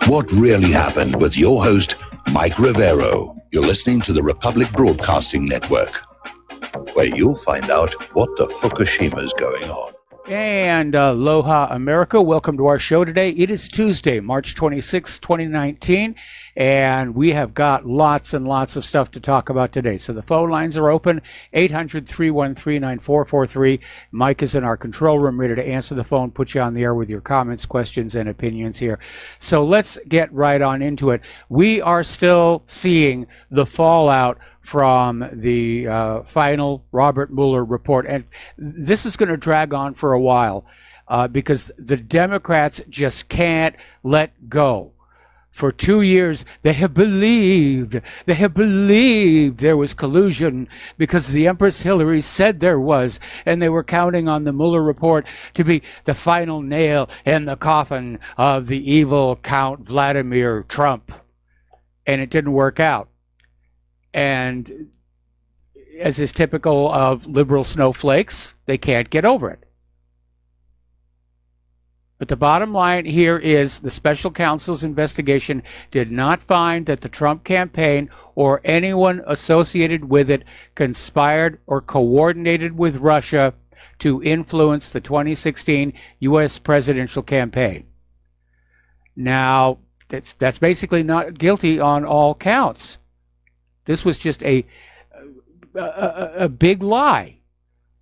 What really happened with your host, Mike Rivero. You're listening to the Republic Broadcasting Network, where you'll find out what the Fukushima's going on. And aloha, America. Welcome to our show today. It is Tuesday, March 26, 2019, and we have got lots and lots of stuff to talk about today. So the phone lines are open, 800-313-9443. Mike is in our control room, ready to answer the phone, put you on the air with your comments, questions, and opinions here. So let's get right on into it. We are still seeing the fallout from the final Robert Mueller report. And this is going to drag on for a while because the Democrats just can't let go. For 2 years, they have believed there was collusion because the Empress Hillary said there was, and they were counting on the Mueller report to be the final nail in the coffin of the evil Count Vladimir Trump. And it didn't work out. And as is typical of liberal snowflakes, they can't get over it. But the bottom line here is the special counsel's investigation did not find that the Trump campaign or anyone associated with it conspired or coordinated with Russia to influence the 2016 U.S. presidential campaign. Now, that's basically not guilty on all counts. This was just a big lie,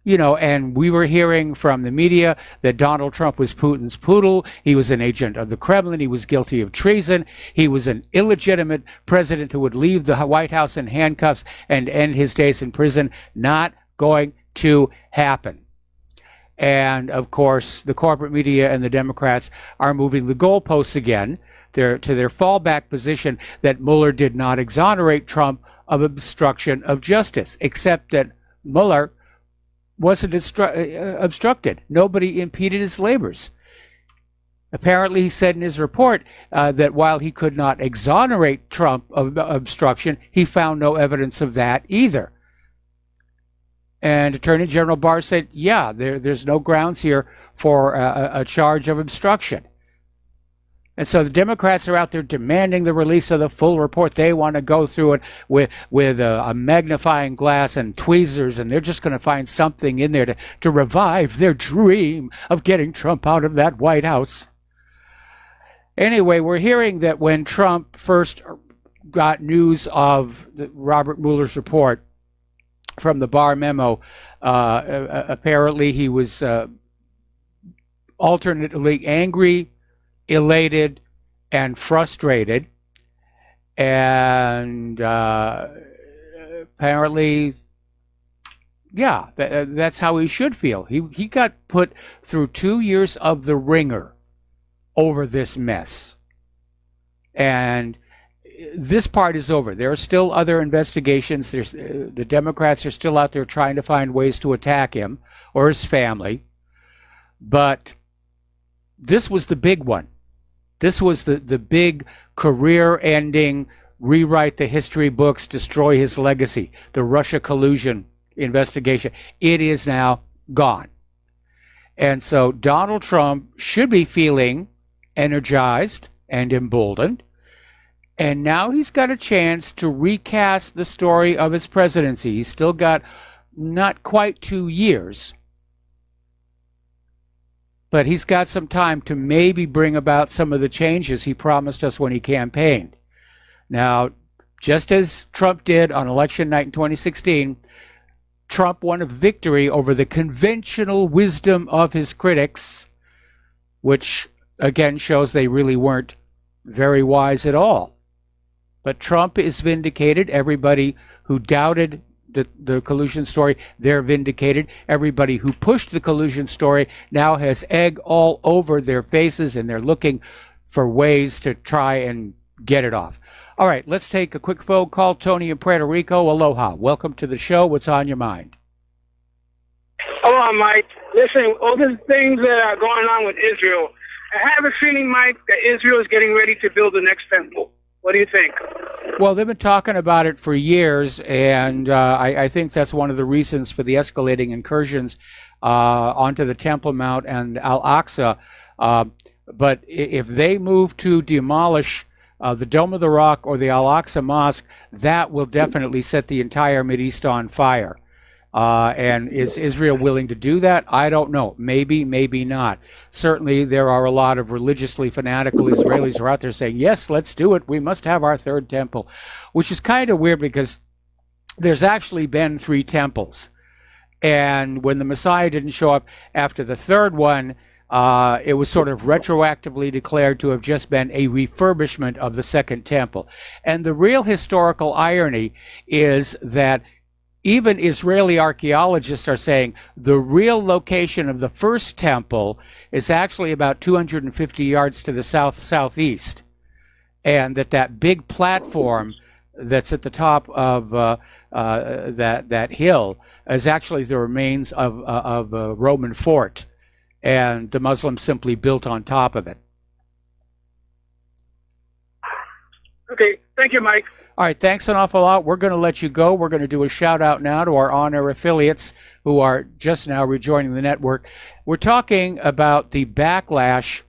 you know, and we were hearing from the media that Donald Trump was Putin's poodle. He was an agent of the Kremlin. He was guilty of treason. He was an illegitimate president who would leave the White House in handcuffs and end his days in prison. Not going to happen. And, of course, the corporate media and the Democrats are moving the goalposts again to their fallback position that Mueller did not exonerate Trump of obstruction of justice, except that Mueller wasn't obstructed. Nobody impeded his labors. Apparently, he said in his report that while he could not exonerate Trump of obstruction, he found no evidence of that either. And Attorney General Barr said, yeah, there's no grounds here for a charge of obstruction. And so the Democrats are out there demanding the release of the full report. They want to go through it with a magnifying glass and tweezers, and they're just going to find something in there to revive their dream of getting Trump out of that White House. Anyway, we're hearing that when Trump first got news of Robert Mueller's report from the Barr memo, apparently he was alternately angry, elated, and frustrated, and apparently, yeah, that's how he should feel. He got put through 2 years of the ringer over this mess, and this part is over. There are still other investigations. The Democrats are still out there trying to find ways to attack him or his family, but this was the big one. This was the big career-ending, rewrite the history books, destroy his legacy, the Russia collusion investigation. It is now gone. And so Donald Trump should be feeling energized and emboldened. And now he's got a chance to recast the story of his presidency. He's still got not quite 2 years, but he's got some time to maybe bring about some of the changes he promised us when he campaigned. Now, just as Trump did on election night in 2016, Trump won a victory over the conventional wisdom of his critics, which again shows they really weren't very wise at all. But Trump is vindicated. Everybody who doubted the collusion story, they're vindicated. Everybody who pushed the collusion story now has egg all over their faces, and they're looking for ways to try and get it off. All right, let's take a quick phone call. Tony in Puerto Rico, aloha. Welcome to the show. What's on your mind? Aloha, Mike. Listen, all the things that are going on with Israel, I have a feeling, Mike, that Israel is getting ready to build the next temple. What do you think? Well, they've been talking about it for years, and I think that's one of the reasons for the escalating incursions onto the Temple Mount and Al-Aqsa. But if they move to demolish the Dome of the Rock or the Al-Aqsa Mosque, that will definitely set the entire Mideast on fire. And is Israel willing to do that? I don't know. Maybe, maybe not. Certainly, there are a lot of religiously fanatical Israelis who are out there saying, yes, let's do it. We must have our third temple, which is kind of weird because there's actually been 3 temples. And when the Messiah didn't show up after the third one, it was sort of retroactively declared to have just been a refurbishment of the second temple. And the real historical irony is that even Israeli archaeologists are saying the real location of the first temple is actually about 250 yards to the southeast, and that big platform that's at the top of that hill is actually the remains of a Roman fort, and the Muslims simply built on top of it. Okay, thank you, Mike. All right, thanks an awful lot. We're going to let you go. We're going to do a shout out now to our on-air affiliates who are just now rejoining the network. We're talking about the backlash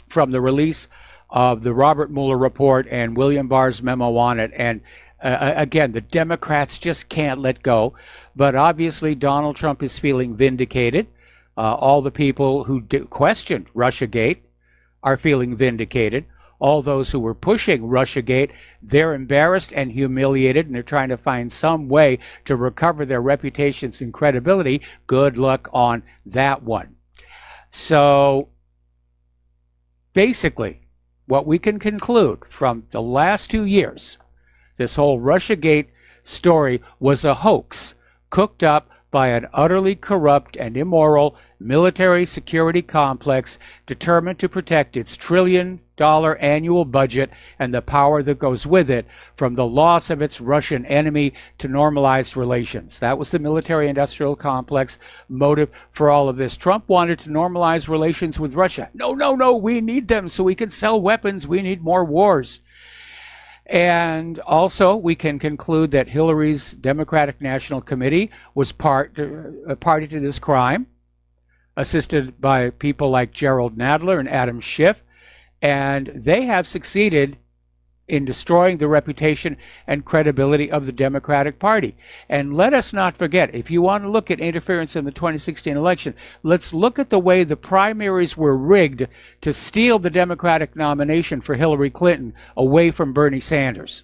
from the release of the Robert Mueller report and William Barr's memo on it. And again, the Democrats just can't let go. But obviously, Donald Trump is feeling vindicated. All the people who questioned Russiagate are feeling vindicated. All those who were pushing Russiagate, they're embarrassed and humiliated, and they're trying to find some way to recover their reputations and credibility. Good luck on that one. So basically, what we can conclude from the last 2 years, this whole Russiagate story was a hoax cooked up by an utterly corrupt and immoral military security complex determined to protect its trillion-dollar annual budget and the power that goes with it from the loss of its Russian enemy to normalized relations. That was the military-industrial complex motive for all of this. Trump wanted to normalize relations with Russia. No, we need them so we can sell weapons. We need more wars. And also, we can conclude that Hillary's Democratic National Committee was party to this crime, assisted by people like Gerald Nadler and Adam Schiff, and they have succeeded in destroying the reputation and credibility of the Democratic Party. And let us not forget, if you want to look at interference in the 2016 election, let's look at the way the primaries were rigged to steal the Democratic nomination for Hillary Clinton away from Bernie Sanders.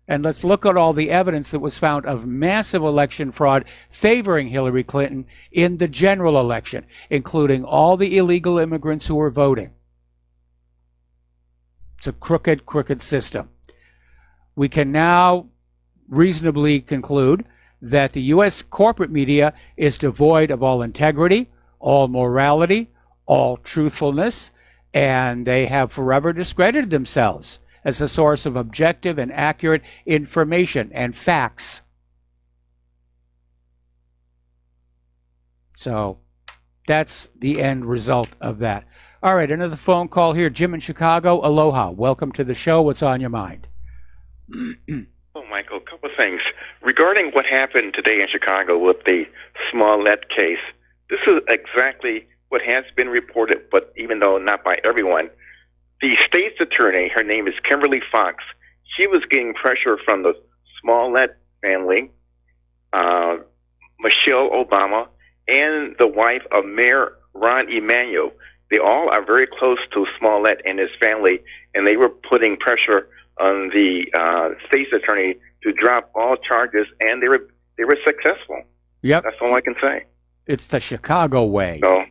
And let's look at all the evidence that was found of massive election fraud favoring Hillary Clinton in the general election, including all the illegal immigrants who were voting. It's a crooked system. We can now reasonably conclude that the U.S. corporate media is devoid of all integrity, all morality, all truthfulness, and they have forever discredited themselves as a source of objective and accurate information and facts. So that's the end result of that. All right, another phone call here. Jim in Chicago. Aloha. Welcome to the show. What's on your mind? Oh, Michael, a couple of things. Regarding what happened today in Chicago with the Smollett case, this is exactly what has been reported, but even though not by everyone, the state's attorney, her name is Kimberly Fox, she was getting pressure from the Smollett family, Michelle Obama, and the wife of Mayor Ron Emanuel. They all are very close to Smollett and his family, and they were putting pressure on the state's attorney to drop all charges, and they were successful. Yep. That's all I can say. It's the Chicago way. So,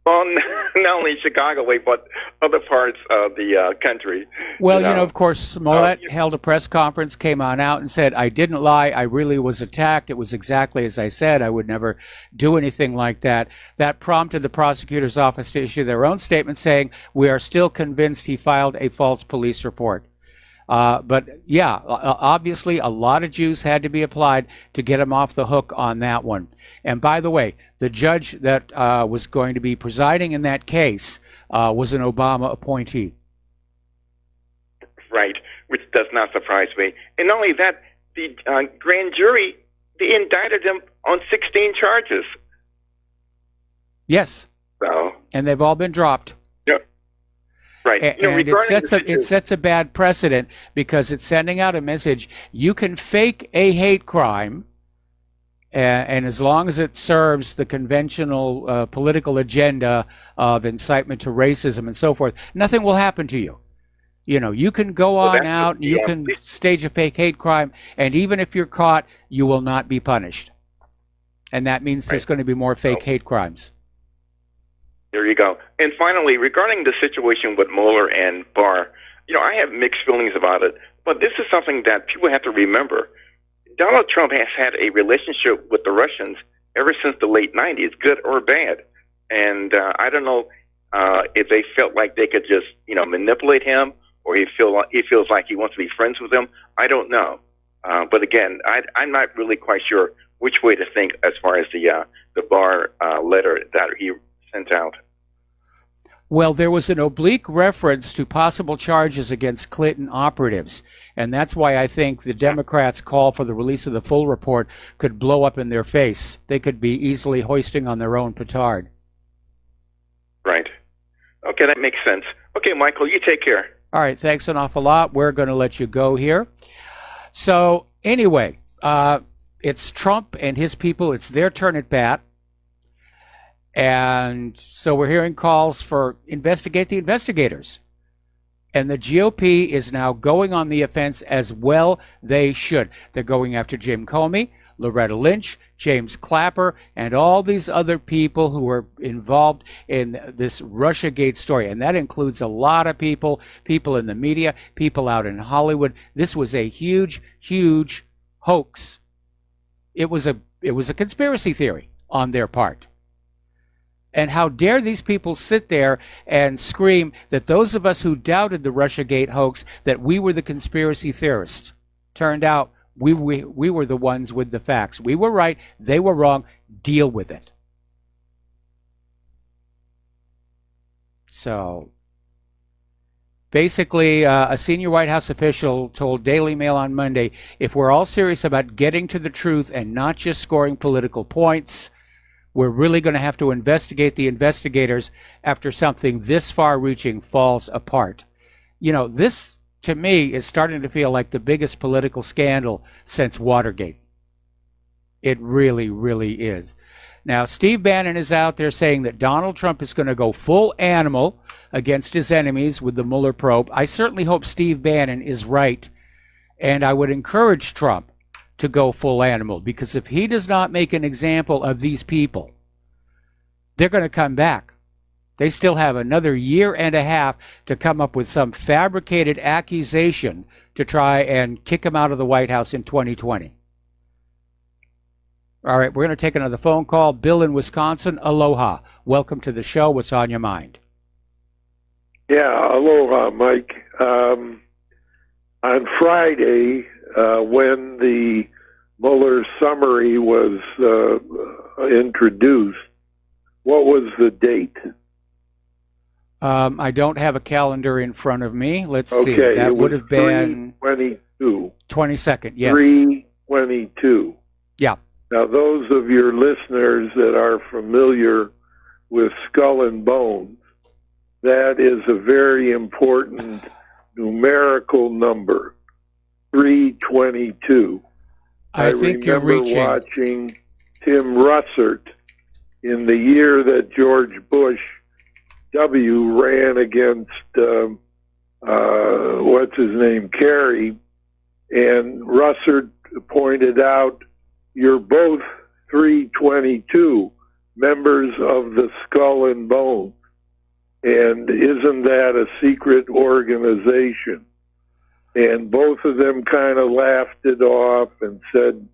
well, not only Chicago way, but other parts of the country. Well, you know, of course, Smollett held a press conference, came on out and said, I didn't lie. I really was attacked. It was exactly as I said. I would never do anything like that. That prompted the prosecutor's office to issue their own statement saying, we are still convinced he filed a false police report. But yeah, obviously a lot of Jews had to be applied to get him off the hook on that one. And by the way, the judge that was going to be presiding in that case was an Obama appointee. Right, which does not surprise me. And not only that, the grand jury, they indicted him on 16 charges. Yes. So, and they've all been dropped. yeah, right. And it sets a bad precedent because it's sending out a message. You can fake a hate crime, and as long as it serves the conventional political agenda of incitement to racism and so forth, nothing will happen to you. You can go on out and you can stage a fake hate crime, and even if you're caught, you will not be punished. And that means there's going to be more fake hate crimes. There you go. And finally, regarding the situation with Mueller and Barr, I have mixed feelings about it, but this is something that people have to remember. Donald Trump has had a relationship with the Russians ever since the late 90s, good or bad. And I don't know if they felt like they could just, manipulate him, or he feels like he wants to be friends with them. I don't know. But again, I'm not really quite sure which way to think as far as the Barr letter that he sent out. Well, there was an oblique reference to possible charges against Clinton operatives, and that's why I think the Democrats' call for the release of the full report could blow up in their face. They could be easily hoisting on their own petard. Right. Okay, that makes sense. Okay, Michael, you take care. All right, thanks an awful lot. We're going to let you go here. So anyway, it's Trump and his people. It's their turn at bat. And so we're hearing calls for investigate the investigators. And the GOP is now going on the offense as well they should. They're going after Jim Comey, Loretta Lynch, James Clapper, and all these other people who were involved in this Russiagate story. And that includes a lot of people in the media, people out in Hollywood. This was a huge, huge hoax. It was a conspiracy theory on their part. And how dare these people sit there and scream that those of us who doubted the Russiagate hoax, that we were the conspiracy theorists. Turned out we were the ones with the facts. We were right. They were wrong. Deal with it. So basically, a senior White House official told Daily Mail on Monday, if we're all serious about getting to the truth and not just scoring political points, we're really going to have to investigate the investigators after something this far-reaching falls apart. This, to me, is starting to feel like the biggest political scandal since Watergate. It really, really is. Now, Steve Bannon is out there saying that Donald Trump is going to go full animal against his enemies with the Mueller probe. I certainly hope Steve Bannon is right, and I would encourage Trump to go full animal, because if he does not make an example of these people, they're going to come back. They still have another year and a half to come up with some fabricated accusation to try and kick him out of the White House in 2020. All right, we're going to take another phone call. Bill in Wisconsin, aloha. Welcome to the show. What's on your mind? Yeah, aloha, Mike. On Friday, when the Mueller summary was introduced, what was the date? I don't have a calendar in front of me. Let's see. Okay, That would have been 3/22. 22nd, yes. 3/22. Yeah. Now, those of your listeners that are familiar with Skull and Bones, that is a very important numerical number, 3/22. I think you're reaching. I remember watching Tim Russert in the year that George Bush W. ran against, what's his name, Kerry, and Russert pointed out, you're both 3/22 members of the Skull and Bones. And isn't that a secret organization? And both of them kind of laughed it off and said,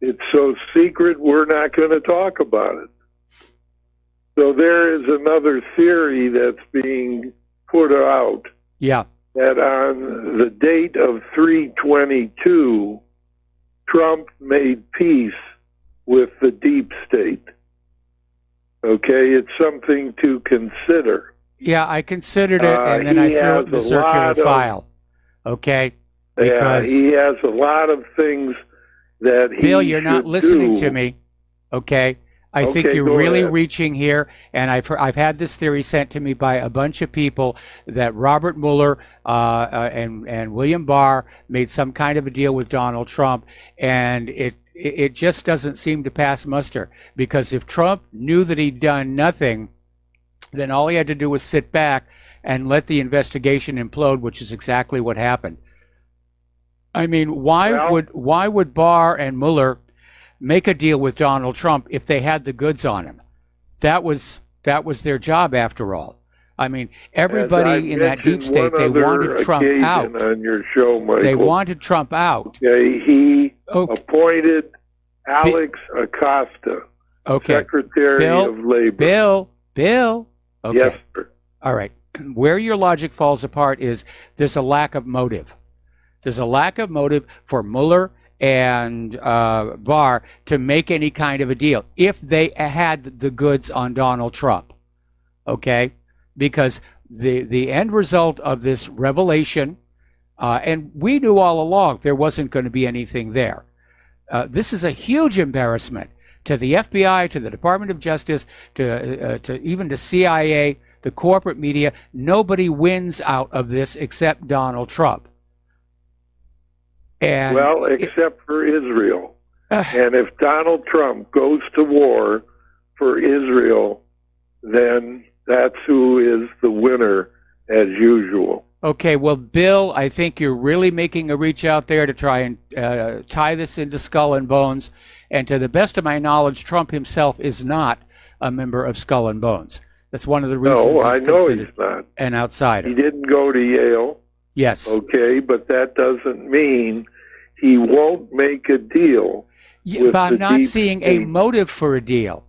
it's so secret, we're not going to talk about it. So there is another theory that's being put out. Yeah. That on the date of 3/22, Trump made peace with the deep state. Okay, it's something to consider. Yeah, I considered it, and then I threw it in the circular file. Okay? Because he has a lot of things that he Bill, you're not listening do. to me. Okay? I think Okay, you're go really ahead. reaching here, and I've had this theory sent to me by a bunch of people that Robert Mueller and William Barr made some kind of a deal with Donald Trump, and it just doesn't seem to pass muster, because if Trump knew that he'd done nothing, then all he had to do was sit back and let the investigation implode, which is exactly what happened. I mean, why would Barr and Mueller make a deal with Donald Trump if they had the goods on him? That was their job, after all. I mean, everybody in that deep state, they wanted Trump out. On your show, Michael. They wanted Trump out. Okay, he appointed Alex Acosta, Secretary of Labor. Bill. Okay. Yes, sir. All right. Where your logic falls apart is there's a lack of motive. There's a lack of motive for Mueller and Barr to make any kind of a deal if they had the goods on Donald Trump. Okay? Because the end result of this revelation, and we knew all along there wasn't going to be anything there. This is a huge embarrassment to the FBI, to the Department of Justice, to even the CIA, the corporate media. Nobody wins out of this except Donald Trump. And except for Israel. And if Donald Trump goes to war for Israel, then that's who is the winner, as usual. Okay, well, Bill, I think you're really making a reach out there to try and tie this into Skull and Bones. And to the best of my knowledge, Trump himself is not a member of Skull and Bones. That's one of the reasons he's not an outsider. He didn't go to Yale. Yes. Okay, but that doesn't mean he won't make a deal. Yeah, but I'm not seeing a motive for a deal.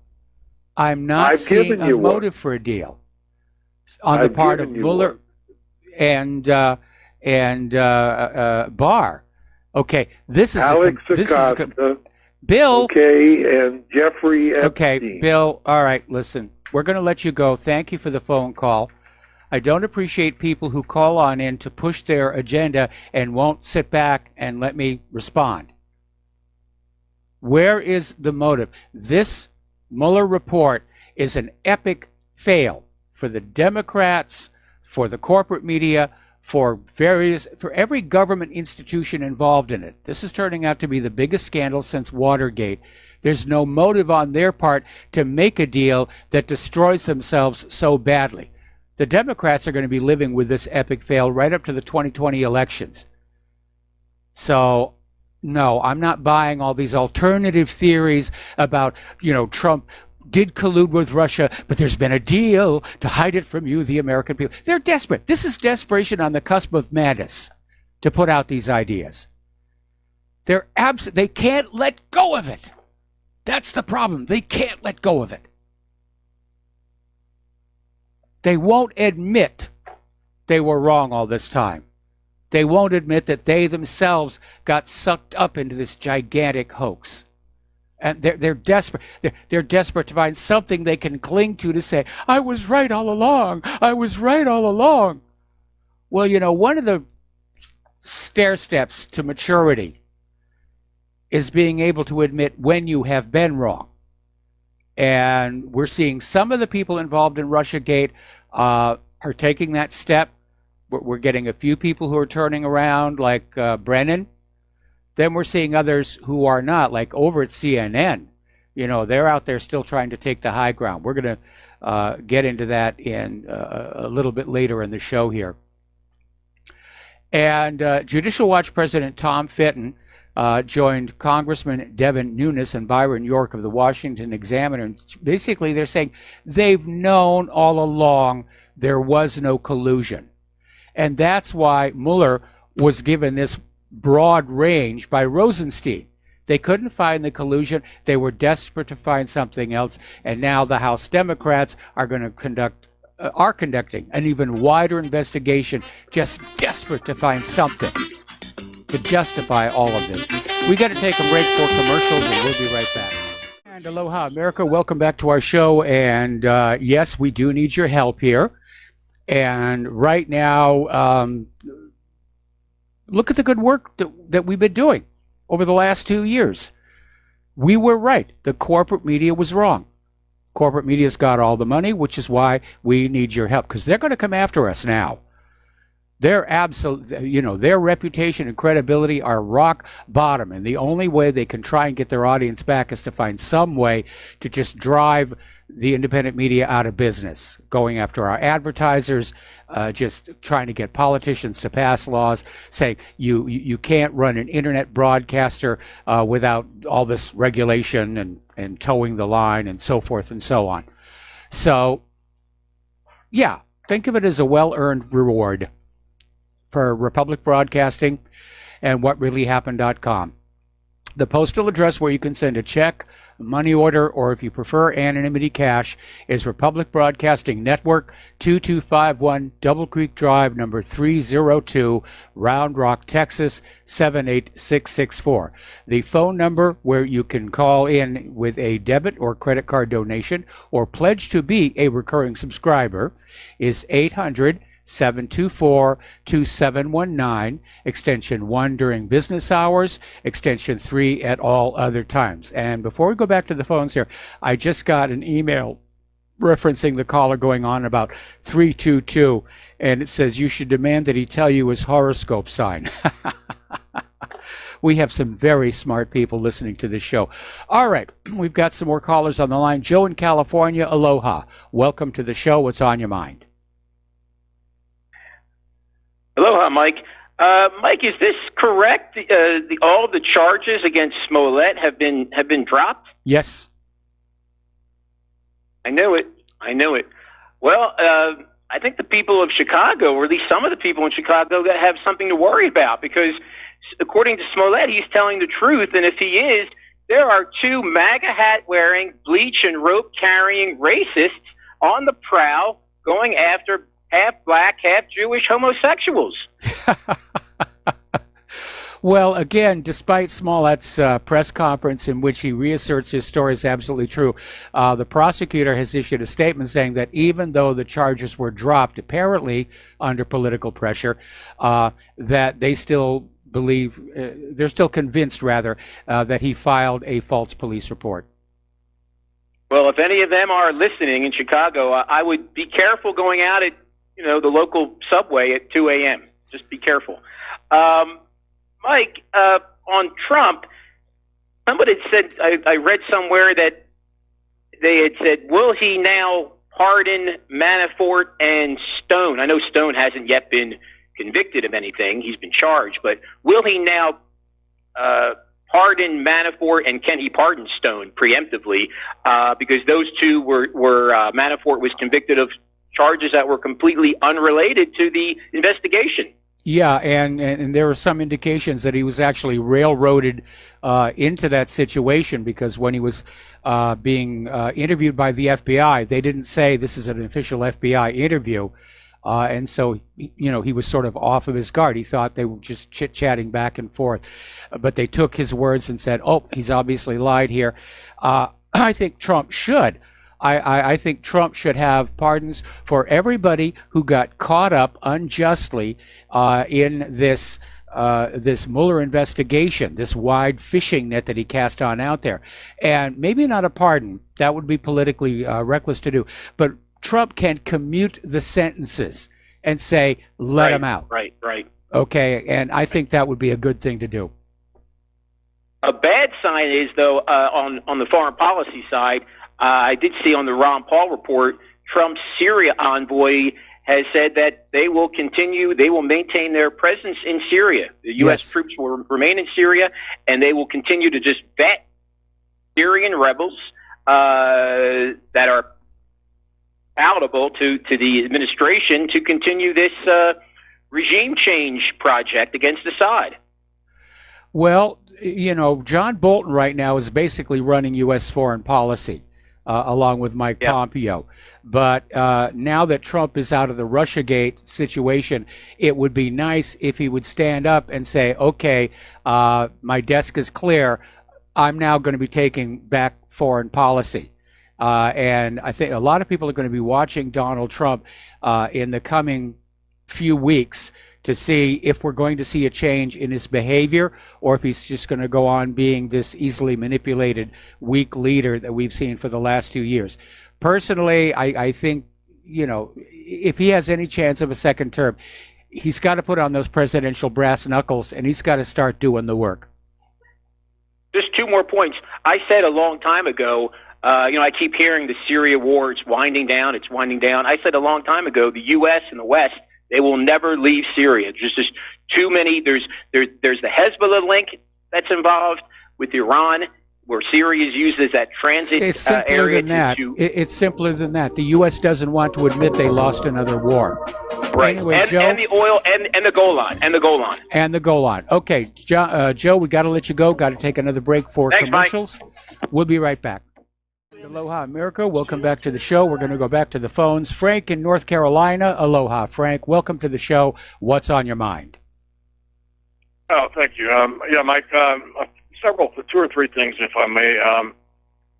I'm not seeing a motive for a deal on the part of Mueller and Barr. Okay, this is Alex Acosta, Bill. Okay, and Jeffrey Epstein. Okay, Bill. All right, listen. We're going to let you go. Thank you for the phone call. I don't appreciate people who call on in to push their agenda and won't sit back and let me respond. Where is the motive? This Mueller report is an epic fail for the Democrats, for the corporate media, for every government institution involved in it. This is turning out to be the biggest scandal since Watergate. There's no motive on their part to make a deal that destroys themselves so badly. The Democrats are going to be living with this epic fail right up to the 2020 elections. So, no, I'm not buying all these alternative theories about, Trump did collude with Russia, but there's been a deal to hide it from you, the American people. They're desperate. This is desperation on the cusp of madness to put out these ideas. They can't let go of it. That's the problem. They can't let go of it. They won't admit they were wrong all this time. They won't admit that they themselves got sucked up into this gigantic hoax. And they're desperate. They're desperate to find something they can cling to say, I was right all along. I was right all along. Well, one of the stair steps to maturity is being able to admit when you have been wrong. And we're seeing some of the people involved in Russiagate are taking that step. We're getting a few people who are turning around, like Brennan. Then we're seeing others who are not, like over at CNN. They're out there still trying to take the high ground. We're going to get into that in a little bit later in the show here. And Judicial Watch President Tom Fitton joined Congressman Devin Nunes and Byron York of the Washington Examiner. And basically, they're saying they've known all along there was no collusion. And that's why Mueller was given this broad range by Rosenstein. They couldn't find the collusion. They were desperate to find something else. And now the House Democrats are going to are conducting an even wider investigation, just desperate to find something to justify all of this. We got to take a break for commercials, and we'll be right back. And aloha, America. Welcome back to our show. And yes, we do need your help here. And right now, look at the good work that we've been doing over the last 2 years. We were right. The corporate media was wrong. Corporate media's got all the money, which is why we need your help, because they're going to come after us now. They're their reputation and credibility are rock bottom, and the only way they can try and get their audience back is to find some way to just drive the independent media out of business, going after our advertisers, just trying to get politicians to pass laws saying you can't run an internet broadcaster without all this regulation and towing the line and so forth and so on. So, yeah, think of it as a well-earned reward for Republic Broadcasting and whatreallyhappened.com. The postal address where you can send a check, money order, or if you prefer anonymity cash is Republic Broadcasting Network, 2251 Double Creek Drive, number 302, Round Rock, Texas, 78664. The phone number where you can call in with a debit or credit card donation or pledge to be a recurring subscriber is 800-724-2719, extension 1 during business hours, extension 3 at all other times. And before we go back to the phones here, I just got an email referencing the caller going on about 322, and it says you should demand that he tell you his horoscope sign. We have some very smart people listening to this show. All right, we've got some more callers on the line. Joe in California, aloha. Welcome to the show. What's on your mind? Aloha, Mike. Mike, is this correct? All the charges against Smollett have been dropped? Yes. I knew it. Well, I think the people of Chicago, or at least some of the people in Chicago, have something to worry about, because according to Smollett, he's telling the truth, and if he is, there are two MAGA hat-wearing, bleach and rope-carrying racists on the prowl going after half-black, half-Jewish homosexuals. Well, again, despite Smollett's press conference in which he reasserts his story is absolutely true, the prosecutor has issued a statement saying that even though the charges were dropped, apparently under political pressure, that they still believe, they're still convinced, rather, that he filed a false police report. Well, if any of them are listening in Chicago, I would be careful going out at the local subway at 2 a.m. Just be careful. Mike, on Trump, somebody had said, I read somewhere that they had said, will he now pardon Manafort and Stone? I know Stone hasn't yet been convicted of anything. He's been charged. But will he now pardon Manafort, and can he pardon Stone preemptively? Because those two were Manafort was convicted of charges that were completely unrelated to the investigation. Yeah, and there were some indications that he was actually railroaded into that situation, because when he was being interviewed by the FBI, they didn't say this is an official FBI interview. And so, he was sort of off of his guard. He thought they were just chit-chatting back and forth. But they took his words and said, oh, he's obviously lied here. I think Trump should. I think Trump should have pardons for everybody who got caught up unjustly in this Mueller investigation, this wide fishing net that he cast on out there. And maybe not a pardon. That would be politically reckless to do. But Trump can commute the sentences and say, let him out. Right. Okay, and I think that would be a good thing to do. A bad sign is, though, on the foreign policy side, I did see on the Ron Paul report, Trump's Syria envoy has said that they will maintain their presence in Syria. The U.S. troops will remain in Syria, and they will continue to just vet Syrian rebels that are palatable to the administration to continue this regime change project against Assad. Well, John Bolton right now is basically running U.S. foreign policy. Along with Mike Pompeo. But now that Trump is out of the Russiagate situation, it would be nice if he would stand up and say, okay, my desk is clear. I'm now going to be taking back foreign policy. And I think a lot of people are going to be watching Donald Trump in the coming few weeks to see if we're going to see a change in his behavior or if he's just going to go on being this easily manipulated, weak leader that we've seen for the last 2 years. Personally, I think, if he has any chance of a second term, he's got to put on those presidential brass knuckles and he's got to start doing the work. Just 2 more points. I said a long time ago, I keep hearing the Syria war, it's winding down. I said a long time ago, the U.S. and the West, they will never leave Syria. There's just too many. There's the Hezbollah link that's involved with Iran, where Syria is used as that transit It's simpler area. than that. It's simpler than that. The U.S. doesn't want to admit they lost another war. Right. Anyway, Joe, and the oil and the Golan. And the Golan. Okay, Joe, we got to let you go. Got to take another break for Thanks, commercials. Mike. We'll be right back. Aloha, America. Welcome back to the show. We're going to go back to the phones. Frank in North Carolina. Aloha, Frank. Welcome to the show. What's on your mind? Oh, thank you. Mike, 2 or 3 things, if I may.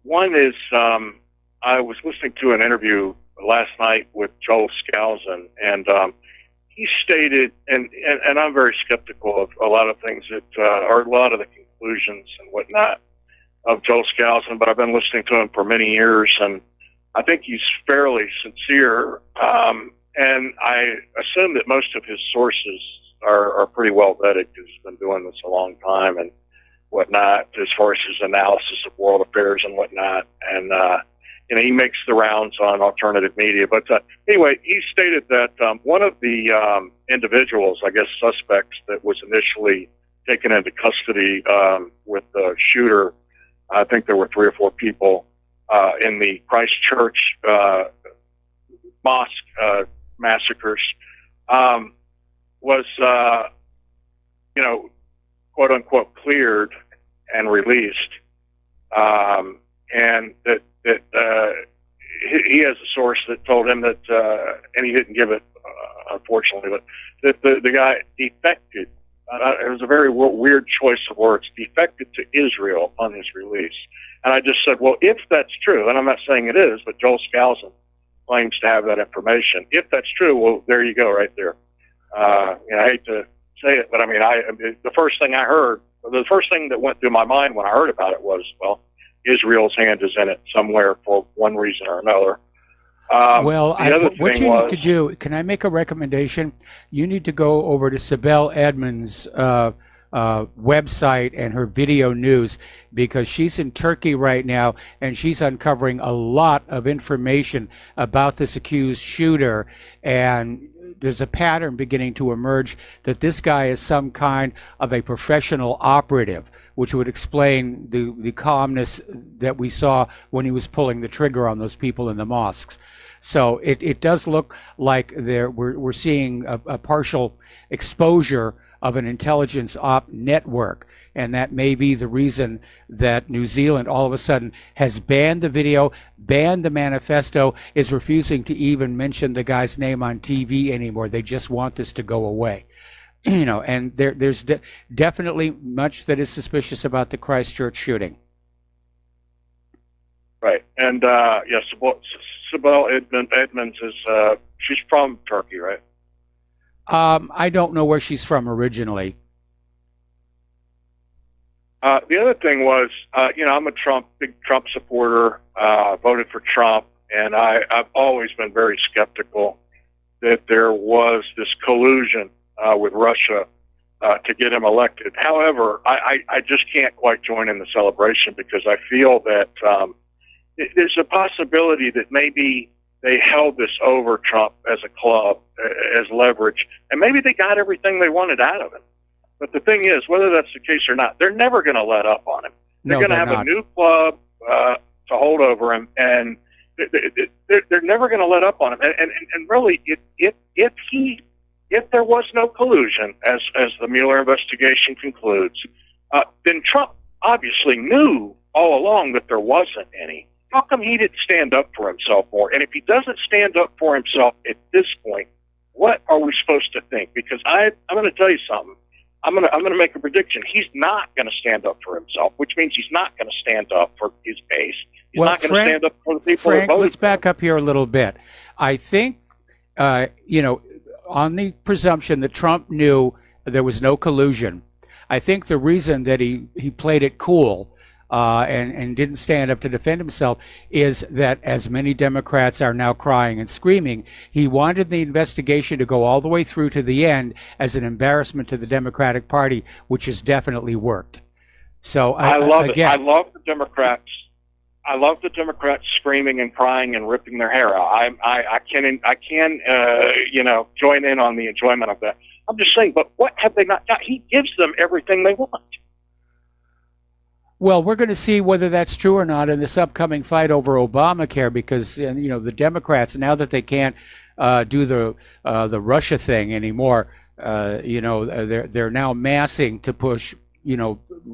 One is I was listening to an interview last night with Joel Skousen, and he stated, and I'm very skeptical of a lot of things that are a lot of the conclusions and whatnot of Joel Skousen, but I've been listening to him for many years, and I think he's fairly sincere, and I assume that most of his sources are pretty well vetted because he's been doing this a long time and whatnot, as far as his analysis of world affairs and whatnot, and he makes the rounds on alternative media. But anyway, he stated that one of the individuals, I guess suspects, that was initially taken into custody with the shooter, I think there were 3 or 4 people in the Christchurch mosque massacres, was, quote unquote, cleared and released, and that he has a source that told him that, and he didn't give it, unfortunately, but that the guy defected. It was a very weird choice of words, defected to Israel on his release. And I just said, well, if that's true, and I'm not saying it is, but Joel Skousen claims to have that information. If that's true, well, there you go right there. I hate to say it, but the first thing that went through my mind when I heard about it was, well, Israel's hand is in it somewhere for one reason or another. What you need to do, can I make a recommendation? You need to go over to Sibel Edmonds' website and her video news, because she's in Turkey right now and she's uncovering a lot of information about this accused shooter, and there's a pattern beginning to emerge that this guy is some kind of a professional operative, which would explain the calmness that we saw when he was pulling the trigger on those people in the mosques. So it does look like we're seeing a partial exposure of an intelligence op network, and that may be the reason that New Zealand all of a sudden has banned the video, banned the manifesto, is refusing to even mention the guy's name on TV anymore. They just want this to go away. And there's definitely much that is suspicious about the Christchurch shooting. Right. And Sibel Edmonds is, she's from Turkey, right? I don't know where she's from originally. The other thing was, I'm a big Trump supporter, voted for Trump, and I've always been very skeptical that there was this collusion with Russia to get him elected. However, I just can't quite join in the celebration, because I feel that there's a possibility that maybe they held this over Trump as a club, as leverage, and maybe they got everything they wanted out of him. But the thing is, whether that's the case or not, they're never going to let up on him. They're going to have a new club to hold over him, and they're never going to let up on him. And really, if there was no collusion, as the Mueller investigation concludes, then Trump obviously knew all along that there wasn't any. How come he didn't stand up for himself more? And if he doesn't stand up for himself at this point, what are we supposed to think? Because I'm going to tell you something. I'm going to make a prediction. He's not going to stand up for himself, which means he's not going to stand up for his base. He's not going to stand up for the people who voted. Let's back up here a little bit. I think, on the presumption that Trump knew there was no collusion, I think the reason that he played it cool and didn't stand up to defend himself is that, as many Democrats are now crying and screaming, he wanted the investigation to go all the way through to the end as an embarrassment to the Democratic Party, which has definitely worked. So I love again, it. I love the Democrats. I love the Democrats screaming and crying and ripping their hair out. I can join in on the enjoyment of that. I'm just saying, but what have they not got? He gives them everything they want. Well, we're going to see whether that's true or not in this upcoming fight over Obamacare, because the Democrats, now that they can't do the Russia thing anymore, they're now massing to push,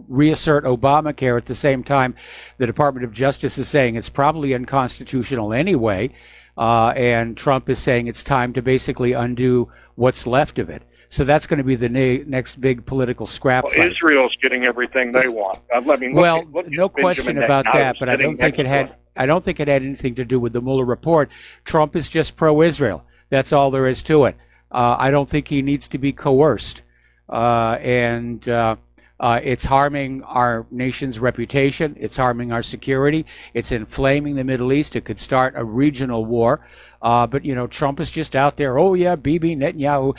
reassert Obamacare. At the same time, the Department of Justice is saying it's probably unconstitutional anyway, and Trump is saying it's time to basically undo what's left of it. So that's going to be the next big political scrap fight. Israel's getting everything they want. Look no question about that, but I don't think it had anything to do with the Mueller report. Trump is just pro-Israel. That's all there is to it. I don't think he needs to be coerced, and it's harming our nation's reputation. It's harming our security. It's inflaming the Middle East. It could start a regional war. But Trump is just out there. Oh yeah, Bibi Netanyahu.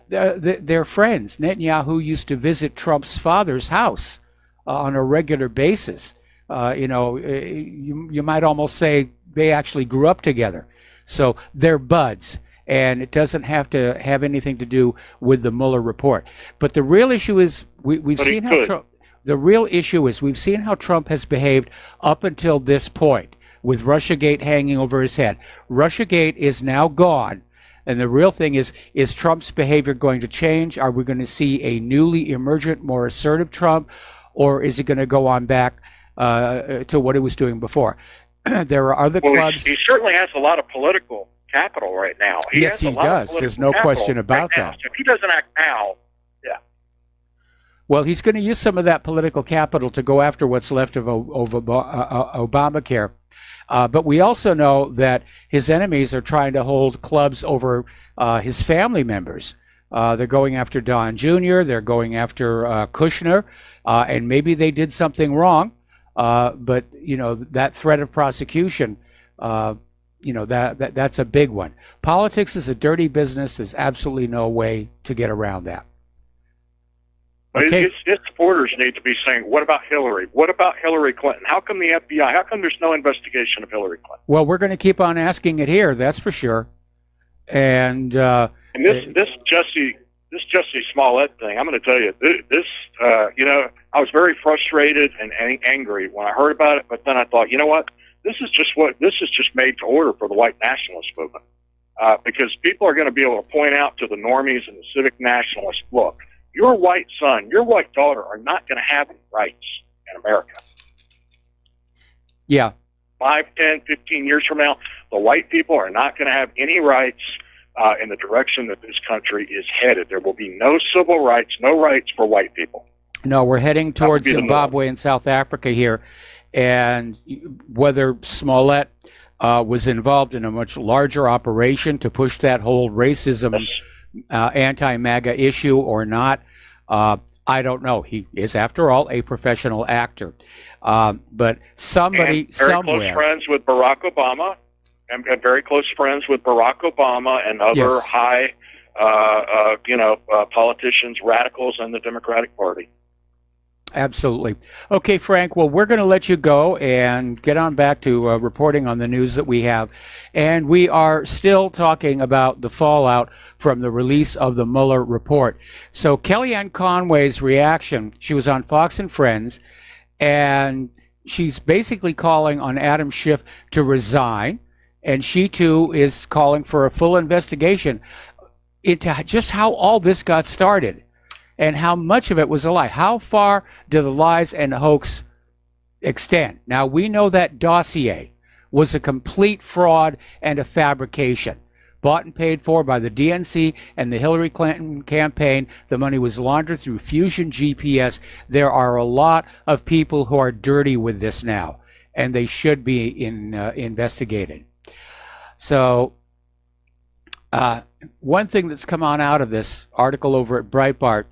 They're friends. Netanyahu used to visit Trump's father's house on a regular basis. You might almost say they actually grew up together. So they're buds. And it doesn't have to have anything to do with the Mueller report. But the real issue is we've seen how Trump. The real issue is we've seen how Trump has behaved up until this point, with Russiagate hanging over his head. Russiagate is now gone, and the real thing is Trump's behavior going to change? Are we going to see a newly emergent, more assertive Trump, or is it going to go on back to what he was doing before? There are other clubs. He certainly has a lot of political capital right now. Yes, he does. There's no question about that. So if he doesn't act now, yeah. Well, he's going to use some of that political capital to go after what's left of Obamacare. But we also know that his enemies are trying to hold clubs over his family members. They're going after Don Jr., they're going after Kushner, and maybe they did something wrong. But, that threat of prosecution, that's a big one. Politics is a dirty business. There's absolutely no way to get around that. Okay. His supporters need to be saying, what about Hillary? What about Hillary Clinton? How come the FBI? How come there's no investigation of Hillary Clinton? Well, we're going to keep on asking it here, that's for sure. And this Jesse Smollett thing, I'm going to tell you, I was very frustrated and angry when I heard about it, but then I thought, you know what? This is just made to order for the white nationalist movement, because people are going to be able to point out to the normies and the civic nationalists, look, your white son, your white daughter are not going to have any rights in America. Yeah. 5, 10, 15 years from now, the white people are not going to have any rights in the direction that this country is headed. There will be no civil rights, no rights for white people. No, we're heading towards Zimbabwe and South Africa here. And whether Smollett was involved in a much larger operation to push that whole racism, anti-MAGA issue or not, I don't know. He is, after all, a professional actor. But somebody somewhere... Very close friends with Barack Obama, and very close friends with Barack Obama and other high, politicians, radicals in the Democratic Party. Absolutely. Okay, Frank, well, we're going to let you go and get on back to reporting on the news that we have. And we are still talking about the fallout from the release of the Mueller report. So Kellyanne Conway's reaction, she was on Fox and Friends, and she's basically calling on Adam Schiff to resign. And she, too, is calling for a full investigation into just how all this got started. And how much of it was a lie. How far do the lies and hoax extend? Now, we know that dossier was a complete fraud and a fabrication, bought and paid for by the DNC and the Hillary Clinton campaign. The money was laundered through Fusion GPS. There are a lot of people who are dirty with this now, and they should be investigated. So One thing that's come on out of this article over at Breitbart,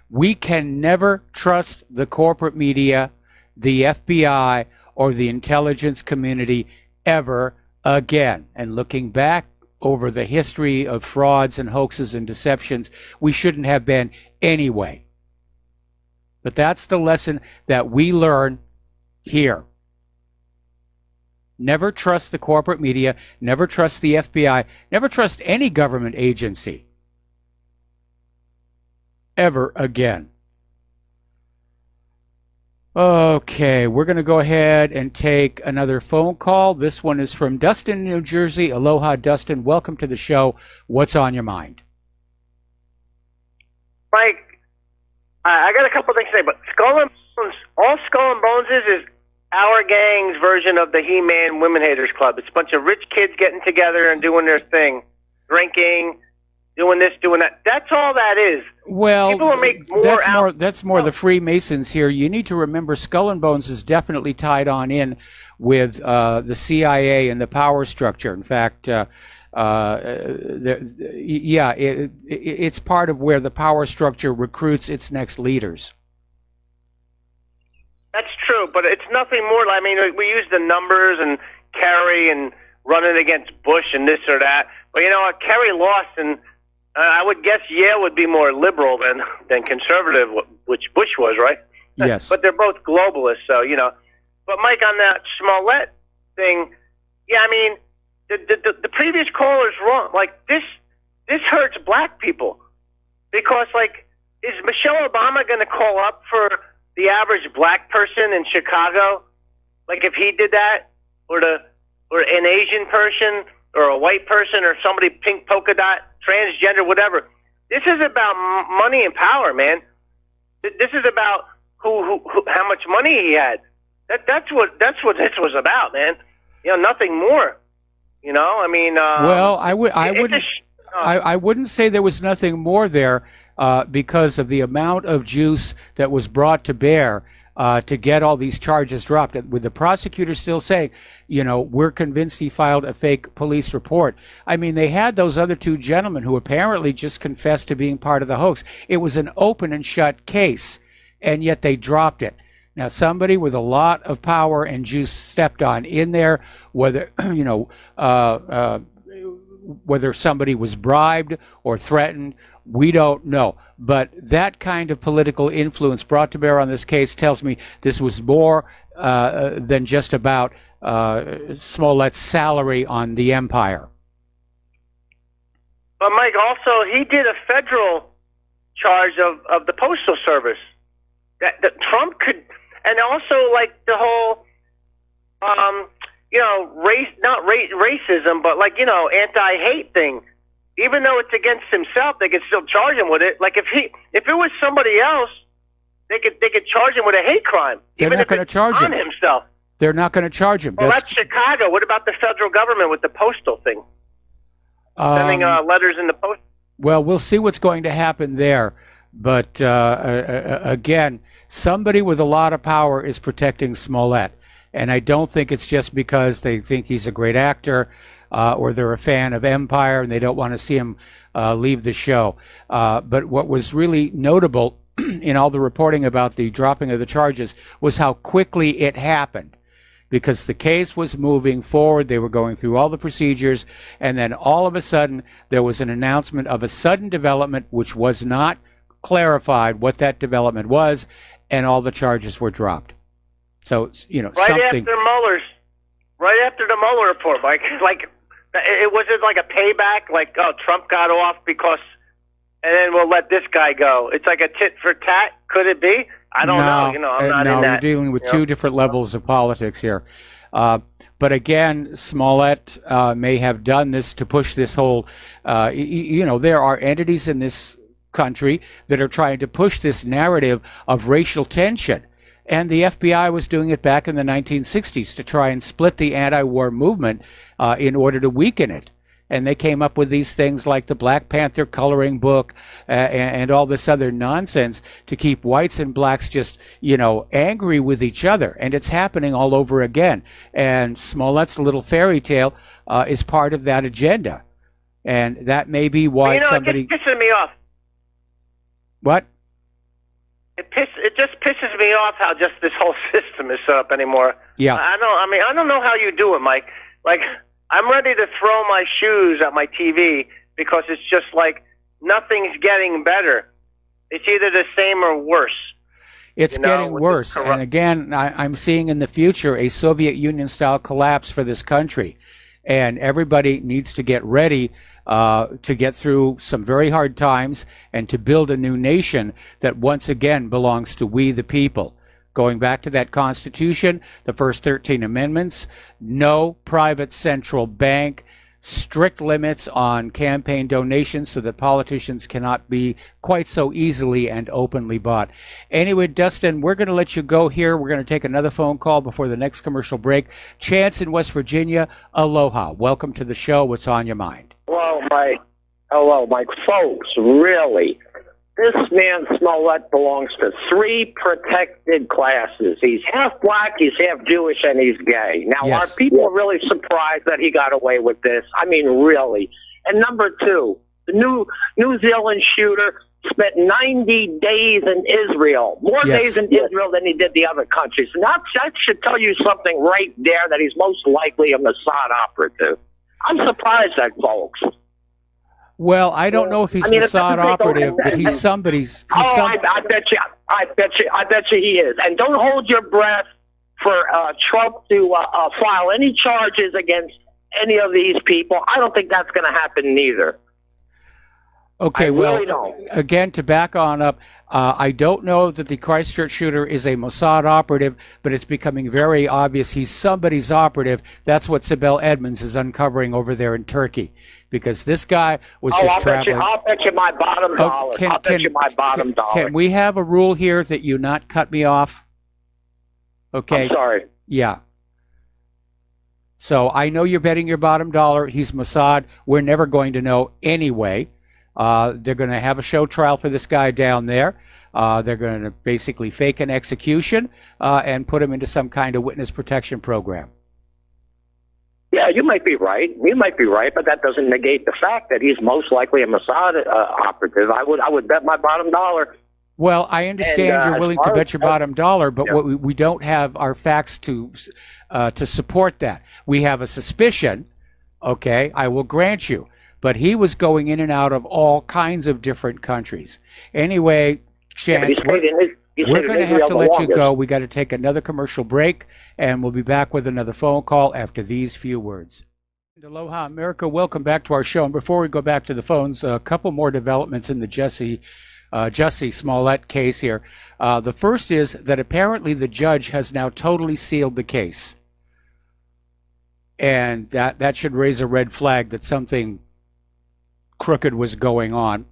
we can never trust the corporate media, the FBI, or the intelligence community ever again. And looking back over the history of frauds and hoaxes and deceptions, we shouldn't have been anyway. But that's the lesson that we learn here. Never trust the corporate media, never trust the FBI, never trust any government agency ever again. Okay, we're going to go ahead and take another phone call. This one is from Dustin, New Jersey. Aloha, Dustin. Welcome to the show. What's on your mind? Mike, I got a couple things to say, but Skull and Bones, all Skull and Bones is our gang's version of the He-Man Women Haters Club. It's a bunch of rich kids getting together and doing their thing, drinking, doing this, doing that. That's all that is. Well, people will make more that's more the Freemasons here. You need to remember Skull and Bones is definitely tied on in with the CIA and the power structure. In fact, it's part of where the power structure recruits its next leaders. That's true, but it's nothing more. I mean, we use the numbers and Kerry and running against Bush and this or that. But you know what? Kerry lost, and I would guess Yale would be more liberal than conservative, which Bush was, right? Yes. But they're both globalists, so, you know. But, Mike, on that Smollett thing, yeah, I mean, the previous caller's wrong. Like, this hurts black people. Because, like, is Michelle Obama going to call up for the average black person in Chicago? Like, if he did that? Or an Asian person? Or a white person? Or somebody pink polka dot? Transgender, whatever. This is about money and power, man. This is about who how much money he had. That's what this was about, man. You know, nothing more. You know, I mean. Well, I wouldn't say there was nothing more there because of the amount of juice that was brought to bear to get all these charges dropped. With the prosecutor still saying, you know, we're convinced he filed a fake police report. I mean, they had those other two gentlemen who apparently just confessed to being part of the hoax. It was an open and shut case, and yet they dropped it. Now, somebody with a lot of power and juice stepped on in there, whether, you know, whether somebody was bribed or threatened, we don't know. But that kind of political influence brought to bear on this case tells me this was more than just about Smollett's salary on the empire. But, Mike, also, he did a federal charge of the Postal Service. That Trump could, and also, like, the whole, you know, racism, but, like, you know, anti-hate thing. Even though it's against himself, they could still charge him with it. Like, if it was somebody else, they could charge him with a hate crime. They're even not going to charge him. Himself. They're not going to charge him. Well, that's Chicago. What about the federal government with the postal thing? Sending letters in the post? Well, we'll see what's going to happen there. But, again, somebody with a lot of power is protecting Smollett. And I don't think it's just because they think he's a great actor or they're a fan of Empire and they don't want to see him leave the show. But what was really notable in all the reporting about the dropping of the charges was how quickly it happened. Because the case was moving forward, they were going through all the procedures, and then all of a sudden there was an announcement of a sudden development which was not clarified what that development was, and all the charges were dropped. So, you know, right after the Mueller report, Mike, like, it wasn't like a payback, like, oh, Trump got off because, and then we'll let this guy go. It's like a tit for tat. Could it be? I don't know. You know, I'm not in that. We're dealing with two different levels of politics here. But again, Smollett may have done this to push this whole, you know, there are entities in this country that are trying to push this narrative of racial tension. And the FBI was doing it back in the 1960s to try and split the anti-war movement in order to weaken it. And they came up with these things like the Black Panther coloring book and all this other nonsense to keep whites and blacks just, you know, angry with each other. And it's happening all over again. And Smollett's little fairy tale is part of that agenda. And that may be why It somebody... just pisses me off. What? It just pisses me off how just this whole system is set up anymore. Yeah. I don't know how you do it, Mike. Like, I'm ready to throw my shoes at my TV because it's just like nothing's getting better. It's either the same or worse. It's getting worse. And again, I'm seeing in the future a Soviet Union-style collapse for this country. And everybody needs to get ready to get through some very hard times and to build a new nation that once again belongs to we the people. Going back to that Constitution, the first 13 amendments, no private central bank, strict limits on campaign donations so that politicians cannot be quite so easily and openly bought. Anyway, Dustin, we're going to let you go here. We're going to take another phone call before the next commercial break. Chance in West Virginia, aloha. Welcome to the show. What's on your mind? Hello, Mike. Folks, really, this man Smollett belongs to 3 protected classes. He's half black, he's half Jewish, and he's gay. Now, Yes. are people really surprised that he got away with this? I mean, really. And number 2, the New Zealand shooter spent 90 days in Israel, more Yes. days in Israel than he did the other countries. And that should tell you something right there, that he's most likely a Mossad operative. I'm surprised at folks. Well, I don't know if he's Mossad operative, but he's somebody's. I bet you he is. And don't hold your breath for Trump to file any charges against any of these people. I don't think that's going to happen neither. Okay, I well, really don't. again, to back on up, I don't know that the Christchurch shooter is a Mossad operative, but it's becoming very obvious he's somebody's operative. That's what Sibel Edmonds is uncovering over there in Turkey, because this guy was just traveling. I'll bet you my bottom dollar. I'll bet you my bottom dollar. Can we have a rule here that you not cut me off? Okay. I'm sorry. Yeah. So I know you're betting your bottom dollar. He's Mossad. We're never going to know anyway. They're going to have a show trial for this guy down there. They're going to basically fake an execution and put him into some kind of witness protection program. Yeah, you might be right. You might be right, but that doesn't negate the fact that he's most likely a Mossad operative. I would bet my bottom dollar. Well, I understand you're willing to bet your bottom dollar, but what we don't have are facts to support that. We have a suspicion, okay, I will grant you, but he was going in and out of all kinds of different countries. Anyway, Chance, we're going to have to let you go. We got to take another commercial break, and we'll be back with another phone call after these few words. Aloha, America. Welcome back to our show. And before we go back to the phones, a couple more developments in the Jussie Smollett case here. The first is that apparently the judge has now totally sealed the case. And that should raise a red flag that something crooked was going on.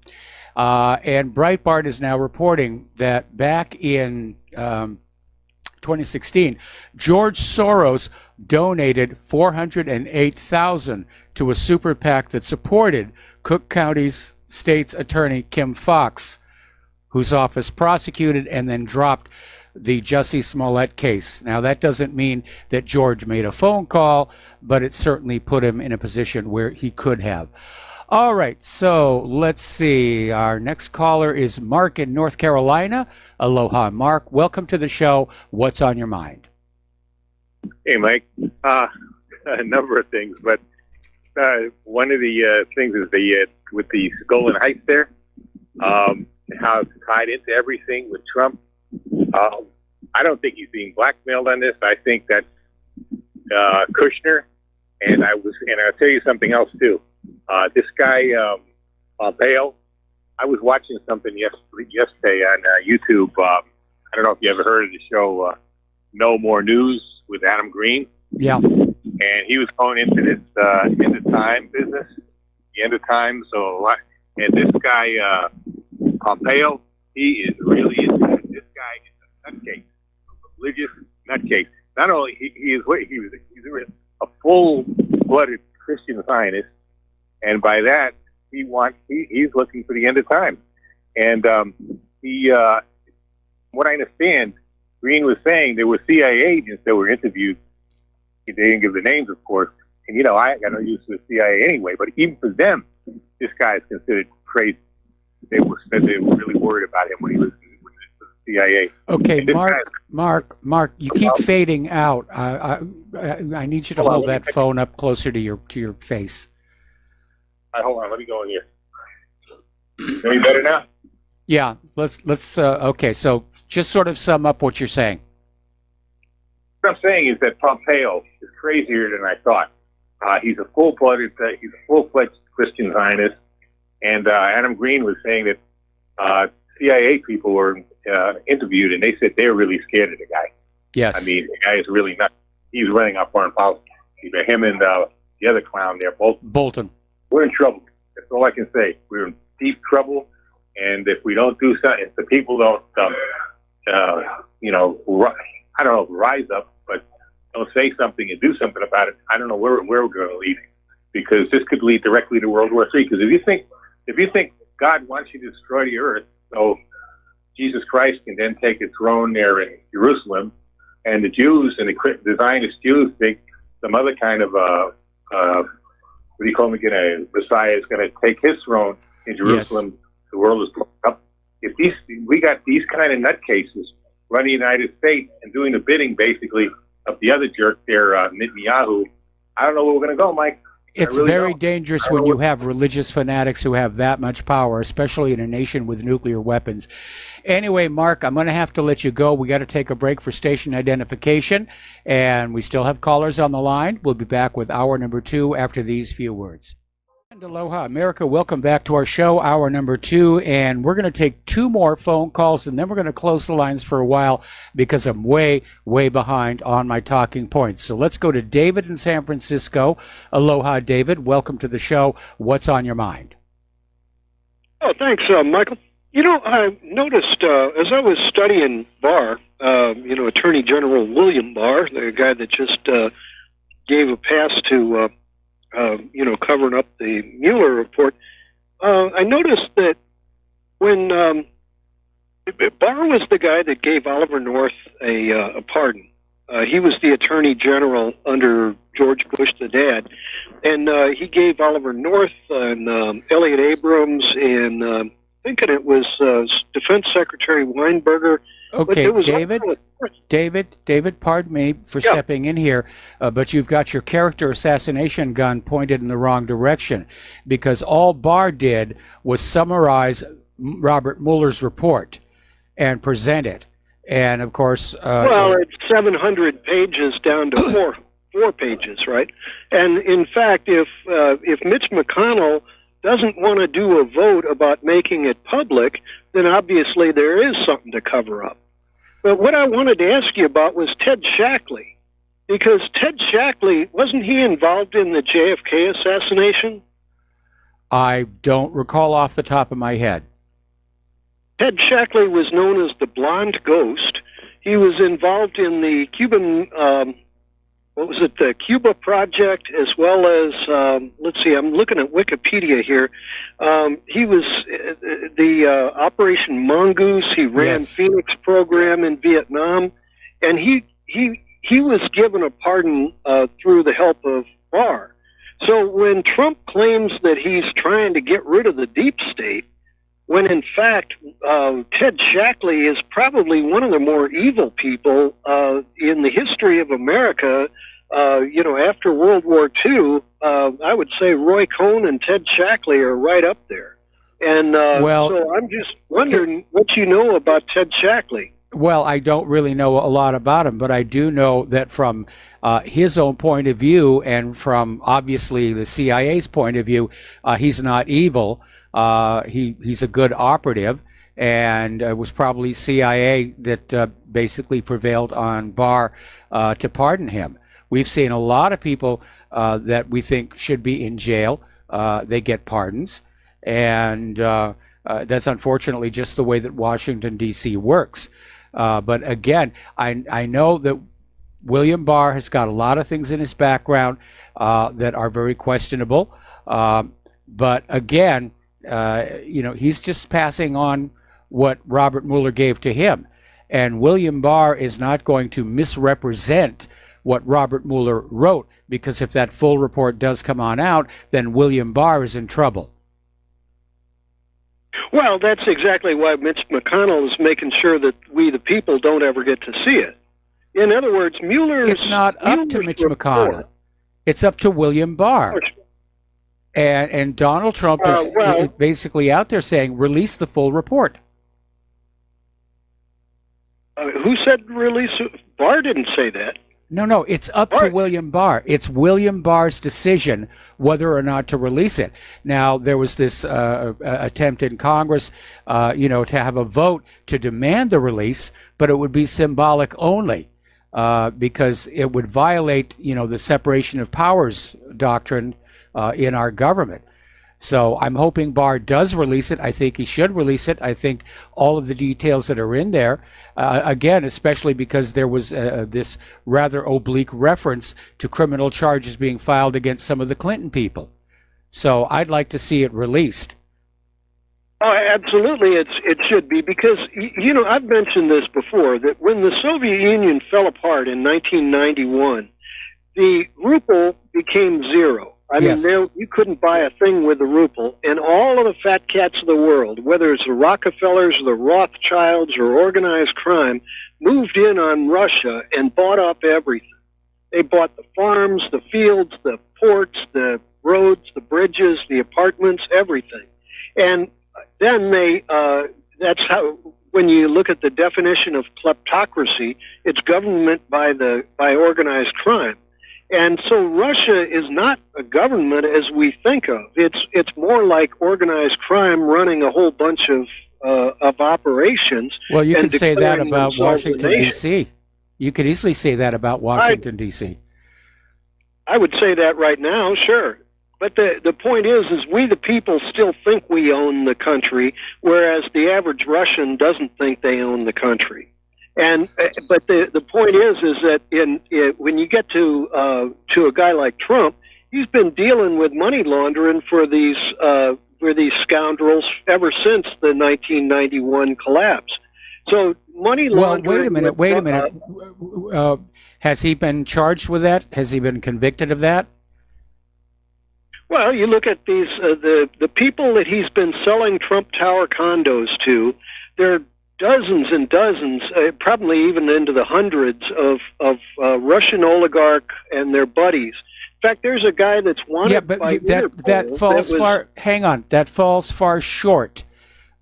And Breitbart is now reporting that back in 2016, George Soros donated $408,000 to a super PAC that supported Cook County's state's attorney Kim Foxx, whose office prosecuted and then dropped the Jussie Smollett case. Now, that doesn't mean that George made a phone call, but it certainly put him in a position where he could have. All right, so let's see. Our next caller is Mark in North Carolina. Aloha, Mark. Welcome to the show. What's on your mind? Hey, Mike. A number of things, but one of the things is with the Golan Heights there, how it's tied into everything with Trump. I don't think he's being blackmailed on this. I think that's Kushner, and I'll tell you something else too. This guy Pompeo, I was watching something yesterday on YouTube. I don't know if you ever heard of the show No More News with Adam Green. Yeah. And he was going into this end of time business, the end of time. And this guy Pompeo, he is really this guy is a nutcase, a religious nutcase. Not only he's a full-blooded Christian Zionist, and by that he's looking for the end of time. And what I understand, Green was saying there were CIA agents that were interviewed. They didn't give the names, of course. And I got no use for the CIA anyway. But even for them, this guy is considered crazy. They said they were really worried about him when he was with the CIA. Okay, Mark, you keep fading out. I need you to hold that phone up closer to your face. All right, hold on, let me go in here. Any better now? Yeah, let's. Okay, so just sort of sum up what you're saying. What I'm saying is that Pompeo is crazier than I thought. He's a full-fledged Christian Zionist, and Adam Green was saying that CIA people were interviewed, and they said they're really scared of the guy. Yes. I mean, the guy is really not. He's running our foreign policy. Either him and the other clown there, Bolton. We're in trouble. That's all I can say. We're in deep trouble, and if we don't do something, if the people don't, I don't know, rise up, but don't say something and do something about it, I don't know where we're going to lead, because this could lead directly to World War III. Because if you think God wants you to destroy the earth, so Jesus Christ can then take a throne there in Jerusalem, and the Jews and the Zionist Jews think some other kind of what do you call him again? A Messiah is going to take his throne in Jerusalem. Yes. The world is blown up. If we got these kind of nutcases running the United States and doing the bidding basically of the other jerk there, Netanyahu, I don't know where we're going to go, Mike. It's really very dangerous when you have religious fanatics who have that much power, especially in a nation with nuclear weapons. Anyway, Mark, I'm going to have to let you go. We got to take a break for station identification, and we still have callers on the line. We'll be back with hour number 2 after these few words. And aloha, America. Welcome back to our show, hour number 2, and we're going to take 2 more phone calls, and then we're going to close the lines for a while because I'm way, way behind on my talking points. So let's go to David in San Francisco. Aloha, David. Welcome to the show. What's on your mind? Oh, thanks, Michael. You know, I noticed as I was studying Barr, Attorney General William Barr, the guy that just gave a pass to covering up the Mueller report, I noticed that when Barr was the guy that gave Oliver North a pardon. He was the Attorney General under George Bush, the dad, and he gave Oliver North and Elliot Abrams and thinking it was Defense Secretary Weinberger. Okay, David, pardon me for stepping in here, but you've got your character assassination gun pointed in the wrong direction, because all Barr did was summarize Robert Mueller's report and present it. And, of course... it's 700 pages down to four pages, right? And, in fact, if Mitch McConnell doesn't want to do a vote about making it public, then obviously there is something to cover up. But what I wanted to ask you about was Ted Shackley, because Ted Shackley, wasn't he involved in the JFK assassination? I don't recall off the top of my head. Ted Shackley was known as the Blonde Ghost. He was involved in the Cuban, the Cuba Project, as well as, I'm looking at Wikipedia here. He was the Operation Mongoose. He ran Phoenix program in Vietnam, and he was given a pardon through the help of Barr. So when Trump claims that he's trying to get rid of the deep state, when in fact Ted Shackley is probably one of the more evil people in the history of America. After World War II, I would say Roy Cohn and Ted Shackley are right up there. And so I'm just wondering what you know about Ted Shackley. Well, I don't really know a lot about him, but I do know that from his own point of view and from obviously the CIA's point of view, he's not evil. He's a good operative, and it was probably CIA that basically prevailed on Barr to pardon him. We've seen a lot of people that we think should be in jail. They get pardons, and that's unfortunately just the way that Washington, D.C. works. But again, I know that William Barr has got a lot of things in his background that are very questionable. But again, he's just passing on what Robert Mueller gave to him. And William Barr is not going to misrepresent what Robert Mueller wrote, because if that full report does come on out, then William Barr is in trouble. Well, that's exactly why Mitch McConnell is making sure that we, the people, don't ever get to see it. In other words, Mueller's... It's not up to Mitch McConnell. It's up to William Barr. And Donald Trump is basically out there saying, release the full report. Who said release? Barr didn't say that. No, it's up to William Barr. It's William Barr's decision whether or not to release it. Now, there was this attempt in Congress, to have a vote to demand the release, but it would be symbolic only because it would violate, the separation of powers doctrine in our government. So I'm hoping Barr does release it. I think he should release it. I think all of the details that are in there, again, especially because there was this rather oblique reference to criminal charges being filed against some of the Clinton people. So I'd like to see it released. Oh, absolutely, it should be, because, I've mentioned this before, that when the Soviet Union fell apart in 1991, the ruble became zero. I mean, you couldn't buy a thing with the ruble, and all of the fat cats of the world, whether it's the Rockefellers, the Rothschilds, or organized crime, moved in on Russia and bought up everything. They bought the farms, the fields, the ports, the roads, the bridges, the apartments, everything. And then that's how, when you look at the definition of kleptocracy, it's government by organized crime. And so Russia is not a government as we think of. It's more like organized crime running a whole bunch of operations. Well, you can say that about Washington, D.C. You could easily say that about Washington, D.C. I would say that right now, sure. But the point is we the people still think we own the country, whereas the average Russian doesn't think they own the country. And but the point is that when you get to a guy like Trump, he's been dealing with money laundering for these scoundrels ever since the 1991 collapse. So money laundering. Well, wait a minute. Has he been charged with that? Has he been convicted of that? Well, you look at these the people that he's been selling Trump Tower condos to. They're dozens and dozens, probably even into the hundreds of Russian oligarch and their buddies. In fact, there's a guy that's wanted by Interpol. That falls far. Hang on, that falls far short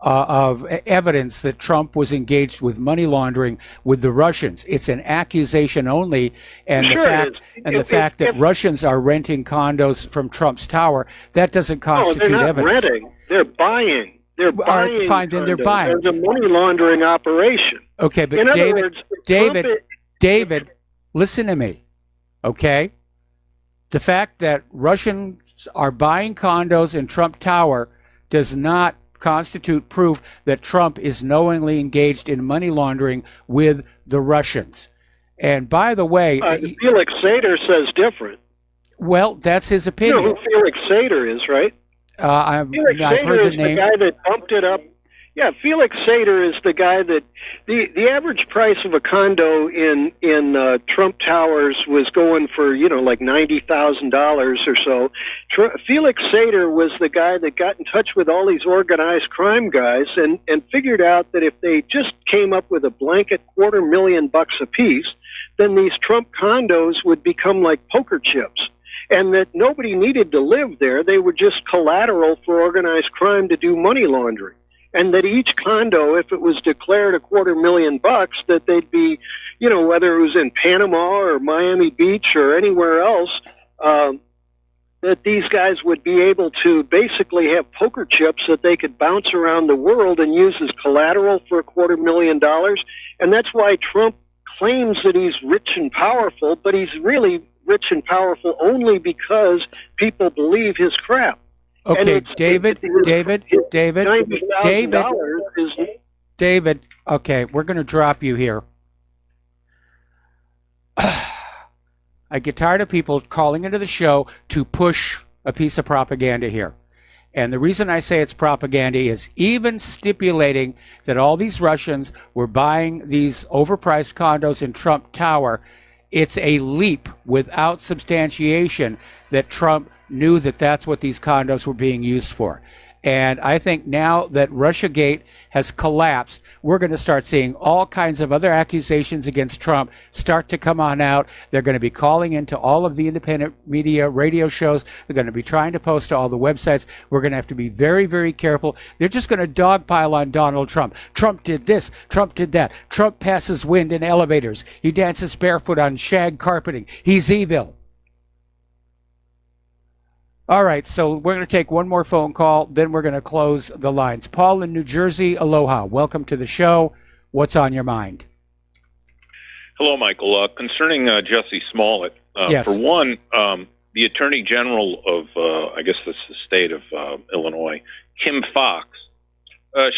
of evidence that Trump was engaged with money laundering with the Russians. It's an accusation only, and the fact that Russians are renting condos from Trump's tower, that doesn't constitute evidence. They're not renting; they're buying. They're buying. Fine, then they're buying. There's a money laundering operation. Okay, but David, listen to me. Okay, the fact that Russians are buying condos in Trump Tower does not constitute proof that Trump is knowingly engaged in money laundering with the Russians. And by the way, Felix Sater says different. Well, that's his opinion. You know who Felix Sater is, right? I've heard the name. The guy that bumped it up. Yeah, Felix Sater is the guy that the average price of a condo in Trump Towers was going for like $90,000 or so. Felix Sater was the guy that got in touch with all these organized crime guys and figured out that if they just came up with a blanket $250,000 apiece, then these Trump condos would become like poker chips. And that nobody needed to live there. They were just collateral for organized crime to do money laundering. And that each condo, if it was declared $250,000, that they'd be, whether it was in Panama or Miami Beach or anywhere else, that these guys would be able to basically have poker chips that they could bounce around the world and use as collateral for $250,000. And that's why Trump claims that he's rich and powerful, but he's really rich and powerful only because people believe his crap. Okay, David. Okay, we're going to drop you here. I get tired of people calling into the show to push a piece of propaganda here. And the reason I say it's propaganda is even stipulating that all these Russians were buying these overpriced condos in Trump Tower, it's a leap without substantiation that Trump knew that that's what these condos were being used for. And I think now that Russiagate has collapsed, we're going to start seeing all kinds of other accusations against Trump start to come on out. They're going to be calling into all of the independent media, radio shows. They're going to be trying to post to all the websites. We're going to have to be very, very careful. They're just going to dogpile on Donald Trump. Trump did this. Trump did that. Trump passes wind in elevators. He dances barefoot on shag carpeting. He's evil. All right, so we're going to take one more phone call, then we're going to close the lines. Paul in New Jersey, aloha. Welcome to the show. What's on your mind? Hello, Michael. Concerning Jussie Smollett, yes. For one, the Attorney General of, I guess that's the state of Illinois, Kim Foxx,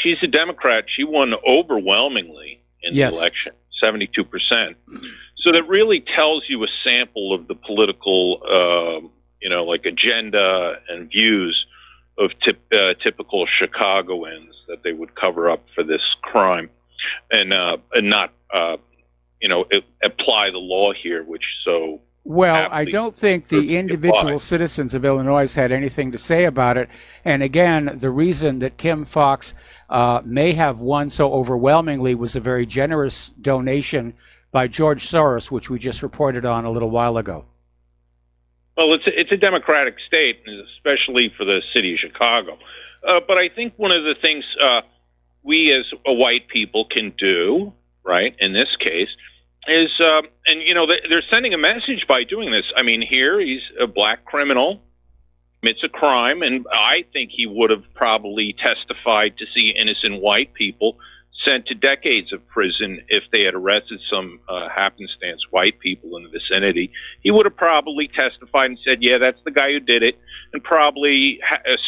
she's a Democrat. She won overwhelmingly in yes. the election, 72%. So that really tells you a sample of the political like agenda and views of typical Chicagoans that they would cover up for this crime and not, apply the law here, which so. Well, I don't think the individual citizens of Illinois had anything to say about it. And again, the reason that Kim Foxx may have won so overwhelmingly was a very generous donation by George Soros, which we just reported on a little while ago. Well, it's a democratic state, especially for the city of Chicago. But I think one of the things we as a white people can do, right, in this case, is, they're sending a message by doing this. I mean, here he's a black criminal, commits a crime, and I think he would have probably testified to see innocent white people sent to decades of prison if they had arrested some happenstance white people in the vicinity. He would have probably testified and said, yeah, that's the guy who did it, and probably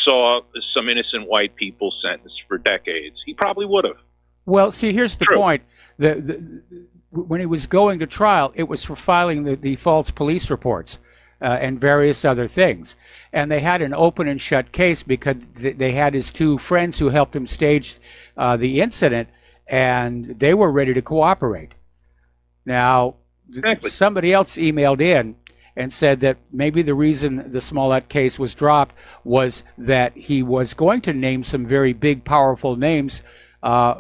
saw some innocent white people sentenced for decades. He probably would have. Well, see, here's the point. When he was going to trial, it was for filing the false police reports and various other things. And they had an open and shut case because they had his two friends who helped him stage the incident, and they were ready to cooperate. Now, somebody else emailed in and said that maybe the reason the Smollett case was dropped was that he was going to name some very big, powerful names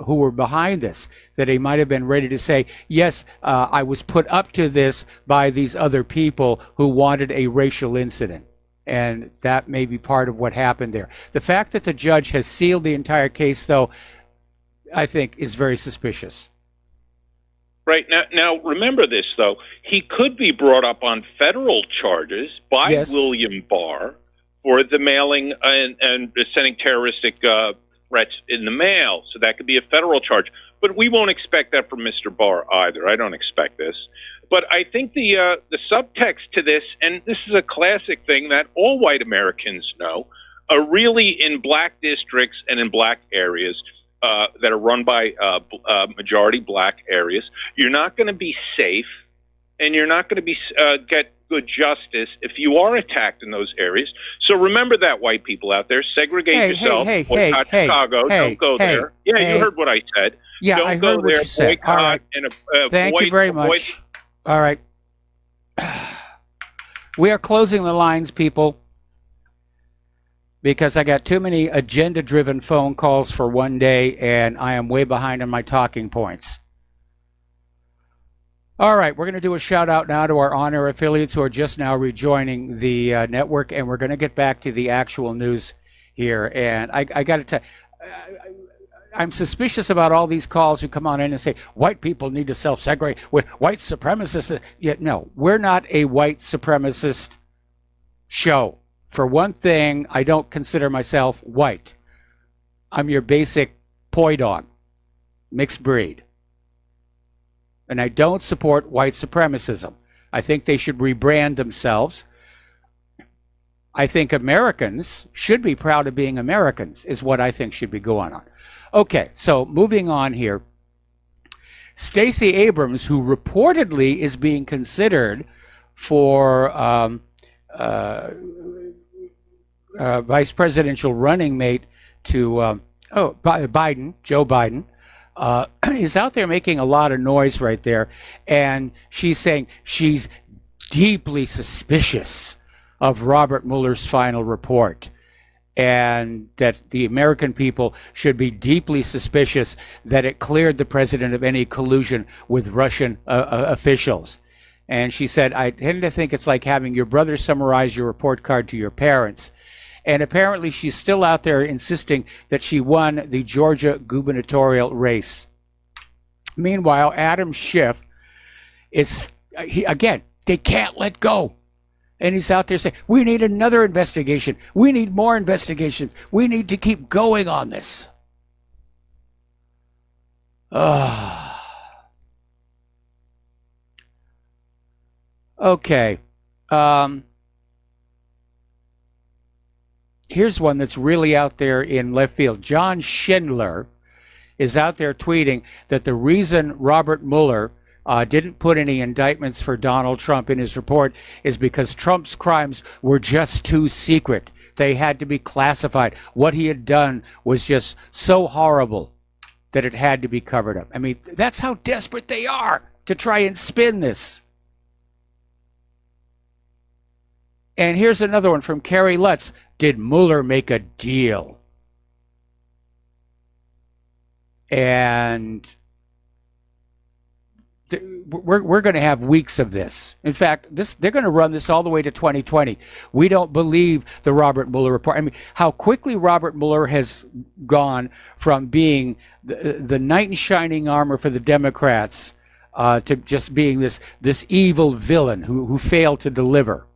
who were behind this, that he might have been ready to say, yes, I was put up to this by these other people who wanted a racial incident. And that may be part of what happened there. The fact that the judge has sealed the entire case, though, I think is very suspicious. Right. Now remember this, though. He could be brought up on federal charges by yes. William Barr for the mailing and sending terroristic threats in the mail. So that could be a federal charge. But we won't expect that from Mr. Barr either. I don't expect this. But I think the subtext to this, and this is a classic thing that all white Americans know, are really in black districts and in black areas that are run by majority black areas. You're not going to be safe, and you're not going to be get good justice if you are attacked in those areas. So remember that, white people out there. Segregate yourself. Boycott Chicago. Don't go there. Yeah, you heard what I said. Yeah, don't I go heard what there. you said. Boycott all right. And Thank you very much. All right. We are closing the lines, people, because I got too many agenda-driven phone calls for one day, and I am way behind on my talking points. All right, we're going to do a shout-out now to our on-air affiliates who are just now rejoining the network, and we're going to get back to the actual news here. And I got to tell you, I'm suspicious about all these calls who come on in and say, white people need to self-segregate, white supremacists. Yet, no, we're not a white supremacist show. For one thing, I don't consider myself white. I'm your basic poi dog, mixed breed. And I don't support white supremacism. I think they should rebrand themselves. I think Americans should be proud of being Americans, is what I think should be going on. Okay, so moving on here. Stacey Abrams, who reportedly is being considered for vice presidential running mate to Biden, Joe Biden, is out there making a lot of noise right there. And she's saying she's deeply suspicious of Robert Mueller's final report. and that the American people should be deeply suspicious that it cleared the president of any collusion with Russian officials. And she said, I tend to think it's like having your brother summarize your report card to your parents. And apparently she's still out there insisting that she won the Georgia gubernatorial race. Meanwhile, Adam Schiff is, again, they can't let go. And he's out there saying, we need another investigation. We need more investigations. We need to keep going on this. Okay. Here's one that's really out there in left field. John Schindler is out there tweeting that the reason Robert Mueller didn't put any indictments for Donald Trump in his report is because Trump's crimes were just too secret. They had to be classified. What he had done was just so horrible that it had to be covered up. I mean, that's how desperate they are to try and spin this. And here's another one from Carrie Lutz. Did Mueller make a deal? And we're going to have weeks of this. In fact, they're going to run this all the way to 2020. We don't believe the Robert Mueller report. I mean, how quickly Robert Mueller has gone from being the knight in shining armor for the Democrats to just being this evil villain who failed to deliver.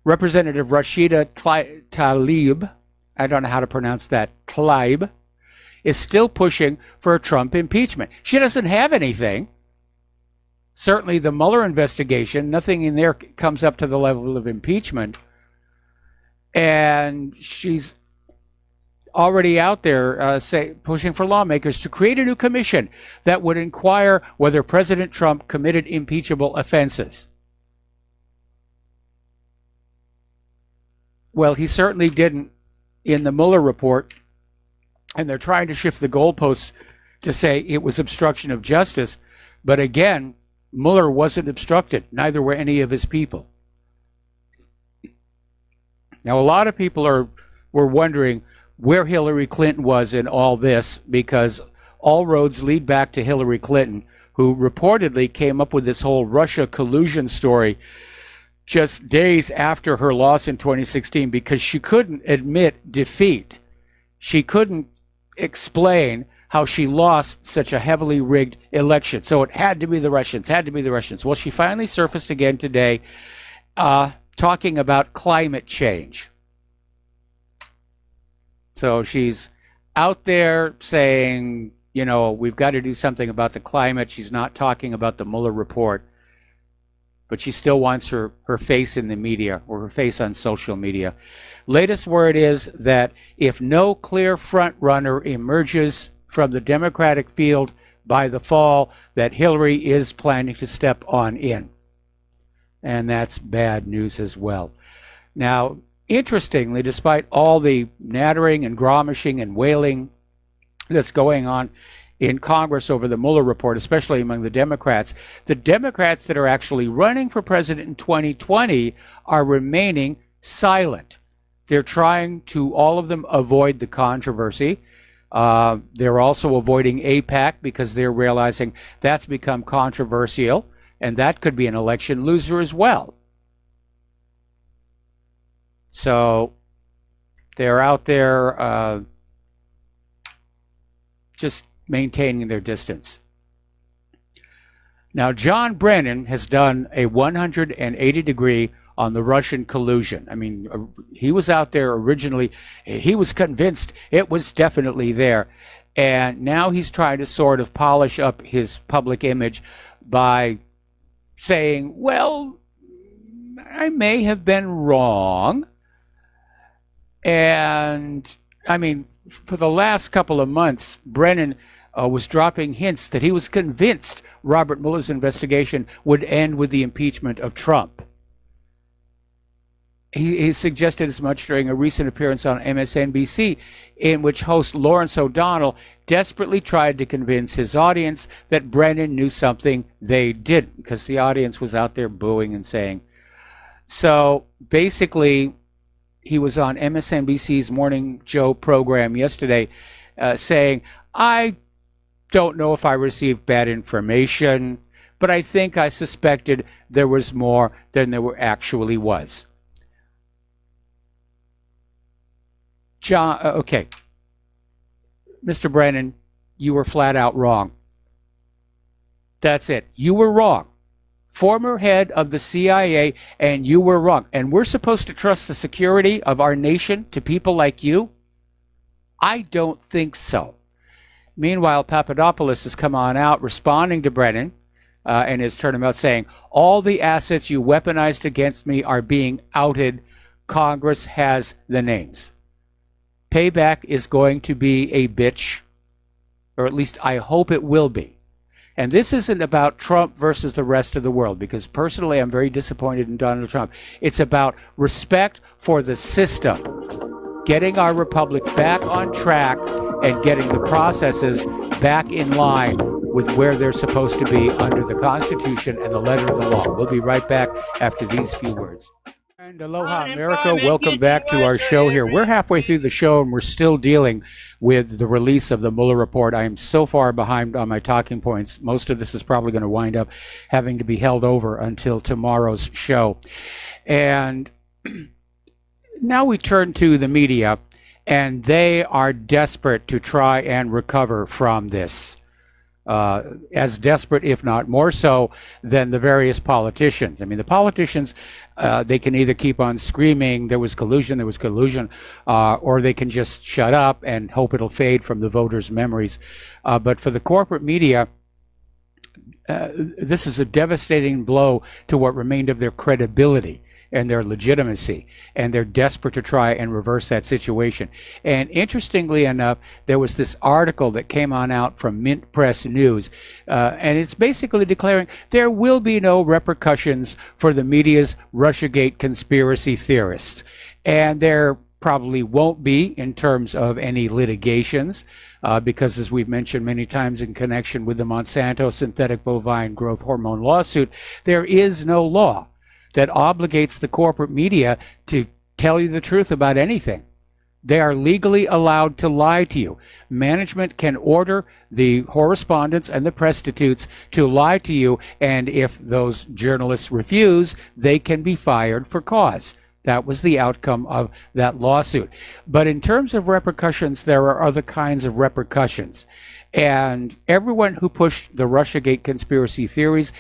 Representative Rashida Tlaib, I don't know how to pronounce that, Tlaib, is still pushing for a Trump impeachment. She doesn't have anything. Certainly the Mueller investigation, nothing in there comes up to the level of impeachment. And she's already out there pushing for lawmakers to create a new commission that would inquire whether President Trump committed impeachable offenses. Well, he certainly didn't in the Mueller report. And they're trying to shift the goalposts to say it was obstruction of justice. But again, Mueller wasn't obstructed. Neither were any of his people. Now, a lot of people were wondering where Hillary Clinton was in all this, because all roads lead back to Hillary Clinton, who reportedly came up with this whole Russia collusion story just days after her loss in 2016, because she couldn't admit defeat. She couldn't explain how she lost such a heavily rigged election. So it had to be the Russians, Well, she finally surfaced again today talking about climate change. So she's out there saying, you know, we've got to do something about the climate. She's not talking about the Mueller report, but she still wants her face in the media, or her face on social media. Latest word is that if no clear front runner emerges from the Democratic field by the fall, that Hillary is planning to step on in. And that's bad news as well. Now, interestingly, despite all the nattering and gromishing and wailing that's going on in Congress over the Mueller report, especially among the Democrats that are actually running for president in 2020 are remaining silent. They're trying to, all of them, avoid the controversy. They're also avoiding AIPAC because they're realizing that's become controversial, and that could be an election loser as well. So they're out there just maintaining their distance. Now, John Brennan has done a 180-degree on the Russian collusion. I mean, he was out there originally. He was convinced it was definitely there. And now he's trying to sort of polish up his public image by saying, well, I may have been wrong. And, I mean, for the last couple of months, Brennan was dropping hints that he was convinced Robert Mueller's investigation would end with the impeachment of Trump. He suggested as much during a recent appearance on MSNBC, in which host Lawrence O'Donnell desperately tried to convince his audience that Brennan knew something they didn't, because the audience was out there booing and saying. So basically, he was on MSNBC's Morning Joe program yesterday saying, I don't know if I received bad information, but I think I suspected there was more than there actually was. John, okay. Mr. Brennan, you were flat out wrong. That's it. You were wrong. Former head of the CIA, and you were wrong. And we're supposed to trust the security of our nation to people like you? I don't think so. Meanwhile, Papadopoulos has come on out responding to Brennan and his turnabout saying, all the assets you weaponized against me are being outed. Congress has the names. Payback is going to be a bitch, or at least I hope it will be. And this isn't about Trump versus the rest of the world, because personally I'm very disappointed in Donald Trump. It's about respect for the system, getting our republic back on track and getting the processes back in line with where they're supposed to be under the Constitution and the letter of the law. We'll be right back after these few words. And aloha, America. Welcome back to our show here. We're halfway through the show, and we're still dealing with the release of the Mueller report. I am so far behind on my talking points. Most of this is probably going to wind up having to be held over until tomorrow's show. And now we turn to the media, and they are desperate to try and recover from this. As desperate, if not more so, than the various politicians. I mean, the politicians, they can either keep on screaming, there was collusion, or they can just shut up and hope it'll fade from the voters' memories. But for the corporate media, this is a devastating blow to what remained of their credibility and their legitimacy, and they're desperate to try and reverse that situation. And interestingly enough, there was this article that came on out from Mint Press News, and it's basically declaring there will be no repercussions for the media's Russiagate conspiracy theorists. And there probably won't be in terms of any litigations, because as we've mentioned many times in connection with the Monsanto synthetic bovine growth hormone lawsuit, there is no law that obligates the corporate media to tell you the truth about anything. They are legally allowed to lie to you. Management can order the correspondents and the prostitutes to lie to you, and if those journalists refuse, they can be fired for cause. That was the outcome of that lawsuit. But in terms of repercussions, there are other kinds of repercussions. And everyone who pushed the Russiagate conspiracy theories,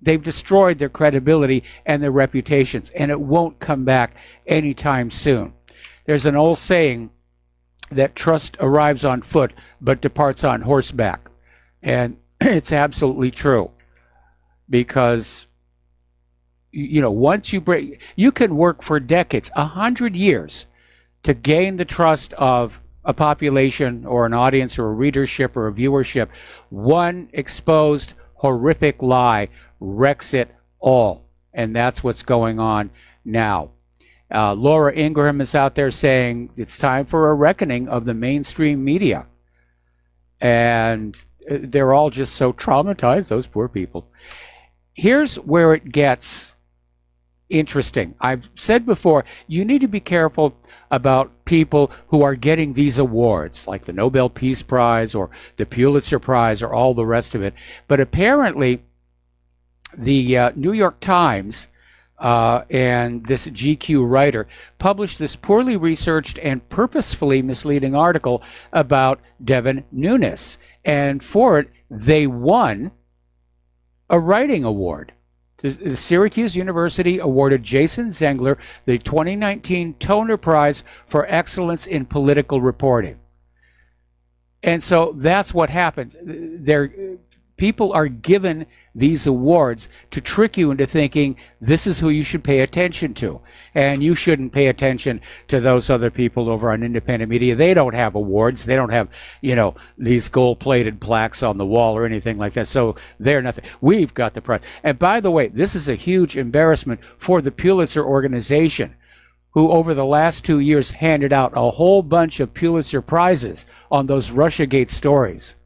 they've destroyed their credibility and their reputations, and it won't come back anytime soon. There's an old saying that trust arrives on foot but departs on horseback. And it's absolutely true, because, you know, once you break, you can work for decades, 100 years, to gain the trust of a population or an audience or a readership or a viewership. One exposed horrific lie wrecks it all, and that's what's going on now. Laura Ingraham is out there saying it's time for a reckoning of the mainstream media, and they're all just so traumatized, those poor people. Here's where it gets interesting. I've said before, you need to be careful about people who are getting these awards, like the Nobel Peace Prize or the Pulitzer Prize or all the rest of it. But apparently, the New York Times and this GQ writer published this poorly researched and purposefully misleading article about Devin Nunes. And for it, they won a writing award. The Syracuse University awarded Jason Zengler the 2019 Toner Prize for Excellence in Political Reporting. And so that's what happens. People are given these awards to trick you into thinking this is who you should pay attention to. And you shouldn't pay attention to those other people over on independent media. They don't have awards. They don't have, you know, these gold-plated plaques on the wall or anything like that. So they're nothing. We've got the prize. And by the way, this is a huge embarrassment for the Pulitzer organization, who over the last 2 years handed out a whole bunch of Pulitzer prizes on those Russiagate stories.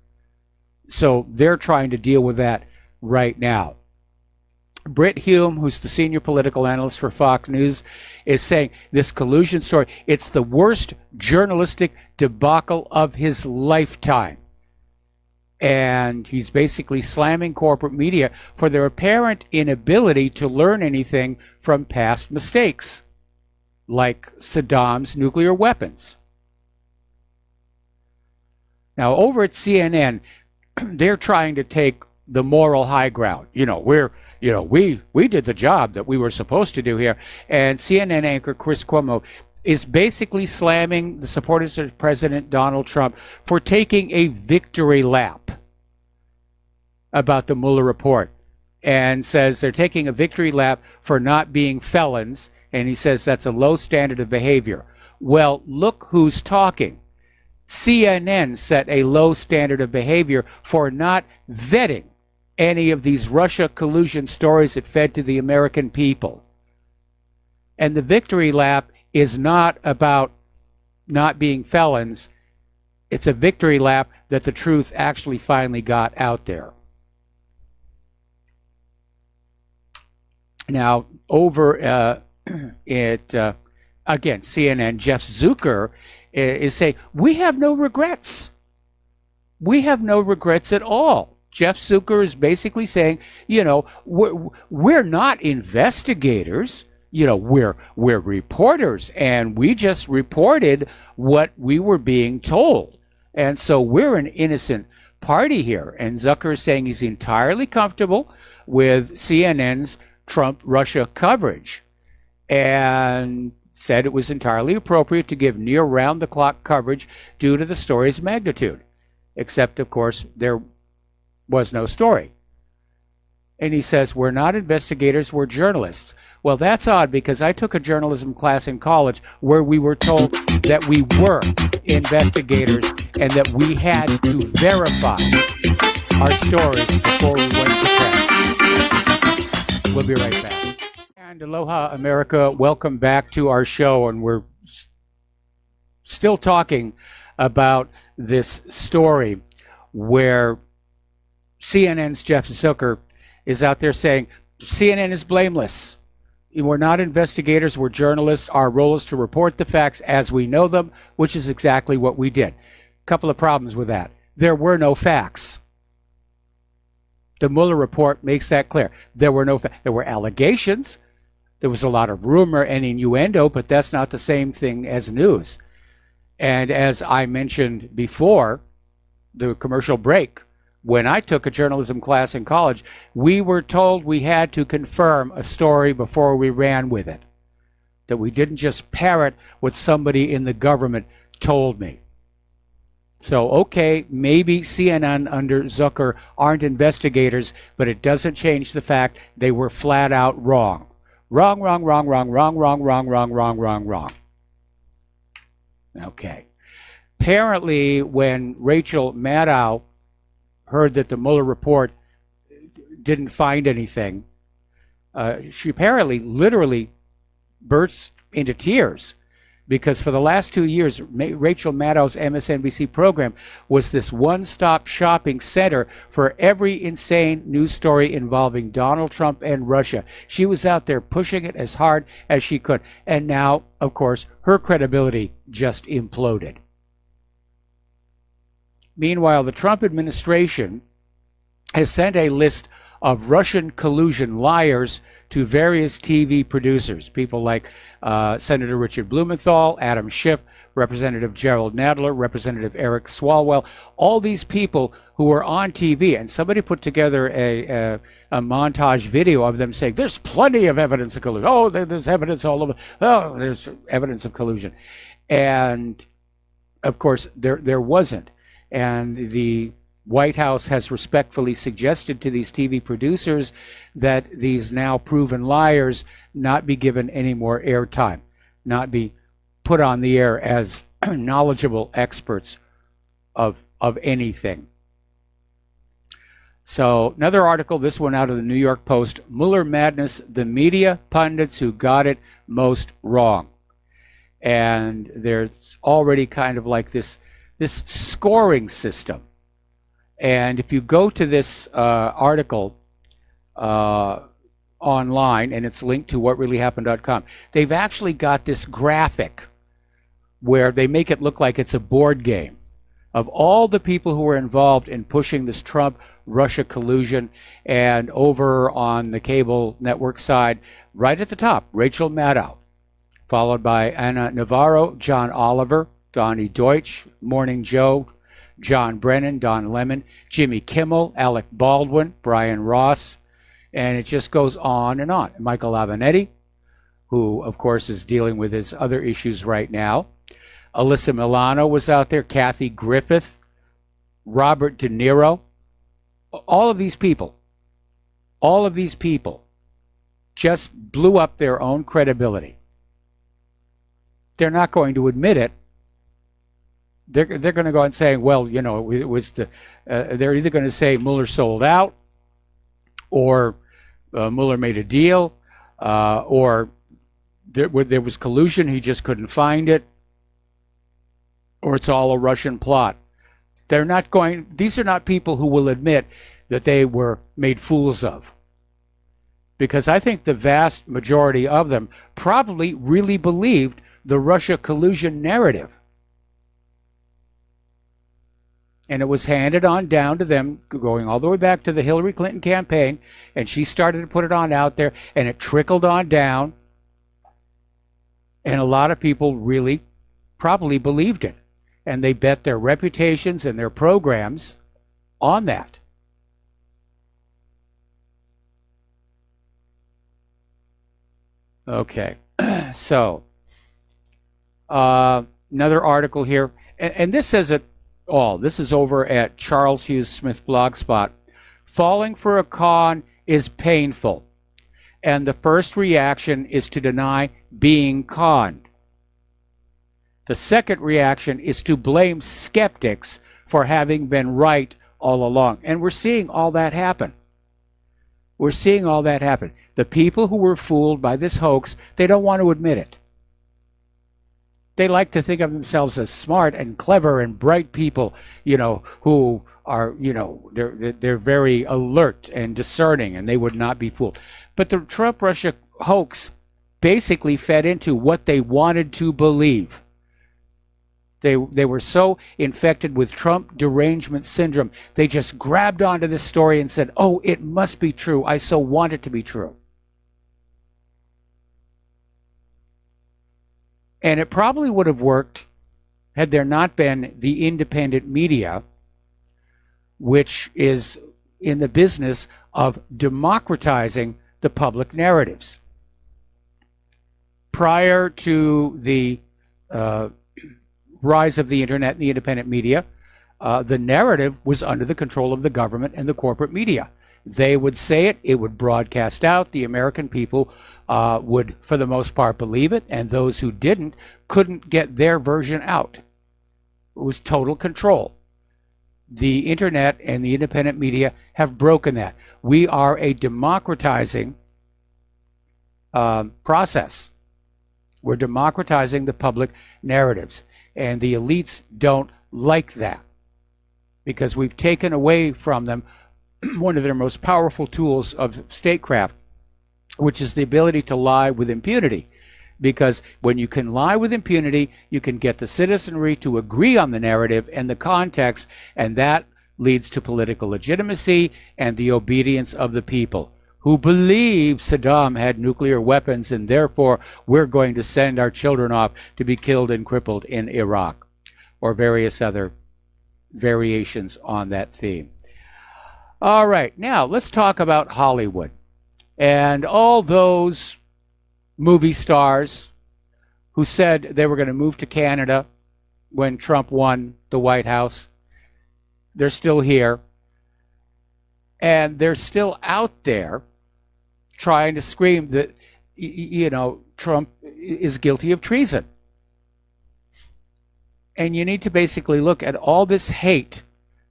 So they're trying to deal with that right now. Britt Hume, who's the senior political analyst for Fox News, is saying this collusion story, it's the worst journalistic debacle of his lifetime. And he's basically slamming corporate media for their apparent inability to learn anything from past mistakes, like Saddam's nuclear weapons. Now, over at CNN, they're trying to take the moral high ground. We did the job that we were supposed to do here. And CNN anchor Chris Cuomo is basically slamming the supporters of President Donald Trump for taking a victory lap about the Mueller report, and says they're taking a victory lap for not being felons, and he says that's a low standard of behavior. Well, look who's talking. CNN set a low standard of behavior for not vetting any of these Russia collusion stories it fed to the American people. And the victory lap is not about not being felons. It's a victory lap that the truth actually finally got out there. Now, over at, again, CNN, Jeff Zucker is saying, we have no regrets. We have no regrets at all. Jeff Zucker is basically saying, we're not investigators. We're reporters, and we just reported what we were being told. And so we're an innocent party here. And Zucker is saying he's entirely comfortable with CNN's Trump-Russia coverage, and said it was entirely appropriate to give near round-the-clock coverage due to the story's magnitude. Except, of course, there was no story. And he says, we're not investigators, we're journalists. Well, that's odd, because I took a journalism class in college where we were told that we were investigators and that we had to verify our stories before we went to press. We'll be right back. And aloha, America. Welcome back to our show. And we're still talking about this story where CNN's Jeff Zucker is out there saying CNN is blameless. We're not investigators, we're journalists. Our role is to report the facts as we know them, which is exactly what we did. A couple of problems with that. There were no facts. The Mueller report makes that clear. There were no facts. There were allegations. There was a lot of rumor and innuendo, but that's not the same thing as news. And as I mentioned before, the commercial break, when I took a journalism class in college, we were told we had to confirm a story before we ran with it. That we didn't just parrot what somebody in the government told me. So, okay, maybe CNN under Zucker aren't investigators, but it doesn't change the fact they were flat out wrong. Wrong, wrong, wrong, wrong, wrong, wrong, wrong, wrong, wrong, wrong, wrong. Okay. Apparently, when Rachel Maddow heard that the Mueller report didn't find anything, she apparently literally burst into tears, because for the last 2 years, Rachel Maddow's MSNBC program was this one-stop shopping center for every insane news story involving Donald Trump and Russia. She was out there pushing it as hard as she could. And now, of course, her credibility just imploded. Meanwhile, the Trump administration has sent a list of Russian collusion liars to various TV producers, people like Senator Richard Blumenthal, Adam Schiff, Representative Gerald Nadler, Representative Eric Swalwell, all these people who were on TV. And somebody put together a montage video of them saying, there's plenty of evidence of collusion. Oh, there's evidence all over. Oh, there's evidence of collusion. And, of course, there wasn't. And the White House has respectfully suggested to these TV producers that these now proven liars not be given any more airtime, not be put on the air as knowledgeable experts of anything. So another article, this one out of the New York Post, Mueller Madness, the media pundits who got it most wrong. And there's already kind of like this scoring system. And if you go to this article on online, and it's linked to whatreallyhappened.com. They've actually got this graphic where they make it look like it's a board game of all the people who were involved in pushing this Trump-Russia collusion. And over on the cable network side, right at the top, Rachel Maddow, followed by Anna Navarro, John Oliver, Donnie Deutsch, Morning Joe, John Brennan, Don Lemon, Jimmy Kimmel, Alec Baldwin, Brian Ross, and it just goes on and on. Michael Avenatti, who, of course, is dealing with his other issues right now. Alyssa Milano was out there, Kathy Griffith, Robert De Niro. All of these people just blew up their own credibility. They're not going to admit it. They're going to go on saying, well, you know, it was they're either going to say Mueller sold out, or Mueller made a deal, or there was collusion, he just couldn't find it, or it's all a Russian plot. These are not people who will admit that they were made fools of. Because I think the vast majority of them probably really believed the Russia collusion narrative. And it was handed on down to them, going all the way back to the Hillary Clinton campaign, and she started to put it on out there, and it trickled on down, and a lot of people really probably believed it. And they bet their reputations and their programs on that. Okay, so another article here, and this says it all. This is over at Charles Hughes Smith Blogspot. Falling for a con is painful, and the first reaction is to deny being conned. The second reaction is to blame skeptics for having been right all along. And we're seeing all that happen. We're seeing all that happen. The people who were fooled by this hoax, they don't want to admit it. They like to think of themselves as smart and clever and bright people, you know, who are, you know, they're very alert and discerning, and they would not be fooled. But the Trump-Russia hoax basically fed into what they wanted to believe. They were so infected with Trump derangement syndrome, they just grabbed onto this story and said, oh, it must be true. I so want it to be true. And it probably would have worked had there not been the independent media, which is in the business of democratizing the public narratives. Prior to the rise of the internet and the independent media, the narrative was under the control of the government and the corporate media. They would say it, it would broadcast out, the American people would, for the most part, believe it, and those who didn't couldn't get their version out. It was total control. The internet and the independent media have broken that. We are a democratizing process. We're democratizing the public narratives. And the elites don't like that, because we've taken away from them one of their most powerful tools of statecraft, which is the ability to lie with impunity. Because when you can lie with impunity, you can get the citizenry to agree on the narrative and the context, and that leads to political legitimacy and the obedience of the people, who believe Saddam had nuclear weapons, and therefore we're going to send our children off to be killed and crippled in Iraq, or various other variations on that theme. All right, now let's talk about Hollywood and all those movie stars who said they were going to move to Canada when Trump won the White House. They're still here, and they're still out there trying to scream that, you know, Trump is guilty of treason. And you need to basically look at all this hate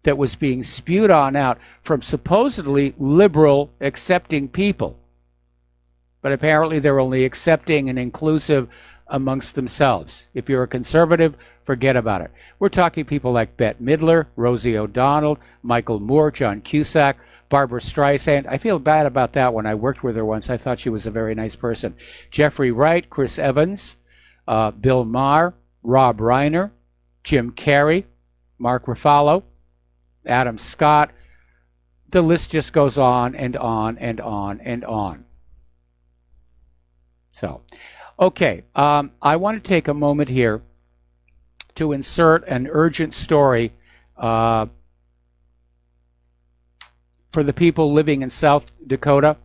that was being spewed on out from supposedly liberal, accepting people. But apparently they're only accepting and inclusive amongst themselves. If you're a conservative, forget about it. We're talking people like Bette Midler, Rosie O'Donnell, Michael Moore, John Cusack, Barbara Streisand. I feel bad about that one. I worked with her once. I thought she was a very nice person. Jeffrey Wright, Chris Evans, Bill Maher, Rob Reiner, Jim Carrey, Mark Ruffalo, Adam Scott. The list just goes on and on and on and on. So, okay, I want to take a moment here to insert an urgent story for the people living in South Dakota.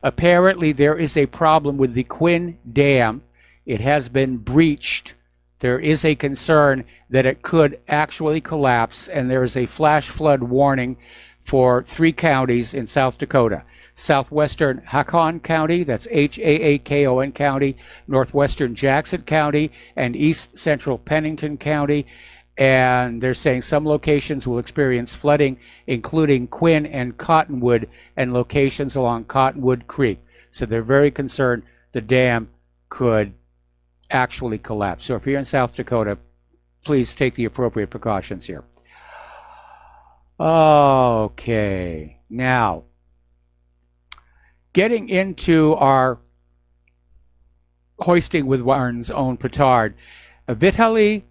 Apparently, there is a problem with the Quinn Dam. It has been breached. There is a concern that it could actually collapse, and there is a flash flood warning for 3 counties in South Dakota. Southwestern Hakon County, that's Haakon County, northwestern Jackson County, and east central Pennington County. And they're saying some locations will experience flooding, including Quinn and Cottonwood, and locations along Cottonwood Creek. So they're very concerned the dam could actually collapse. So if you're in South Dakota, please take the appropriate precautions here. Okay, now getting into our hoisting with one's own petard, Vitaly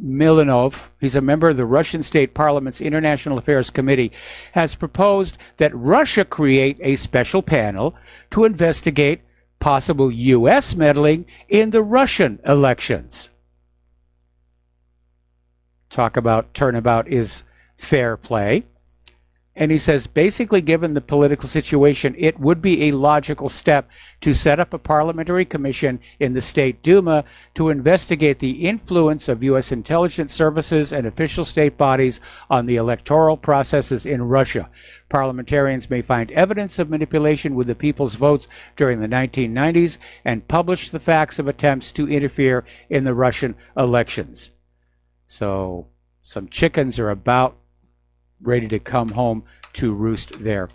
Milanov, he's a member of the Russian State Parliament's International Affairs Committee, has proposed that Russia create a special panel to investigate possible U.S. meddling in the Russian elections. Talk about turnabout is fair play. And he says, basically, given the political situation, it would be a logical step to set up a parliamentary commission in the State Duma to investigate the influence of U.S. intelligence services and official state bodies on the electoral processes in Russia. Parliamentarians may find evidence of manipulation with the people's votes during the 1990s and publish the facts of attempts to interfere in the Russian elections. So some chickens are about ready to come home to roost there.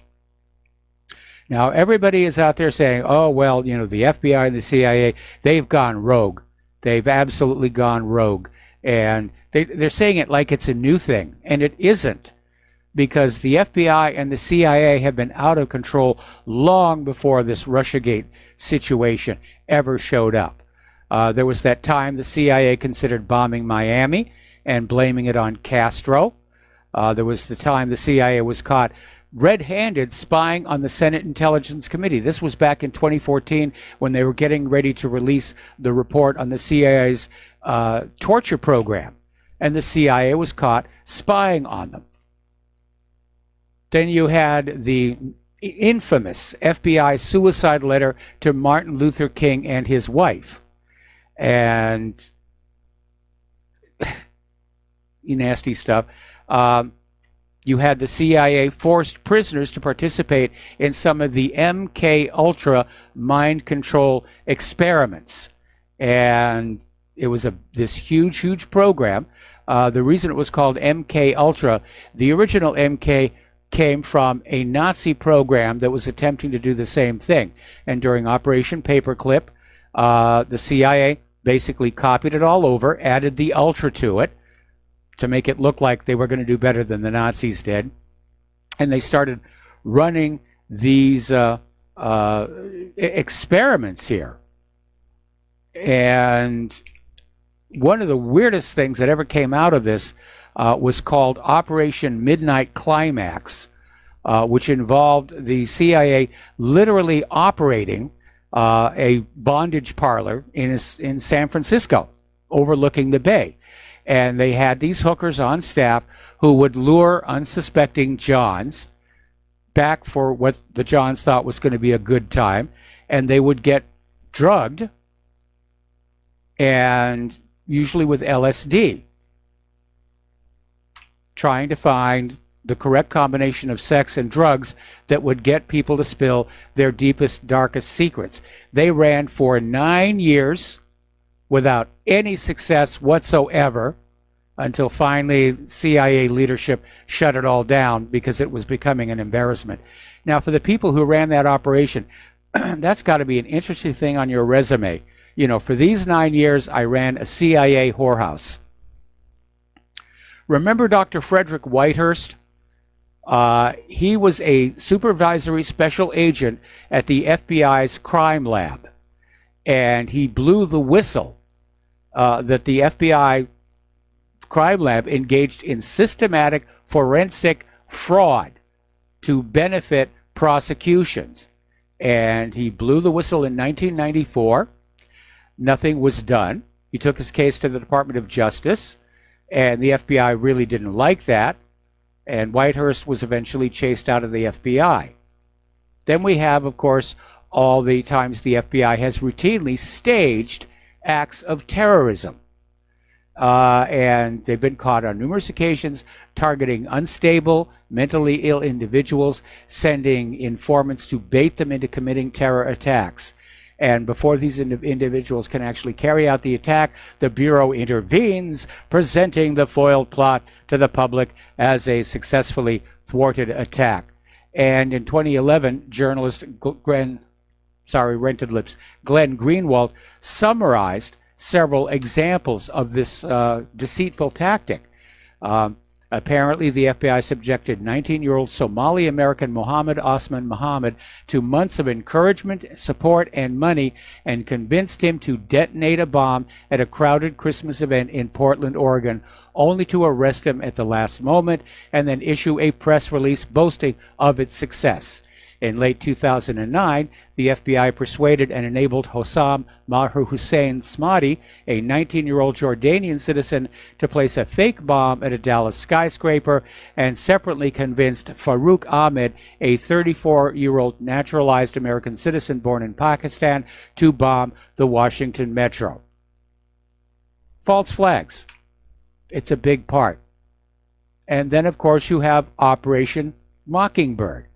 Now, everybody is out there saying, oh, well, you know, the FBI and the CIA, they've gone rogue. They've absolutely gone rogue. And they're saying it like it's a new thing, and it isn't, because the FBI and the CIA have been out of control long before this Russiagate situation ever showed up. There was that time the CIA considered bombing Miami and blaming it on Castro. There was the time the CIA was caught red-handed spying on the Senate Intelligence Committee. This was back in 2014 when they were getting ready to release the report on the CIA's torture program, and the CIA was caught spying on them. Then you had the infamous FBI suicide letter to Martin Luther King and his wife. And nasty stuff. You had the CIA forced prisoners to participate in some of the MK Ultra mind control experiments. And it was this huge program. The reason it was called MK Ultra, the original MK came from a Nazi program that was attempting to do the same thing. And during Operation Paperclip, the CIA basically copied it all over, added the Ultra to it, to make it look like they were going to do better than the Nazis did. And they started running these experiments here. And one of the weirdest things that ever came out of this was called Operation Midnight Climax, which involved the CIA literally operating a bondage parlor in San Francisco, overlooking the bay. And they had these hookers on staff who would lure unsuspecting Johns back for what the Johns thought was going to be a good time. And they would get drugged, and usually with LSD, trying to find the correct combination of sex and drugs that would get people to spill their deepest, darkest secrets. They ran for 9 years without any success whatsoever, until finally CIA leadership shut it all down because it was becoming an embarrassment. Now, for the people who ran that operation, that's got to be an interesting thing on your resume. You know, for these 9 years, I ran a CIA whorehouse. Remember Dr. Frederick Whitehurst? He was a supervisory special agent at the FBI's crime lab, and he blew the whistle that the FBI crime lab engaged in systematic forensic fraud to benefit prosecutions. And he blew the whistle in 1994. Nothing was done. He took his case to the Department of Justice, and the FBI really didn't like that. And Whitehurst was eventually chased out of the FBI. Then we have, of course, all the times the FBI has routinely staged acts of terrorism. And they've been caught on numerous occasions targeting unstable, mentally ill individuals, sending informants to bait them into committing terror attacks. And before these individuals can actually carry out the attack, the Bureau intervenes, presenting the foiled plot to the public as a successfully thwarted attack. And in 2011, journalist Glenn Greenwald summarized several examples of this deceitful tactic. Apparently, the FBI subjected 19-year-old Somali-American Mohammed Osman Mohammed to months of encouragement, support, and money, and convinced him to detonate a bomb at a crowded Christmas event in Portland, Oregon, only to arrest him at the last moment and then issue a press release boasting of its success. In late 2009, the FBI persuaded and enabled Hossam Maher Hussein Smadi, a 19-year-old Jordanian citizen, to place a fake bomb at a Dallas skyscraper, and separately convinced Farouk Ahmed, a 34-year-old naturalized American citizen born in Pakistan, to bomb the Washington Metro. False flags. It's a big part. And then, of course, you have Operation Mockingbird,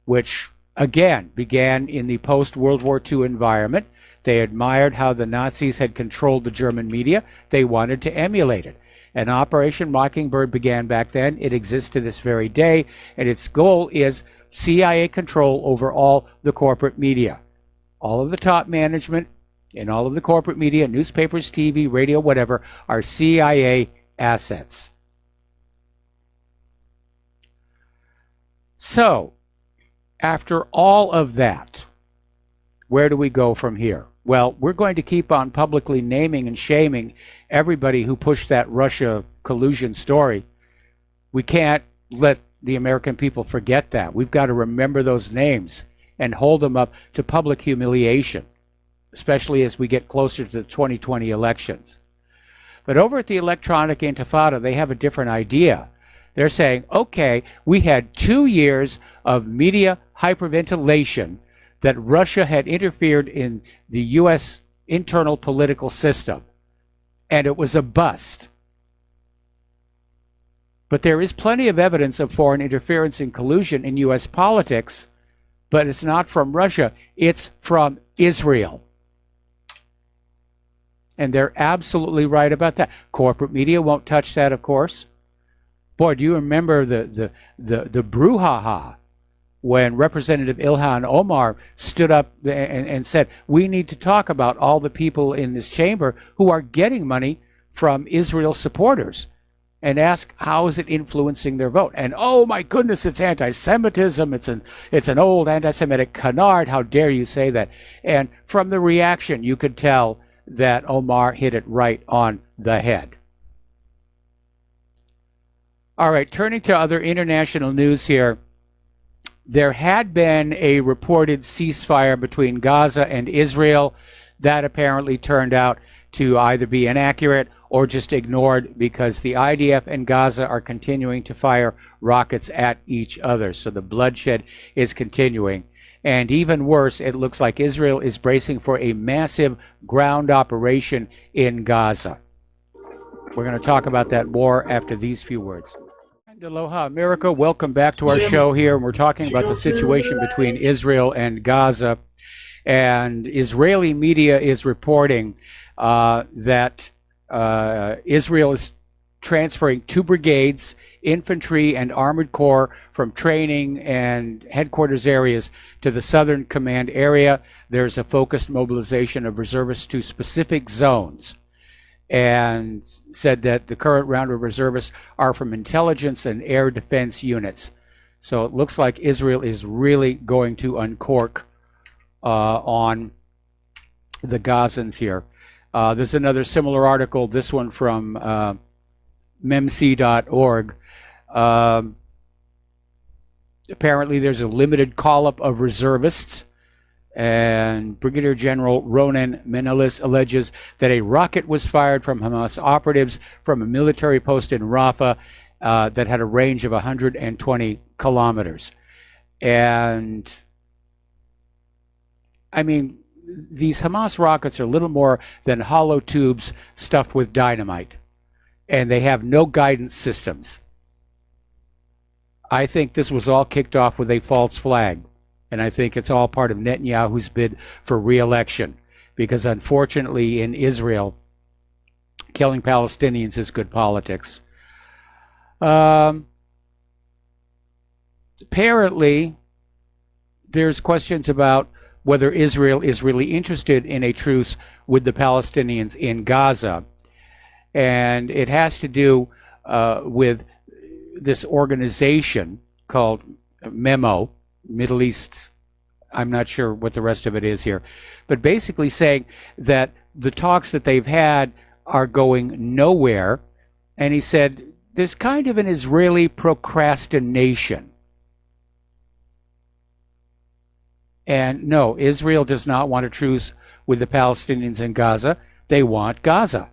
which, again, began in the post-World War II environment. They admired how the Nazis had controlled the German media. They wanted to emulate it. And Operation Mockingbird began back then. It exists to this very day, and its goal is CIA control over all the corporate media. All of the top management in all of the corporate media, newspapers, TV, radio, whatever, are CIA assets. So, after all of that, where do we go from here? Well, we're going to keep on publicly naming and shaming everybody who pushed that Russia collusion story. We can't let the American people forget that. We've got to remember those names and hold them up to public humiliation, especially as we get closer to the 2020 elections. But over at the Electronic Intifada, they have a different idea. They're saying, okay, we had 2 years of media hyperventilation that Russia had interfered in the U.S. internal political system, and it was a bust. But there is plenty of evidence of foreign interference and collusion in U.S. politics, but it's not from Russia, it's from Israel. And they're absolutely right about that. Corporate media won't touch that, of course. Boy, do you remember the brouhaha when Representative Ilhan Omar stood up and said, we need to talk about all the people in this chamber who are getting money from Israel supporters, and ask how is it influencing their vote. And oh my goodness, it's anti-Semitism. It's an old anti-Semitic canard. How dare you say that? And from the reaction, you could tell that Omar hit it right on the head. All right, turning to other international news here. There had been a reported ceasefire between Gaza and Israel. That apparently turned out to either be inaccurate or just ignored because the IDF and Gaza are continuing to fire rockets at each other. So the bloodshed is continuing. And even worse, it looks like Israel is bracing for a massive ground operation in Gaza. We're going to talk about that more after these few words. And aloha, America. Welcome back to our show here. We're talking about the situation between Israel and Gaza. And Israeli media is reporting that Israel is transferring 2 brigades, infantry and armored corps, from training and headquarters areas to the Southern Command area. There's a focused mobilization of reservists to specific zones, and said that the current round of reservists are from intelligence and air defense units. So it looks like Israel is really going to uncork on the Gazans here. There's another similar article, this one from memc.org. Apparently there's a limited call-up of reservists, and Brigadier General Ronen Menelis alleges that a rocket was fired from Hamas operatives from a military post in Rafah that had a range of 120 kilometers. And I mean, these Hamas rockets are little more than hollow tubes stuffed with dynamite, and they have no guidance systems. I think this was all kicked off with a false flag, and I think it's all part of Netanyahu's bid for re-election, because unfortunately in Israel, killing Palestinians is good politics. Apparently, there's questions about whether Israel is really interested in a truce with the Palestinians in Gaza, and it has to do with this organization called MEMO, Middle East, I'm not sure what the rest of it is here, but basically saying that the talks that they've had are going nowhere, and he said there's kind of an Israeli procrastination. And no, Israel does not want a truce with the Palestinians in Gaza. They want Gaza.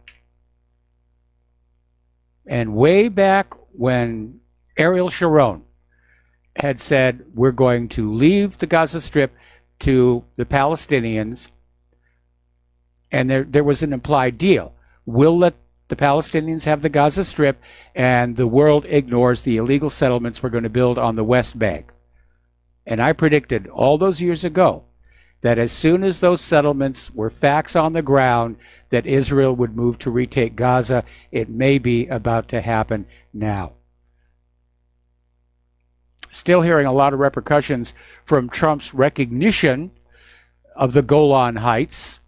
And way back when Ariel Sharon had said, we're going to leave the Gaza Strip to the Palestinians, and there was an implied deal. We'll let the Palestinians have the Gaza Strip, and the world ignores the illegal settlements we're going to build on the West Bank. And I predicted all those years ago that as soon as those settlements were facts on the ground, that Israel would move to retake Gaza. It may be about to happen now. Still hearing a lot of repercussions from Trump's recognition of the Golan Heights.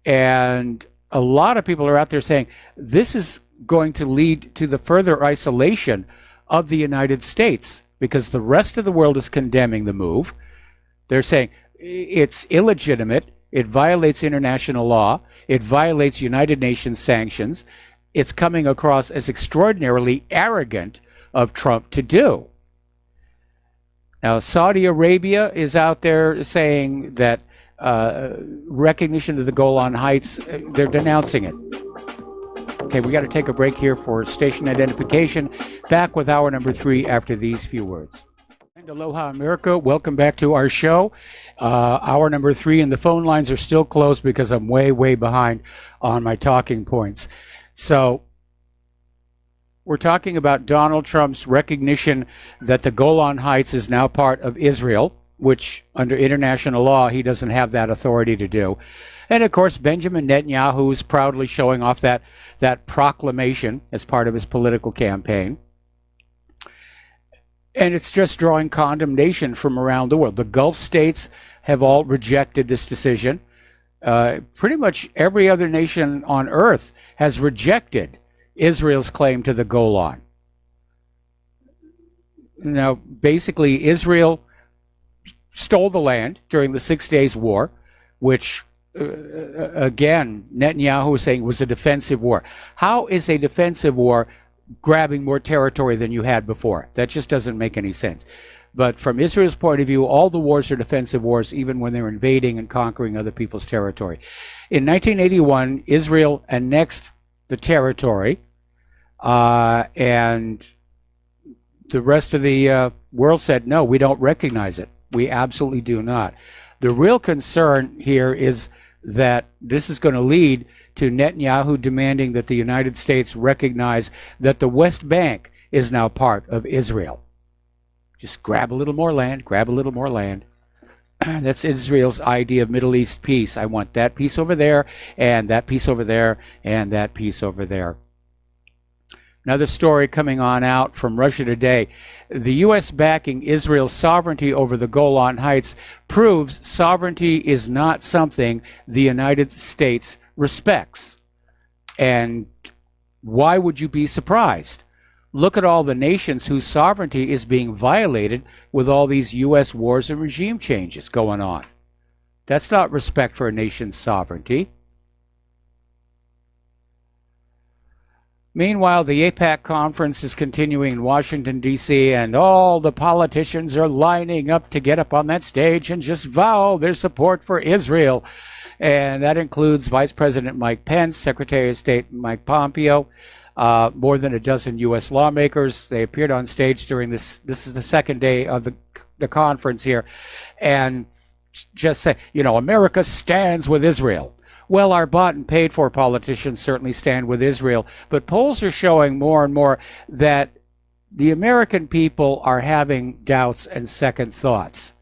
And a lot of people are out there saying this is going to lead to the further isolation of the United States, because the rest of the world is condemning the move. They're saying it's illegitimate, it violates international law, it violates United Nations sanctions. It's coming across as extraordinarily arrogant of Trump to do. Now, Saudi Arabia is out there saying that recognition of the Golan Heights, they're denouncing it. Okay, we got to take a break here for station identification. Back with hour number 3 after these few words. And aloha, America. Welcome back to our show. Hour number 3, and the phone lines are still closed because I'm way, way behind on my talking points. So we're talking about Donald Trump's recognition that the Golan Heights is now part of Israel, which under international law, he doesn't have that authority to do. And of course, Benjamin Netanyahu is proudly showing off that proclamation as part of his political campaign. And it's just drawing condemnation from around the world. The Gulf states have all rejected this decision. Pretty much every other nation on earth has rejected Israel's claim to the Golan. Now, basically, Israel stole the land during the 6 Days War, which, again, Netanyahu was saying was a defensive war. How is a defensive war grabbing more territory than you had before? That just doesn't make any sense. But from Israel's point of view, all the wars are defensive wars, even when they're invading and conquering other people's territory. In 1981, Israel annexed the territory, and the rest of the world said, no, we don't recognize it. We absolutely do not. The real concern here is that this is going to lead to Netanyahu demanding that the United States recognize that the West Bank is now part of Israel. Just grab a little more land, grab a little more land. That's Israel's idea of Middle East peace. I want that piece over there, and that piece over there, and that piece over there. Another story coming on out from Russia Today. The U.S. backing Israel's sovereignty over the Golan Heights proves sovereignty is not something the United States respects. And why would you be surprised? Look at all the nations whose sovereignty is being violated with all these U.S. wars and regime changes going on. That's not respect for a nation's sovereignty. Meanwhile, the AIPAC conference is continuing in Washington, D.C., and all the politicians are lining up to get up on that stage and just vow their support for Israel. And that includes Vice President Mike Pence, Secretary of State Mike Pompeo, more than a dozen U.S. lawmakers. They appeared on stage during this. This is the second day of the conference here. And just say, America stands with Israel. Well, our bought and paid for politicians certainly stand with Israel, but polls are showing more and more that the American people are having doubts and second thoughts,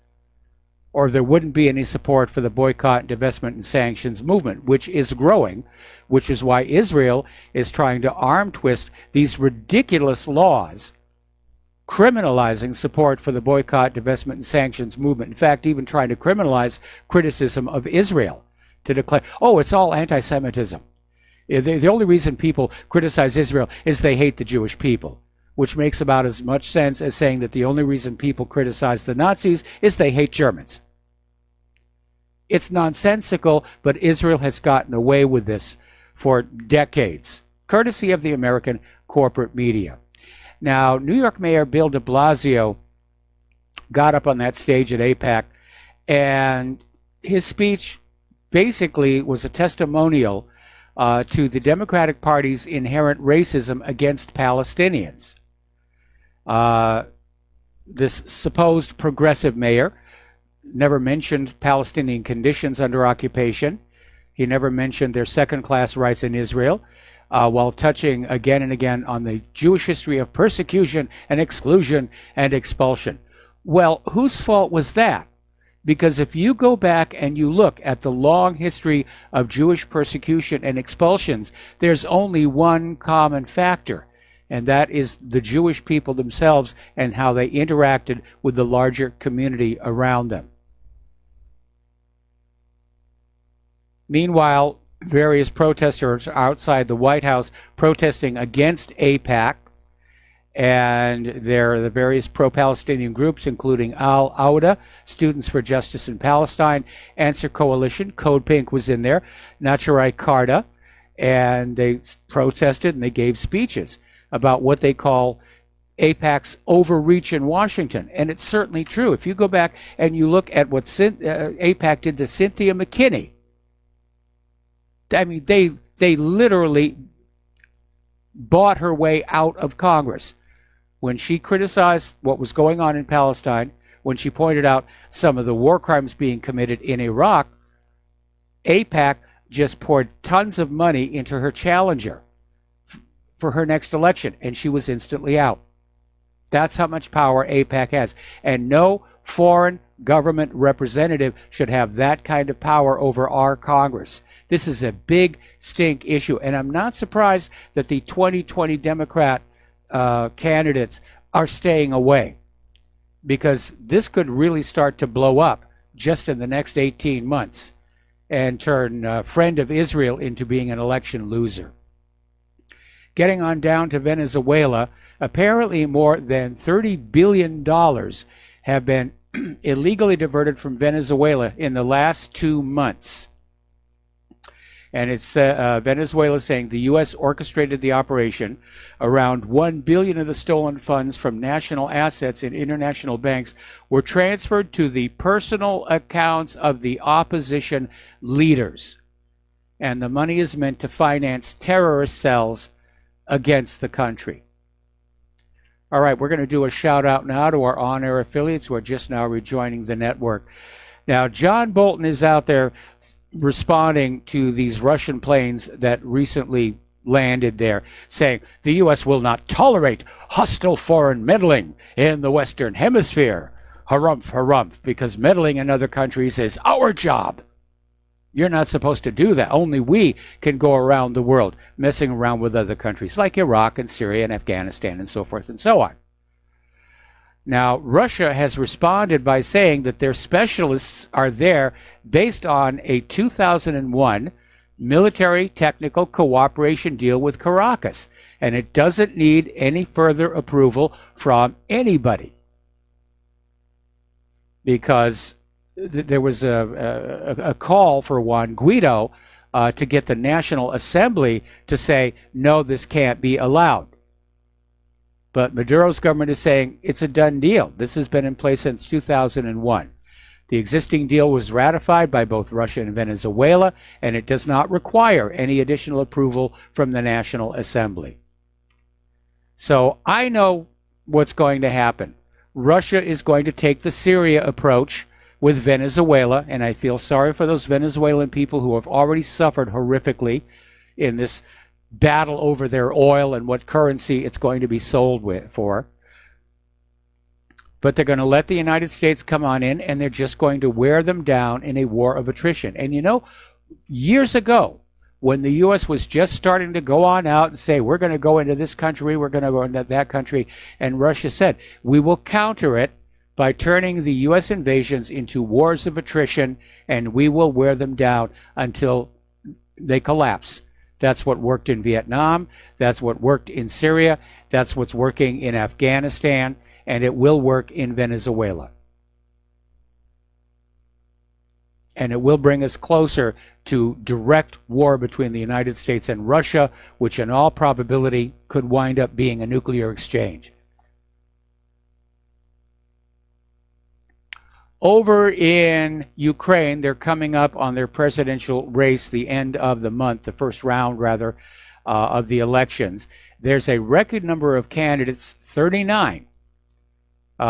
or there wouldn't be any support for the boycott, divestment, and sanctions movement, which is growing, which is why Israel is trying to arm twist these ridiculous laws criminalizing support for the boycott, divestment, and sanctions movement. In fact, even trying to criminalize criticism of Israel, to declare, it's all anti-Semitism. The only reason people criticize Israel is they hate the Jewish people, which makes about as much sense as saying that the only reason people criticize the Nazis is they hate Germans. It's nonsensical, but Israel has gotten away with this for decades, courtesy of the American corporate media. Now, New York Mayor Bill de Blasio got up on that stage at AIPAC, and his speech basically was a testimonial to the Democratic Party's inherent racism against Palestinians. This supposed progressive mayor never mentioned Palestinian conditions under occupation. He never mentioned their second-class rights in Israel, while touching again and again on the Jewish history of persecution and exclusion and expulsion. Well, whose fault was that? Because if you go back and you look at the long history of Jewish persecution and expulsions, there's only one common factor, and that is the Jewish people themselves and how they interacted with the larger community around them. Meanwhile, various protesters are outside the White House protesting against AIPAC, and there are the various pro-Palestinian groups, including Al-Awda, Students for Justice in Palestine, Answer Coalition, Code Pink was in there, Nacharai Karda, and they protested and they gave speeches about what they call AIPAC's overreach in Washington. And it's certainly true. If you go back and you look at what AIPAC did to Cynthia McKinney, I mean, they literally bought her way out of Congress. When she criticized what was going on in Palestine, when she pointed out some of the war crimes being committed in Iraq, AIPAC just poured tons of money into her challenger for her next election, and she was instantly out. That's how much power AIPAC has. And no foreign government representative should have that kind of power over our Congress. This is a big stink issue, and I'm not surprised that the 2020 Democrat candidates are staying away, because this could really start to blow up just in the next 18 months and turn friend of Israel into being an election loser. Getting on down to Venezuela, apparently more than $30 billion have been illegally diverted from Venezuela in the last 2 months. And it's Venezuela saying the U.S. orchestrated the operation. Around $1 billion of the stolen funds from national assets in international banks were transferred to the personal accounts of the opposition leaders. And the money is meant to finance terrorist cells against the country. All right, we're going to do a shout out now to our on-air affiliates who are just now rejoining the network. Now, John Bolton is out there responding to these Russian planes that recently landed there, saying the U.S. will not tolerate hostile foreign meddling in the Western Hemisphere. Harumph, harumph, because meddling in other countries is our job. You're not supposed to do that. Only we can go around the world messing around with other countries like Iraq and Syria and Afghanistan and so forth and so on. Now, Russia has responded by saying that their specialists are there based on a 2001 military technical cooperation deal with Caracas. and it doesn't need any further approval from anybody, because there was a call for Juan Guaido to get the National Assembly to say, no, this can't be allowed. But Maduro's government is saying it's a done deal. This has been in place since 2001. The existing deal was ratified by both Russia and Venezuela, and it does not require any additional approval from the National Assembly. So I know what's going to happen. Russia is going to take the Syria approach with Venezuela, and I feel sorry for those Venezuelan people who have already suffered horrifically in this battle over their oil and what currency it's going to be sold for. But they're going to let the United States come on in, and they're just going to wear them down in a war of attrition. And you know, years ago, when the U.S. was just starting to go on out and say, we're going to go into this country, we're going to go into that country, and Russia said, we will counter it by turning the U.S. invasions into wars of attrition, and we will wear them down until they collapse. That's what worked in Vietnam. That's what worked in Syria. That's what's working in Afghanistan. And it will work in Venezuela. And it will bring us closer to direct war between the United States and Russia, which in all probability could wind up being a nuclear exchange. Over in Ukraine, they're coming up on their presidential race, the end of the month, the first round, rather, of the elections. There's a record number of candidates, 39.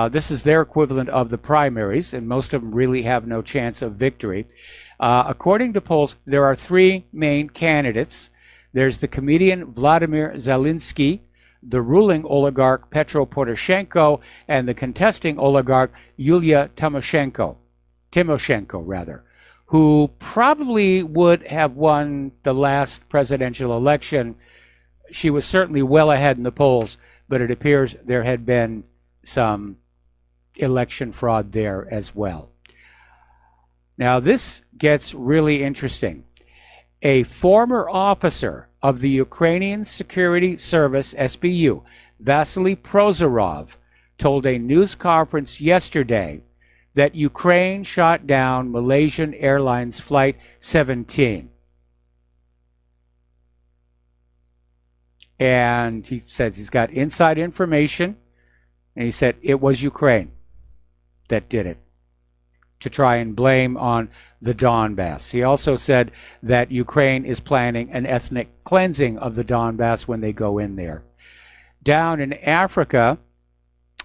This is their equivalent of the primaries, and most of them really have no chance of victory. According to polls, there are three main candidates. There's the comedian Vladimir Zelensky, the ruling oligarch Petro Poroshenko, and the contesting oligarch Yulia Tymoshenko, who probably would have won the last presidential election. She was certainly well ahead in the polls, but it appears there had been some election fraud there as well. Now this gets really interesting. A former officer of the Ukrainian Security Service, SBU, Vasily Prozorov, told a news conference yesterday that Ukraine shot down Malaysian Airlines Flight 17. And he says he's got inside information, and he said it was Ukraine that did it, to try and blame on the Donbass. He also said that Ukraine is planning an ethnic cleansing of the Donbass when they go in there. Down in Africa,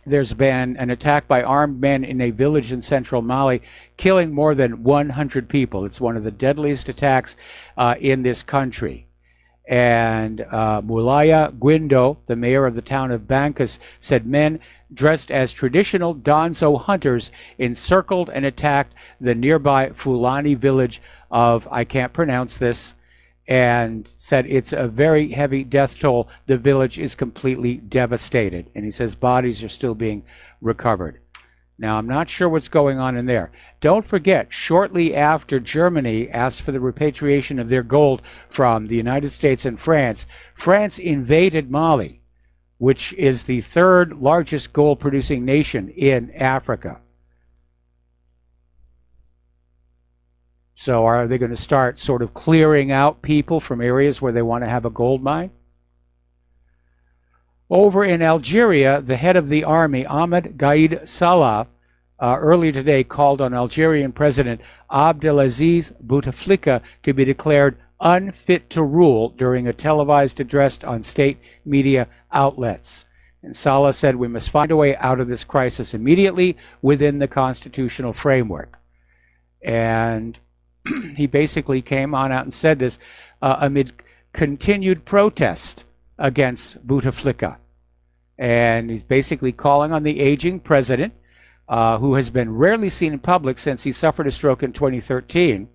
there's been an attack by armed men in a village in central Mali, killing more than 100 people. It's one of the deadliest attacks in this country. And Mulaya Gwindo, the mayor of the town of Bankas, said men dressed as traditional Donzo hunters encircled and attacked the nearby Fulani village of, I can't pronounce this, and said it's a very heavy death toll. The village is completely devastated. And he says bodies are still being recovered. Now, I'm not sure what's going on in there. Don't forget, shortly after Germany asked for the repatriation of their gold from the United States and France, France invaded Mali, which is the third largest gold-producing nation in Africa. So are they going to start sort of clearing out people from areas where they want to have a gold mine? Over in Algeria, the head of the army, Ahmed Gaid Salah, earlier today called on Algerian President Abdelaziz Bouteflika to be declared unfit to rule during a televised address on state media outlets. And Salah said, we must find a way out of this crisis immediately within the constitutional framework. And he basically came on out and said this amid continued protest against Bouteflika. And he's basically calling on the aging president, who has been rarely seen in public since he suffered a stroke in 2013,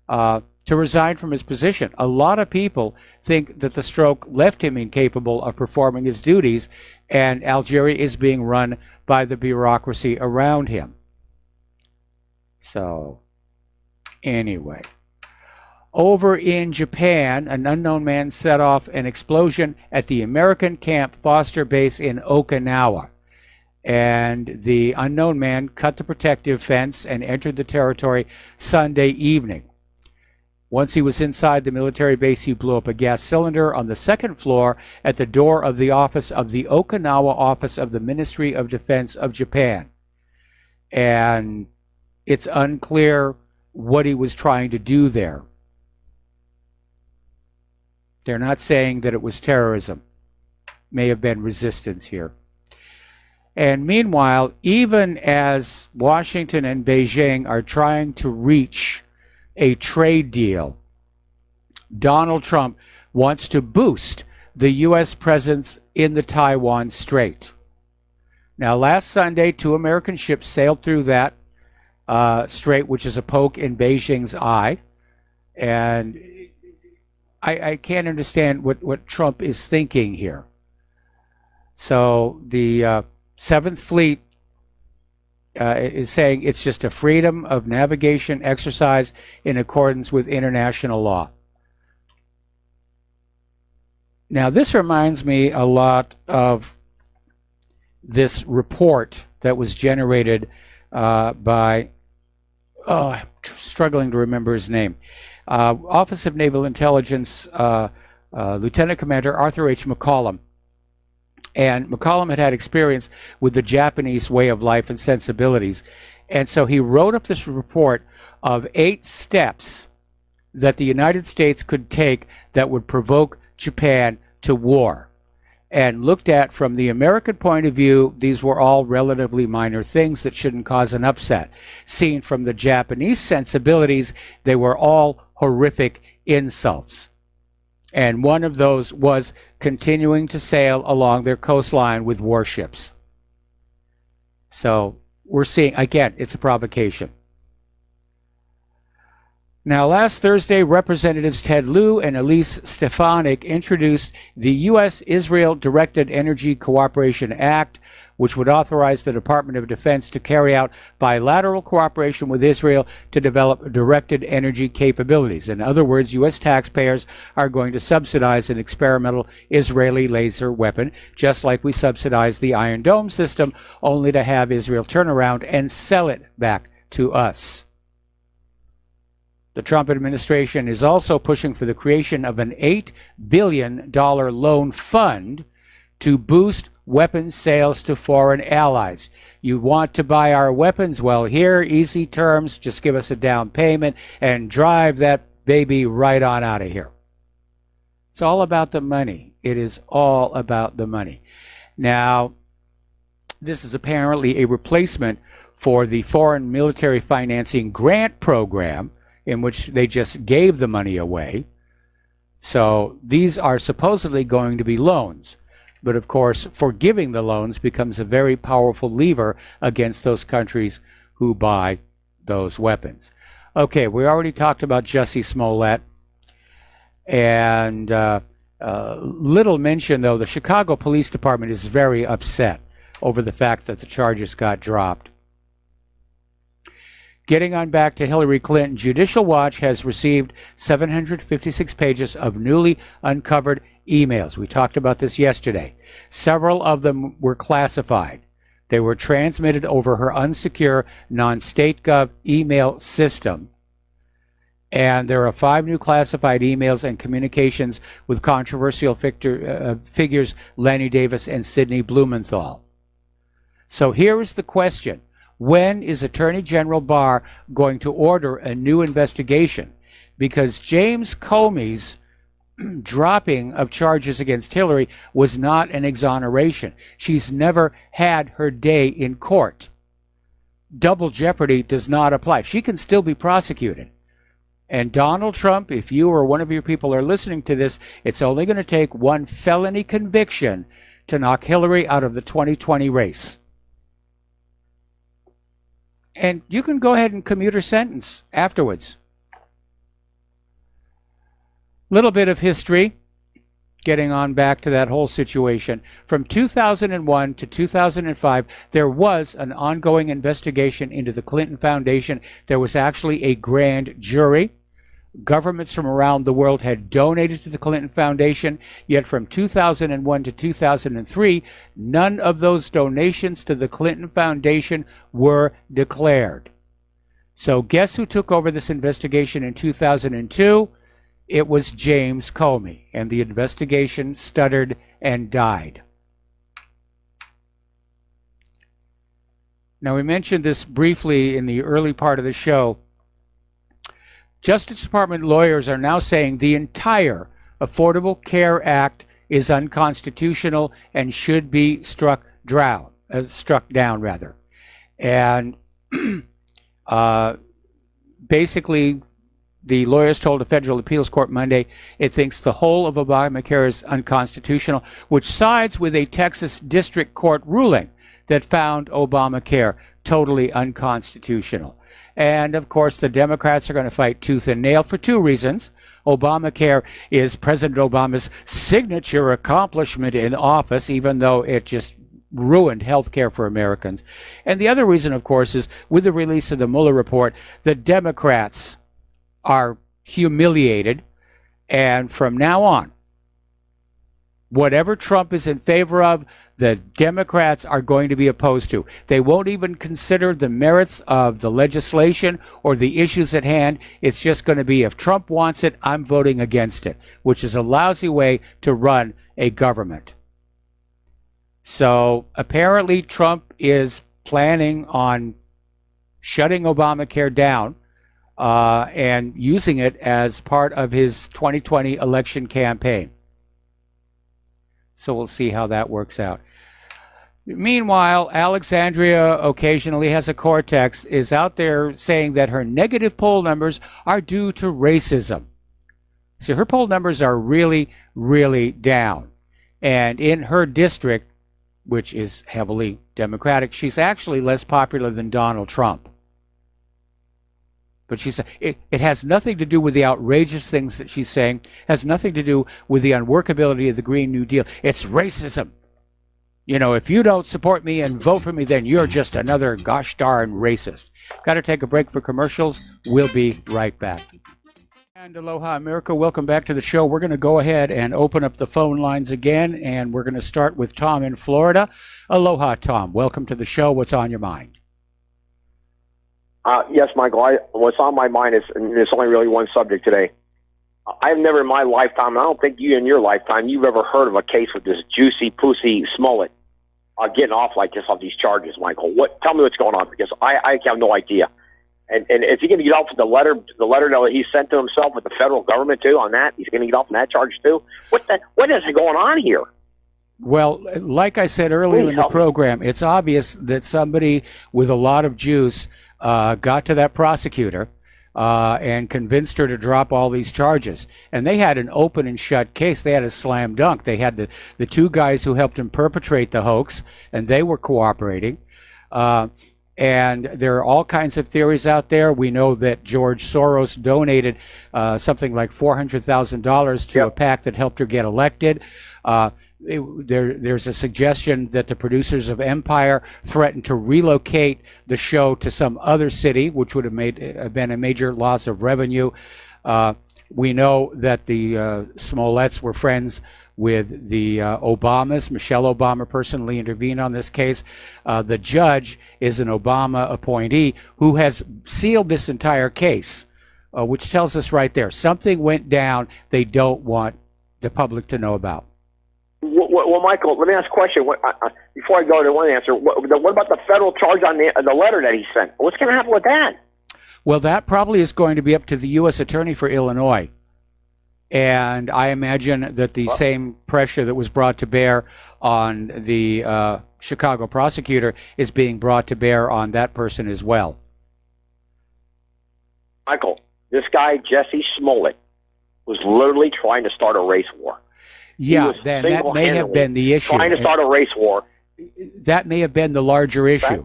to resign from his position. A lot of people think that the stroke left him incapable of performing his duties, and Algeria is being run by the bureaucracy around him. So, anyway. Over in Japan, an unknown man set off an explosion at the American Camp Foster base in Okinawa. And the unknown man cut the protective fence and entered the territory Sunday evening. Once he was inside the military base, he blew up a gas cylinder on the second floor at the door of the office of the Okinawa office of the Ministry of Defense of Japan. And it's unclear what he was trying to do there. They're not saying that it was terrorism. May have been resistance here. And meanwhile, even as Washington and Beijing are trying to reach a trade deal, Donald Trump wants to boost the U.S. presence in the Taiwan Strait. Now, last Sunday, 2 American ships sailed through that strait, which is a poke in Beijing's eye. And I can't understand what Trump is thinking here. So the 7th Fleet is saying it's just a freedom of navigation exercise in accordance with international law. Now, this reminds me a lot of this report that was generated by, I'm struggling to remember his name, Office of Naval Intelligence Lieutenant Commander Arthur H. McCollum. And McCollum had experience with the Japanese way of life and sensibilities. And so he wrote up this report of 8 steps that the United States could take that would provoke Japan to war. And looked at from the American point of view, these were all relatively minor things that shouldn't cause an upset. Seen from the Japanese sensibilities, they were all horrific insults. And one of those was continuing to sail along their coastline with warships. So we're seeing, again, it's a provocation. Now, last Thursday, Representatives Ted Lieu and Elise Stefanik introduced the U.S.-Israel Directed Energy Cooperation Act, which would authorize the Department of Defense to carry out bilateral cooperation with Israel to develop directed energy capabilities. In other words, U.S. taxpayers are going to subsidize an experimental Israeli laser weapon, just like we subsidize the Iron Dome system, only to have Israel turn around and sell it back to us. The Trump administration is also pushing for the creation of an $8 billion loan fund to boost weapons sales to foreign allies. You want to buy our weapons? Well, here, easy terms, just give us a down payment and drive that baby right on out of here. It's all about the money. It is all about the money. Now, this is apparently a replacement for the Foreign Military Financing Grant Program, in which they just gave the money away. So these are supposedly going to be loans. But of course, forgiving the loans becomes a very powerful lever against those countries who buy those weapons. Okay, we already talked about Jussie Smollett. And little mention, though, the Chicago Police Department is very upset over the fact that the charges got dropped. Getting on back to Hillary Clinton, Judicial Watch has received 756 pages of newly uncovered emails. We talked about this yesterday. Several of them were classified. They were transmitted over her unsecure non-state gov email system. And there are 5 new classified emails and communications with controversial figures Lanny Davis and Sidney Blumenthal. So here is the question. When is Attorney General Barr going to order a new investigation? Because James Comey's dropping of charges against Hillary was not an exoneration. She's never had her day in court. Double jeopardy does not apply. She can still be prosecuted. And Donald Trump, if you or one of your people are listening to this, it's only going to take one felony conviction to knock Hillary out of the 2020 race. And you can go ahead and commute her sentence afterwards. Little bit of history, getting on back to that whole situation. From 2001 to 2005, there was an ongoing investigation into the Clinton Foundation. There was actually a grand jury. governments from around the world had donated to the Clinton Foundation, yet from 2001 to 2003, none of those donations to the Clinton Foundation were declared. So guess who took over this investigation in 2002? It was James Comey, and the investigation stuttered and died. Now, we mentioned this briefly in the early part of the show. Justice Department lawyers are now saying the entire Affordable Care Act is unconstitutional and should be struck down. And basically, the lawyers told a federal appeals court Monday it thinks the whole of Obamacare is unconstitutional, which sides with a Texas district court ruling that found Obamacare totally unconstitutional. And, of course, the Democrats are going to fight tooth and nail for two reasons. Obamacare is President Obama's signature accomplishment in office, even though it just ruined health care for Americans. And the other reason, of course, is with the release of the Mueller report, the Democrats are humiliated. And from now on, whatever Trump is in favor of, the Democrats are going to be opposed to. They won't even consider the merits of the legislation or the issues at hand. It's just going to be, if Trump wants it, I'm voting against it, which is a lousy way to run a government. So apparently Trump is planning on shutting Obamacare down and using it as part of his 2020 election campaign. So we'll see how that works out. Meanwhile, Alexandria occasionally has a cortex, is out there saying that her negative poll numbers are due to racism. See, her poll numbers are really, really down. And in her district, which is heavily Democratic, she's actually less popular than Donald Trump. But she said it has nothing to do with the outrageous things that she's saying, has nothing to do with the unworkability of the Green New Deal. It's racism. You know, if you don't support me and vote for me, then you're just another gosh darn racist. Got to take a break for commercials. We'll be right back. And aloha, America. Welcome back to the show. We're going to go ahead and open up the phone lines again, and we're going to start with Tom in Florida. Aloha, Tom. Welcome to the show. What's on your mind? Yes, Michael. What's on my mind is, and there's only really one subject today. I've never in my lifetime, and I don't think you in your lifetime, you've ever heard of a case with this juicy pussy Smollett getting off like this on these charges, Michael. Tell me what's going on, because I have no idea. And is he going to get off with the letter that he sent to himself with the federal government too on that? He's going to get off on that charge too? What is going on here? Well, like I said earlier in the program, it's obvious that somebody with a lot of juice got to that prosecutor and convinced her to drop all these charges. And they had an open and shut case. They had a slam dunk. They had the two guys who helped him perpetrate the hoax, and they were cooperating. And there are all kinds of theories out there. We know that George Soros donated something like $400,000 to a PAC that helped her get elected. There's a suggestion that the producers of Empire threatened to relocate the show to some other city, which would have been a major loss of revenue. We know that the Smolletts were friends with the Obamas. Michelle Obama personally intervened on this case. The judge is an Obama appointee who has sealed this entire case, which tells us right there something went down they don't want the public to know about. Well, Michael, let me ask a question. Before I go to one answer, what about the federal charge on the letter that he sent? What's going to happen with that? Well, that probably is going to be up to the U.S. Attorney for Illinois. And I imagine that the same pressure that was brought to bear on the Chicago prosecutor is being brought to bear on that person as well. Michael, this guy, Jesse Smollett, was literally trying to start a race war. Yeah, then that may have been the issue. Trying to start a race war. That may have been the larger issue.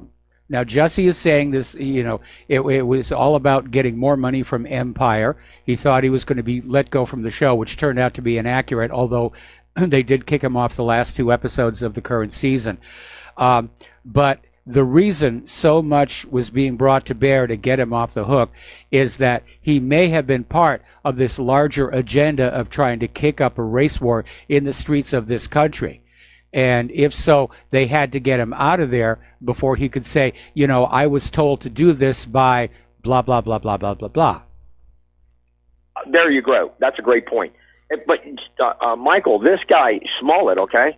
Now, Jesse is saying this, it was all about getting more money from Empire. He thought he was going to be let go from the show, which turned out to be inaccurate, although they did kick him off the last two episodes of the current season. But the reason so much was being brought to bear to get him off the hook is that he may have been part of this larger agenda of trying to kick up a race war in the streets of this country. And if so, they had to get him out of there before he could say, you know, I was told to do this by blah, blah, blah, blah, blah, blah, blah. There you go. That's a great point. But, Michael, this guy, Smollett, okay,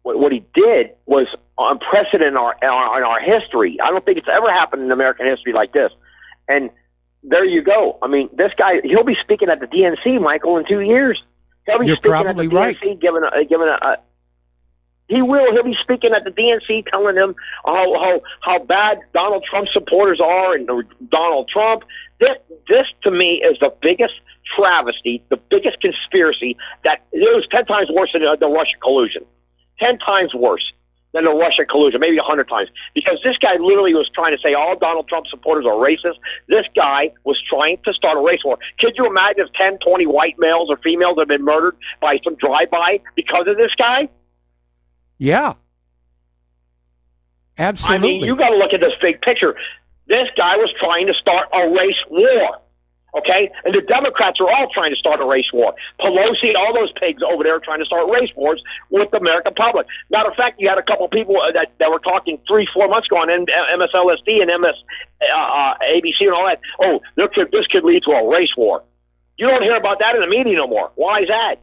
what he did was unprecedented in our history. I don't think it's ever happened in American history like this. And there you go. I mean, this guy, he'll be speaking at the DNC, Michael, in 2 years. He'll be You're speaking probably at the DNC, He'll be speaking at the DNC, telling them how bad Donald Trump supporters are and Donald Trump. This to me is the biggest travesty, the biggest conspiracy that it was 10 times worse than the Russia collusion. 10 times worse than the Russia collusion, maybe 100 times. Because this guy literally was trying to say all Donald Trump supporters are racist. This guy was trying to start a race war. Could you imagine if 10, 20 white males or females had been murdered by some drive-by because of this guy? Yeah. Absolutely. I mean, you got to look at this big picture. This guy was trying to start a race war. Okay? And the Democrats are all trying to start a race war. Pelosi and all those pigs over there are trying to start race wars with the American public. Matter of fact, you had a couple of people that were talking 3-4 months ago on MSLSD and ABC and all that. Oh, this could lead to a race war. You don't hear about that in the media no more. Why is that?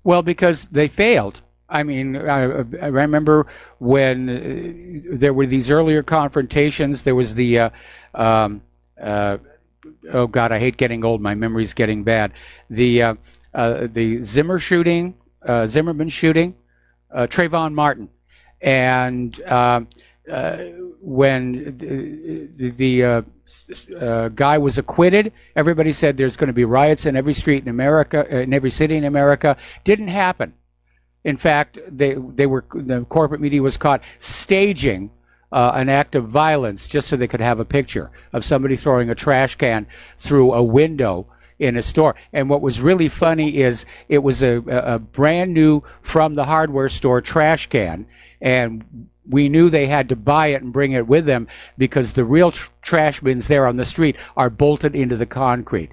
Well, because they failed. I mean, I remember when there were these earlier confrontations. There was the oh God, I hate getting old. My memory's getting bad. The Zimmerman shooting, Trayvon Martin, and when the guy was acquitted, everybody said there's going to be riots in every street in America, in every city in America. Didn't happen. In fact, the corporate media was caught staging an act of violence just so they could have a picture of somebody throwing a trash can through a window in a store. And what was really funny is it was a brand new from the hardware store trash can, and we knew they had to buy it and bring it with them because the real trash bins there on the street are bolted into the concrete.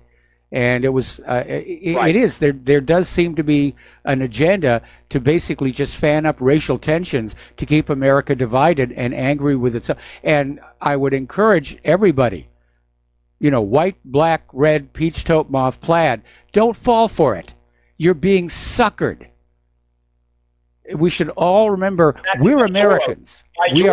And it was, it is, there does seem to be an agenda to basically just fan up racial tensions to keep America divided and angry with itself. And I would encourage everybody, you know, white, black, red, peach, taupe, mauve, plaid, don't fall for it. You're being suckered. We should all remember we're Americans. We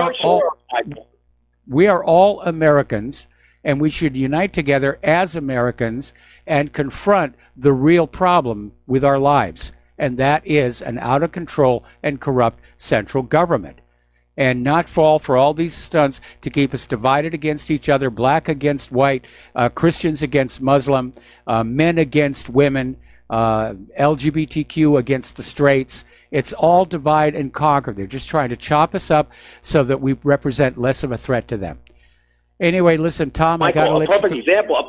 are all Americans. And we should unite together as Americans and confront the real problem with our lives. And that is an out-of-control and corrupt central government. And not fall for all these stunts to keep us divided against each other, black against white, Christians against Muslim, men against women, LGBTQ against the straights. It's all divide and conquer. They're just trying to chop us up so that we represent less of a threat to them. Anyway, listen, Tom, Michael, I got to let you...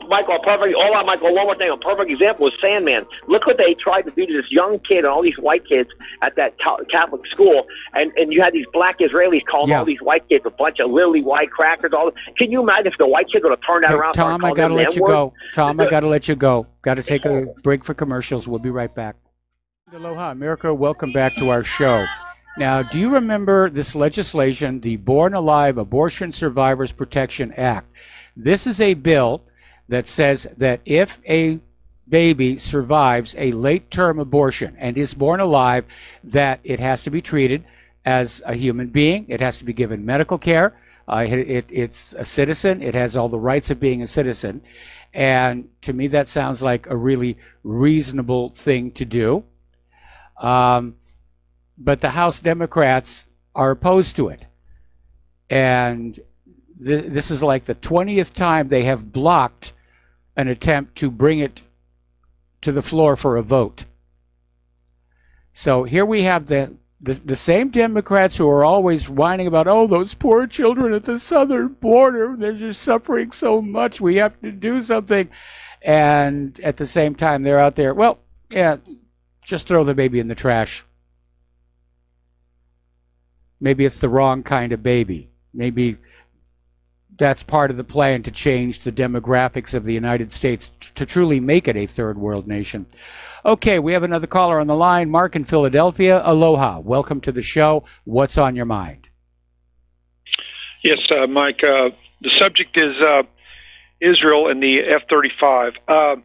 Michael, one more thing. A perfect example is Sandman. Look what they tried to do to this young kid and all these white kids at that Catholic school. And you had these black Israelis calling all these white kids a bunch of lily white crackers. Can you imagine if the white kids would have turned that around? Tom, I got to let you go. Tom, I got to let you go. Got to take a break for commercials. We'll be right back. Aloha, America. Welcome back to our show. Now, do you remember this legislation, the Born Alive Abortion Survivors Protection Act? This is a bill that says that if a baby survives a late-term abortion and is born alive, that it has to be treated as a human being. It has to be given medical care. It's a citizen. It has all the rights of being a citizen. And to me, that sounds like a really reasonable thing to do. But the House Democrats are opposed to it. And this is like the 20th time they have blocked an attempt to bring it to the floor for a vote. So here we have the same Democrats who are always whining about, oh, those poor children at the southern border, they're just suffering so much, we have to do something. And at the same time, they're out there, well, yeah, just throw the baby in the trash. Maybe it's the wrong kind of baby. Maybe that's part of the plan to change the demographics of the United States to truly make it a third world nation. Okay, we have another caller on the line. Mark in Philadelphia. Aloha. Welcome to the show. What's on your mind? Yes, Mike. The subject is Israel and the F-35.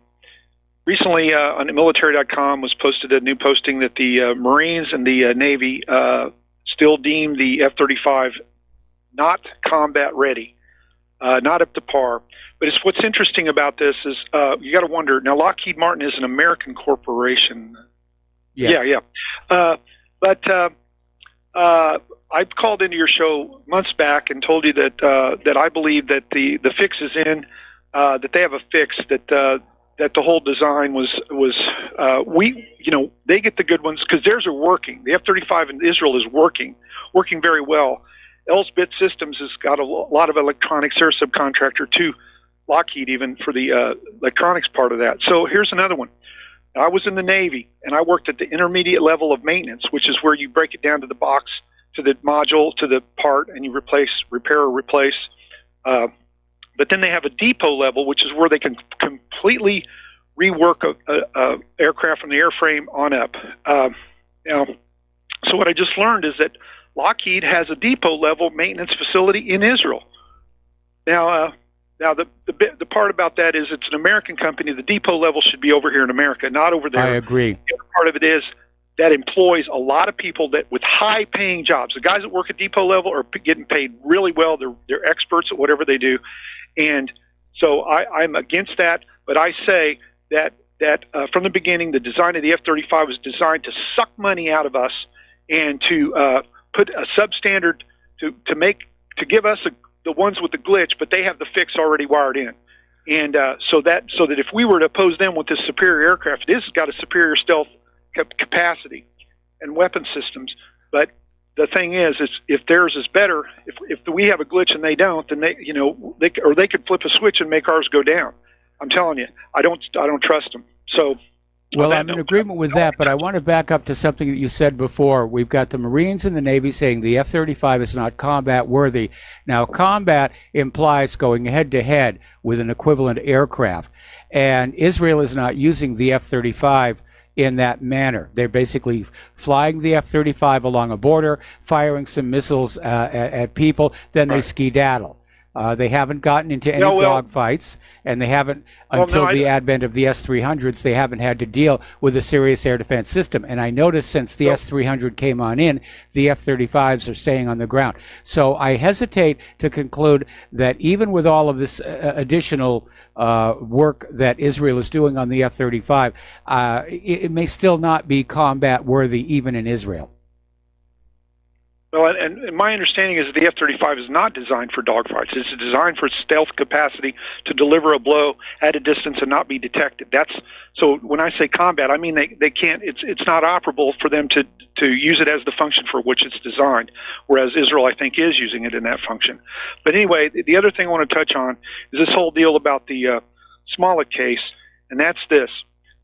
Recently, on military.com was posted a new posting that the Marines and the Navy still deem the F-35 not combat ready, not up to par. But what's interesting about this is you got to wonder. Now, Lockheed Martin is an American corporation. Yes. Yeah. But I called into your show months back and told you that I believe that the fix is in, that they have a fix, that the whole design was they get the good ones because theirs are working. The F-35 in Israel is working very well. Elsbit Systems has got a lot of electronics. They're a subcontractor to Lockheed even for the electronics part of that. So here's another one. I was in the Navy, and I worked at the intermediate level of maintenance, which is where you break it down to the box, to the module, to the part, and you repair or replace. But then they have a depot level, which is where they can completely rework a aircraft from the airframe on up. So what I just learned is that Lockheed has a depot level maintenance facility in Israel. Now the part about that is it's an American company. The depot level should be over here in America, not over there. I agree. The other part of it is that employs a lot of people that with high-paying jobs. The guys that work at depot level are getting paid really well. They're experts at whatever they do, and so I'm against that. But I say that from the beginning, the design of the F-35 was designed to suck money out of us and to put a substandard to give us the ones with the glitch, but they have the fix already wired in. And so that if we were to oppose them with this superior aircraft, this has got a superior stealth capacity and weapon systems. But the thing is if theirs is better, if we have a glitch and they don't, then they could flip a switch and make ours go down. I'm telling you, I don't trust them. So. Well, I'm in agreement with that, but I want to back up to something that you said before. We've got the Marines and the Navy saying the F-35 is not combat worthy. Now, combat implies going head-to-head with an equivalent aircraft, and Israel is not using the F-35 in that manner. They're basically flying the F-35 along a border, firing some missiles at people, then they skedaddle. They haven't gotten into any dogfights, and they haven't, until the advent of the S-300s, they haven't had to deal with a serious air defense system. And I noticed since the S-300 came on in, the F-35s are staying on the ground. So I hesitate to conclude that even with all of this additional work that Israel is doing on the F-35, it may still not be combat worthy even in Israel. Well, and my understanding is that the F-35 is not designed for dogfights. It's designed for stealth capacity to deliver a blow at a distance and not be detected. So when I say combat, I mean they can't. It's not operable for them to use it as the function for which it's designed. Whereas Israel, I think, is using it in that function. But anyway, the other thing I want to touch on is this whole deal about the Smollett case, and that's this.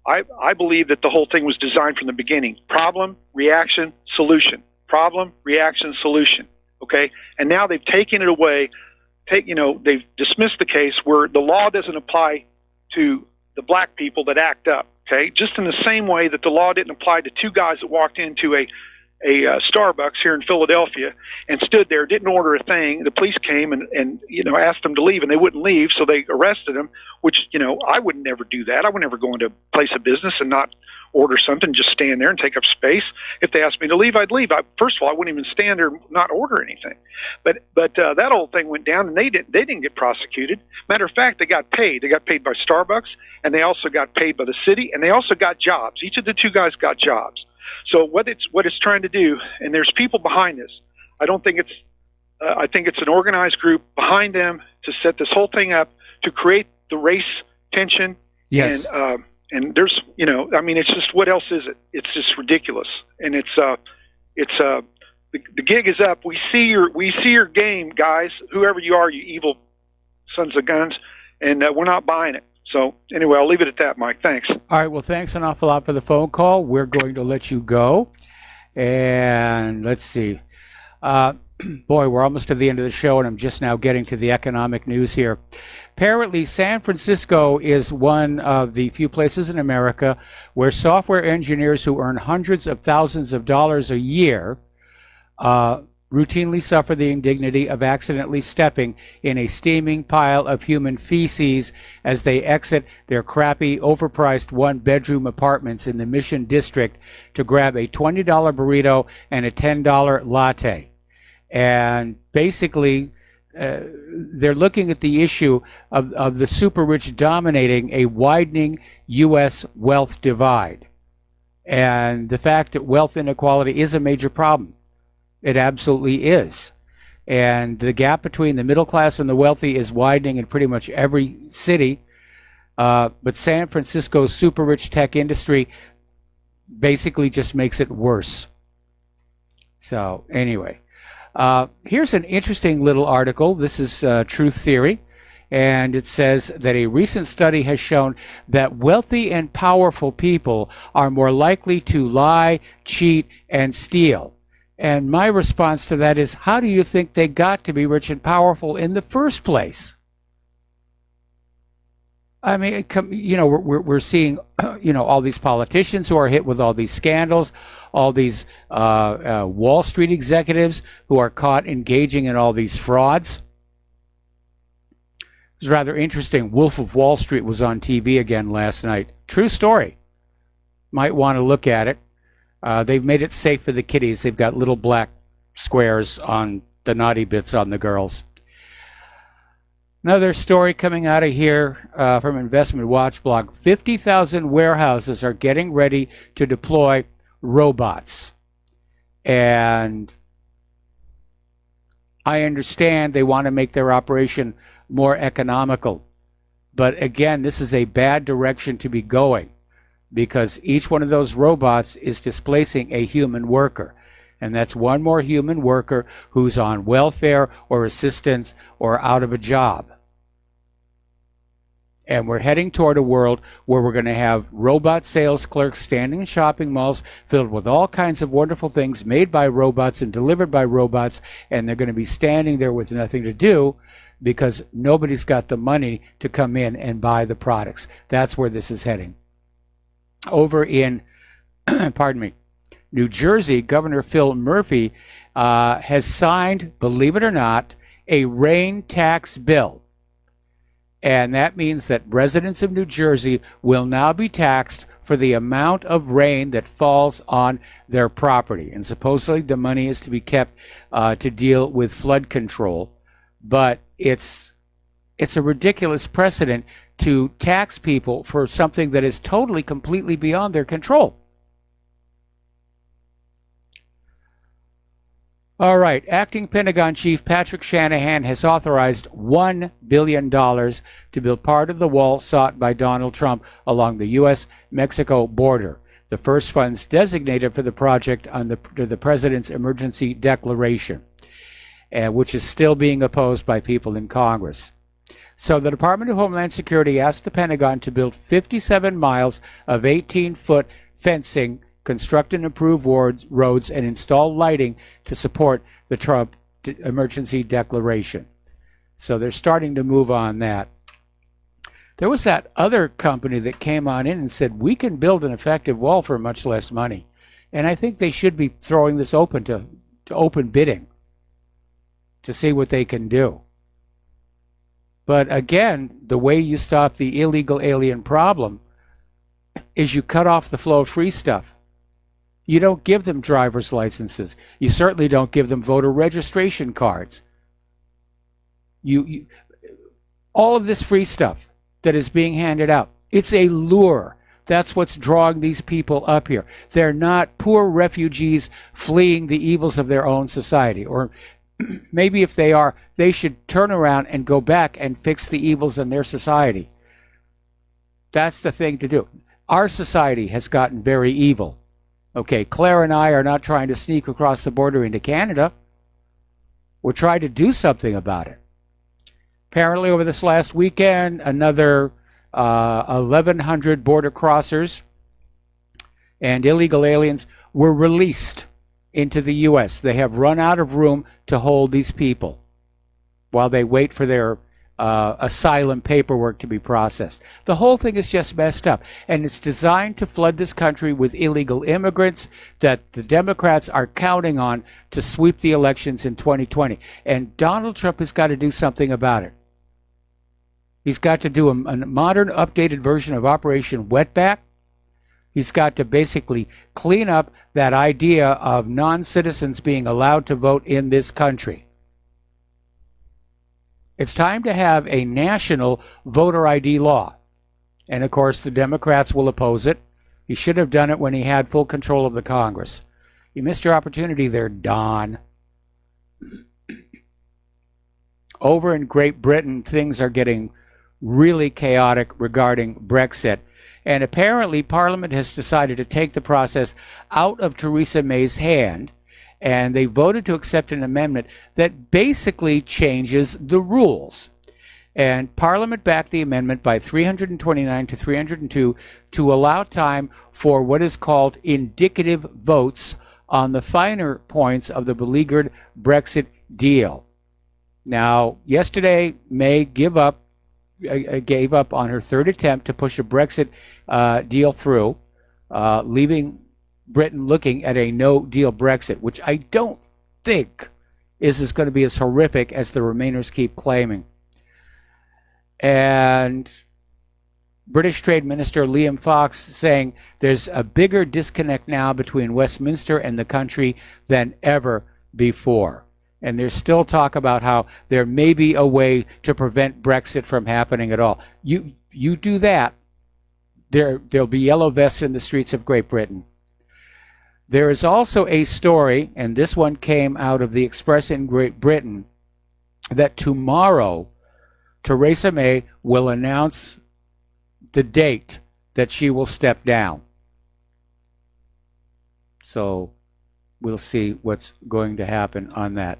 I believe that the whole thing was designed from the beginning: problem, reaction, solution. Problem, reaction, solution. Okay, and now they've taken it away. They've dismissed the case where the law doesn't apply to the black people that act up. Okay, just in the same way that the law didn't apply to two guys that walked into a Starbucks here in Philadelphia and stood there, didn't order a thing. The police came and asked them to leave, and they wouldn't leave, so they arrested them. Which I would never do that. I would never go into a place of business and not order something, just stand there and take up space. If they asked me to leave, I'd leave. First of all, I wouldn't even stand there and not order anything. But that whole thing went down, and they didn't get prosecuted. Matter of fact, they got paid. They got paid by Starbucks, and they also got paid by the city, and they also got jobs. Each of the two guys got jobs. So what it's trying to do, and there's people behind this. I think it's an organized group behind them to set this whole thing up to create the race tension. Yes. And there's, it's just, what else is it? It's just ridiculous. And the gig is up. We see your game, guys, whoever you are, you evil sons of guns, and we're not buying it. So anyway, I'll leave it at that, Mike. Thanks. All right. Well, thanks an awful lot for the phone call. We're going to let you go. And let's see. Boy, we're almost to the end of the show, and I'm just now getting to the economic news here. Apparently, San Francisco is one of the few places in America where software engineers who earn hundreds of thousands of dollars a year routinely suffer the indignity of accidentally stepping in a steaming pile of human feces as they exit their crappy, overpriced one-bedroom apartments in the Mission District to grab a $20 burrito and a $10 latte. And basically, they're looking at the issue of the super rich dominating a widening U.S. wealth divide. And the fact that wealth inequality is a major problem. It absolutely is. And the gap between the middle class and the wealthy is widening in pretty much every city. But San Francisco's super rich tech industry basically just makes it worse. So anyway. Here's an interesting little article. This is Truth Theory, and it says that a recent study has shown that wealthy and powerful people are more likely to lie, cheat, and steal. And my response to that is, how do you think they got to be rich and powerful in the first place? I mean, we're seeing, all these politicians who are hit with all these scandals, all these Wall Street executives who are caught engaging in all these frauds. It was rather interesting. Wolf of Wall Street was on TV again last night. True story. Might want to look at it. They've made it safe for the kiddies. They've got little black squares on the naughty bits on the girls. Another story coming out of here from Investment Watch blog. 50,000 warehouses are getting ready to deploy robots. And I understand they want to make their operation more economical. But again, this is a bad direction to be going because each one of those robots is displacing a human worker. And that's one more human worker who's on welfare or assistance or out of a job. And we're heading toward a world where we're going to have robot sales clerks standing in shopping malls filled with all kinds of wonderful things made by robots and delivered by robots. And they're going to be standing there with nothing to do because nobody's got the money to come in and buy the products. That's where this is heading. Over in, New Jersey, Governor Phil Murphy has signed, believe it or not, a rain tax bill. And that means that residents of New Jersey will now be taxed for the amount of rain that falls on their property. And supposedly the money is to be kept to deal with flood control. But it's a ridiculous precedent to tax people for something that is totally, completely beyond their control. All right, Acting Pentagon Chief Patrick Shanahan has authorized $1 billion to build part of the wall sought by Donald Trump along the U.S.-Mexico border. The first funds designated for the project under the President's emergency declaration, which is still being opposed by people in Congress. So the Department of Homeland Security asked the Pentagon to build 57 miles of 18-foot fencing, construct and improve roads, and install lighting to support the Trump emergency declaration. So they're starting to move on that. There was that other company that came on in and said, we can build an effective wall for much less money. And I think they should be throwing this open to open bidding to see what they can do. But again, the way you stop the illegal alien problem is you cut off the flow of free stuff. You don't give them driver's licenses. You certainly don't give them voter registration cards. All of this free stuff that is being handed out, it's a lure. That's what's drawing these people up here. They're not poor refugees fleeing the evils of their own society. Or maybe if they are, they should turn around and go back and fix the evils in their society. That's the thing to do. Our society has gotten very evil. Okay, Claire and I are not trying to sneak across the border into Canada. We're trying to do something about it. Apparently, over this last weekend, another 1,100 border crossers and illegal aliens were released into the U.S. They have run out of room to hold these people while they wait for their asylum paperwork to be processed. The whole thing is just messed up, and it's designed to flood this country with illegal immigrants that the Democrats are counting on to sweep the elections in 2020. And Donald Trump has got to do something about it. He's got to do a modern, updated version of Operation Wetback. He's got to basically clean up that idea of non-citizens being allowed to vote in this country. It's time to have a national voter ID law. And, of course, the Democrats will oppose it. He should have done it when he had full control of the Congress. You missed your opportunity there, Don. Over in Great Britain, things are getting really chaotic regarding Brexit. And apparently Parliament has decided to take the process out of Theresa May's hand, and they voted to accept an amendment that basically changes the rules. And Parliament backed the amendment by 329 to 302 to allow time for what is called indicative votes on the finer points of the beleaguered Brexit deal. Now, yesterday, May gave up on her third attempt to push a Brexit deal through, leaving Britain looking at a no-deal Brexit, which I don't think is going to be as horrific as the Remainers keep claiming. And British Trade Minister Liam Fox saying there's a bigger disconnect now between Westminster and the country than ever before. And there's still talk about how there may be a way to prevent Brexit from happening at all. You do that, there'll be yellow vests in the streets of Great Britain. There is also a story, and this one came out of the Express in Great Britain, that tomorrow Theresa May will announce the date that she will step down. So we'll see what's going to happen on that.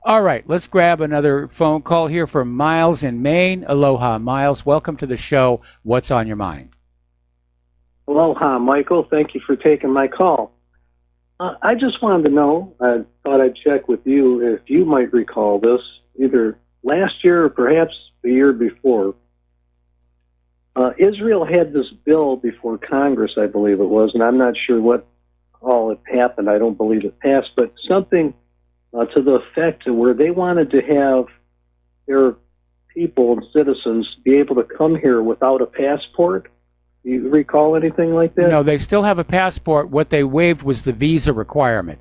All right, let's grab another phone call here from Miles in Maine. Aloha, Miles. Welcome to the show. What's on your mind? Aloha, Michael. Thank you for taking my call. I just wanted to know, I thought I'd check with you if you might recall this, either last year or perhaps the year before. Israel had this bill before Congress, I believe it was, and I'm not sure what all it happened. I don't believe it passed, but something to the effect of where they wanted to have their people and citizens be able to come here without a passport. Do you recall anything like that? No, they still have a passport. What they waived was the visa requirement.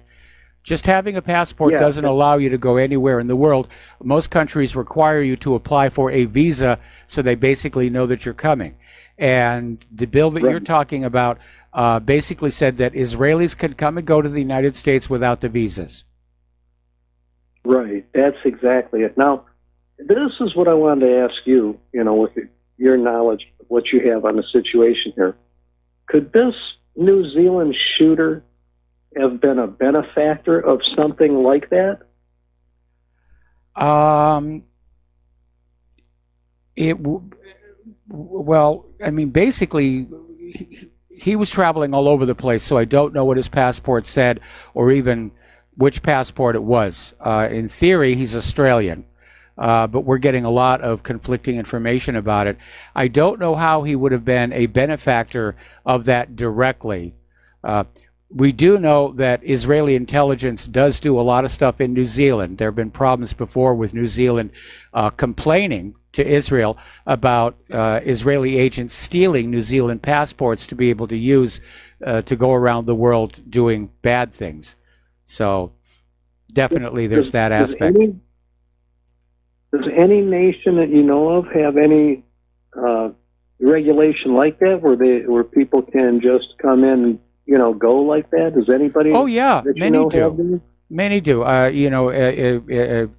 Just having a passport doesn't allow you to go anywhere in the world. Most countries require you to apply for a visa, so they basically know that you're coming. And the bill that you're talking about basically said that Israelis could come and go to the United States without the visas. Right, that's exactly it. Now, this is what I wanted to ask you, with your knowledge of what you have on the situation here. Could this New Zealand shooter have been a benefactor of something like that? Well, I mean, basically, he was traveling all over the place, so I don't know what his passport said or even which passport it was. In theory, he's Australian, but we're getting a lot of conflicting information about it. I don't know how he would have been a benefactor of that directly. We do know that Israeli intelligence does do a lot of stuff in New Zealand. There have been problems before with New Zealand complaining to Israel about Israeli agents stealing New Zealand passports to be able to use to go around the world doing bad things. So definitely there's that aspect. Does any nation that you know of have any regulation like that where people can just come in and go like that? Does anybody? Oh yeah, many do. Many do. The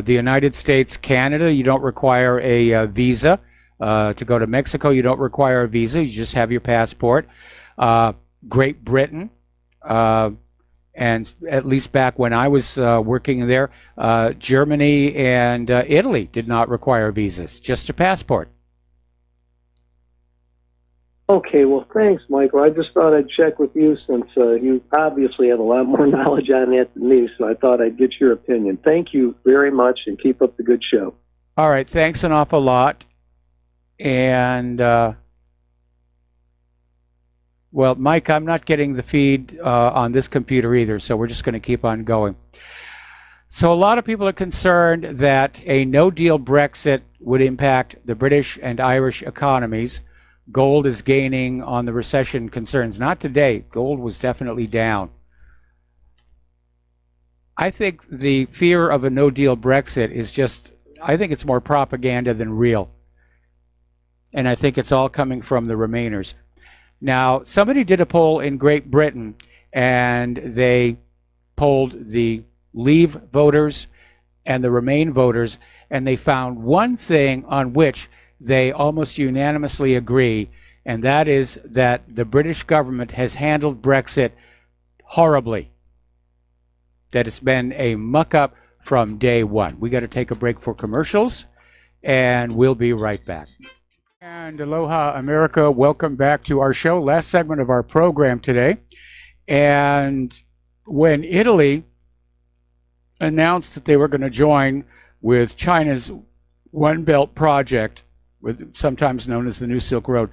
United States, Canada, you don't require a visa. To go to Mexico, you don't require a visa. You just have your passport. Great Britain, and at least back when I was working there, Germany and Italy did not require visas, just a passport. Okay, well, thanks, Michael. I just thought I'd check with you since you obviously have a lot more knowledge on that than me, so I thought I'd get your opinion. Thank you very much, and keep up the good show. All right, thanks an awful lot. And, well, Mike, I'm not getting the feed on this computer either, so we're just going to keep on going. So a lot of people are concerned that a no-deal Brexit would impact the British and Irish economies. Gold is gaining on the recession concerns. Not today. Gold was definitely down. I think the fear of a no-deal Brexit is just, I think it's more propaganda than real. And I think it's all coming from the Remainers. Now, somebody did a poll in Great Britain, and they polled the Leave voters and the Remain voters, and they found one thing on which they almost unanimously agree, and that is that the British government has handled Brexit horribly. That it's been a muck-up from day one. We got to take a break for commercials, and we'll be right back. And aloha, America. Welcome back to our show. Last segment of our program today. And when Italy announced that they were going to join with China's One Belt project, sometimes known as the New Silk Road,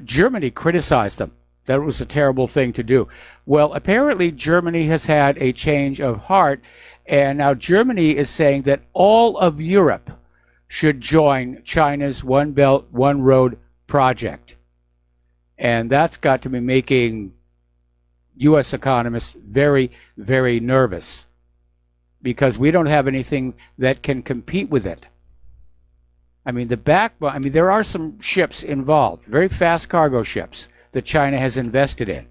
Germany criticized them. That was a terrible thing to do. Well, apparently Germany has had a change of heart, and now Germany is saying that all of Europe should join China's One Belt, One Road project. And that's got to be making U.S. economists very, very nervous, because we don't have anything that can compete with it. I mean, there are some ships involved, very fast cargo ships that China has invested in.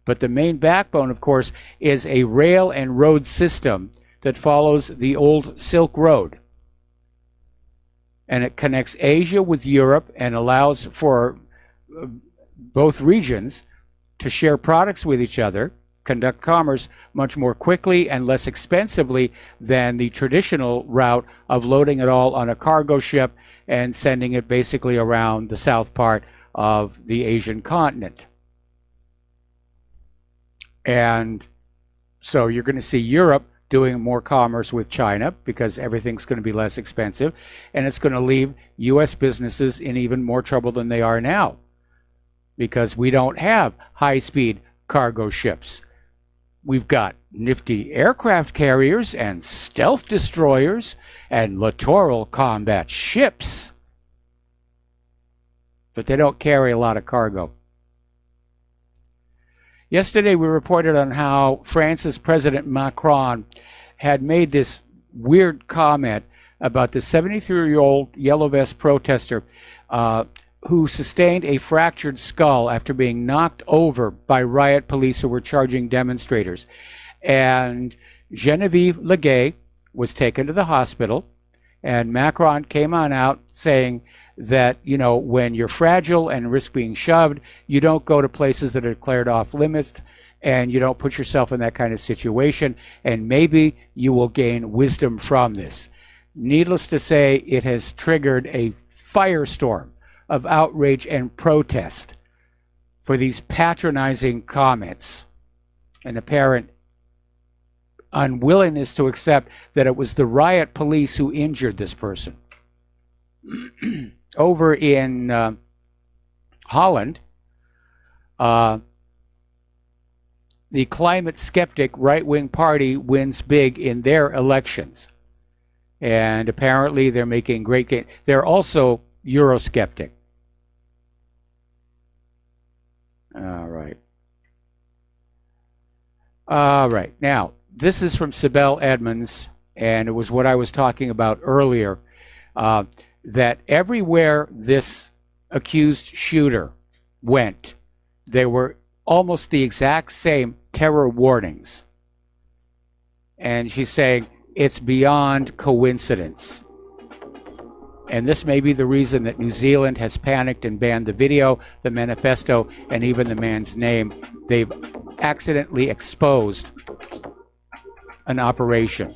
But the main backbone, of course, is a rail and road system that follows the old Silk Road. And it connects Asia with Europe and allows for both regions to share products with each other, conduct commerce much more quickly and less expensively than the traditional route of loading it all on a cargo ship and sending it basically around the south part of the Asian continent. And so you're going to see Europe doing more commerce with China because everything's going to be less expensive, and it's going to leave U.S. businesses in even more trouble than they are now, because we don't have high-speed cargo ships. We've got nifty aircraft carriers and stealth destroyers and littoral combat ships, but they don't carry a lot of cargo. Yesterday we reported on how France's President Macron had made this weird comment about the 73-year-old yellow vest protester who sustained a fractured skull after being knocked over by riot police who were charging demonstrators. And Genevieve Legay was taken to the hospital, and Macron came on out saying that, you know, when you're fragile and risk being shoved, you don't go to places that are declared off limits, and you don't put yourself in that kind of situation, and maybe you will gain wisdom from this. Needless to say, it has triggered a firestorm of outrage and protest for these patronizing comments, an apparent unwillingness to accept that it was the riot police who injured this person. Over in Holland, the climate skeptic right-wing party wins big in their elections. And apparently they're making great gains. They're also Eurosceptic. All right. Now, this is from Sibel Edmonds, and it was what I was talking about earlier, that everywhere this accused shooter went, there were almost the exact same terror warnings. And she's saying it's beyond coincidence. And this may be the reason that New Zealand has panicked and banned the video, the manifesto, and even the man's name. They've accidentally exposed an operation,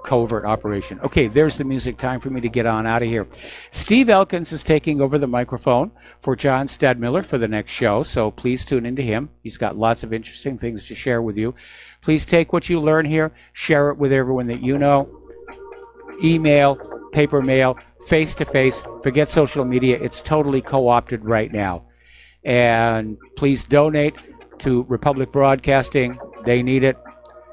covert operation. Okay, there's the music. Time for me to get on out of here. Steve Elkins is taking over the microphone for John Stadmiller for the next show, so please tune into him. He's got lots of interesting things to share with you. Please take what you learn here, share it with everyone that you know. Email, paper mail, face-to-face. Forget social media. It's totally co-opted right now. And please donate to Republic Broadcasting. They need it.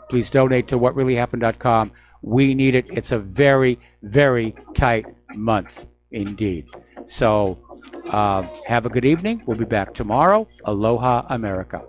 Please donate to whatreallyhappened.com. We need it. It's a very, very tight month indeed. So have a good evening. We'll be back tomorrow. Aloha, America.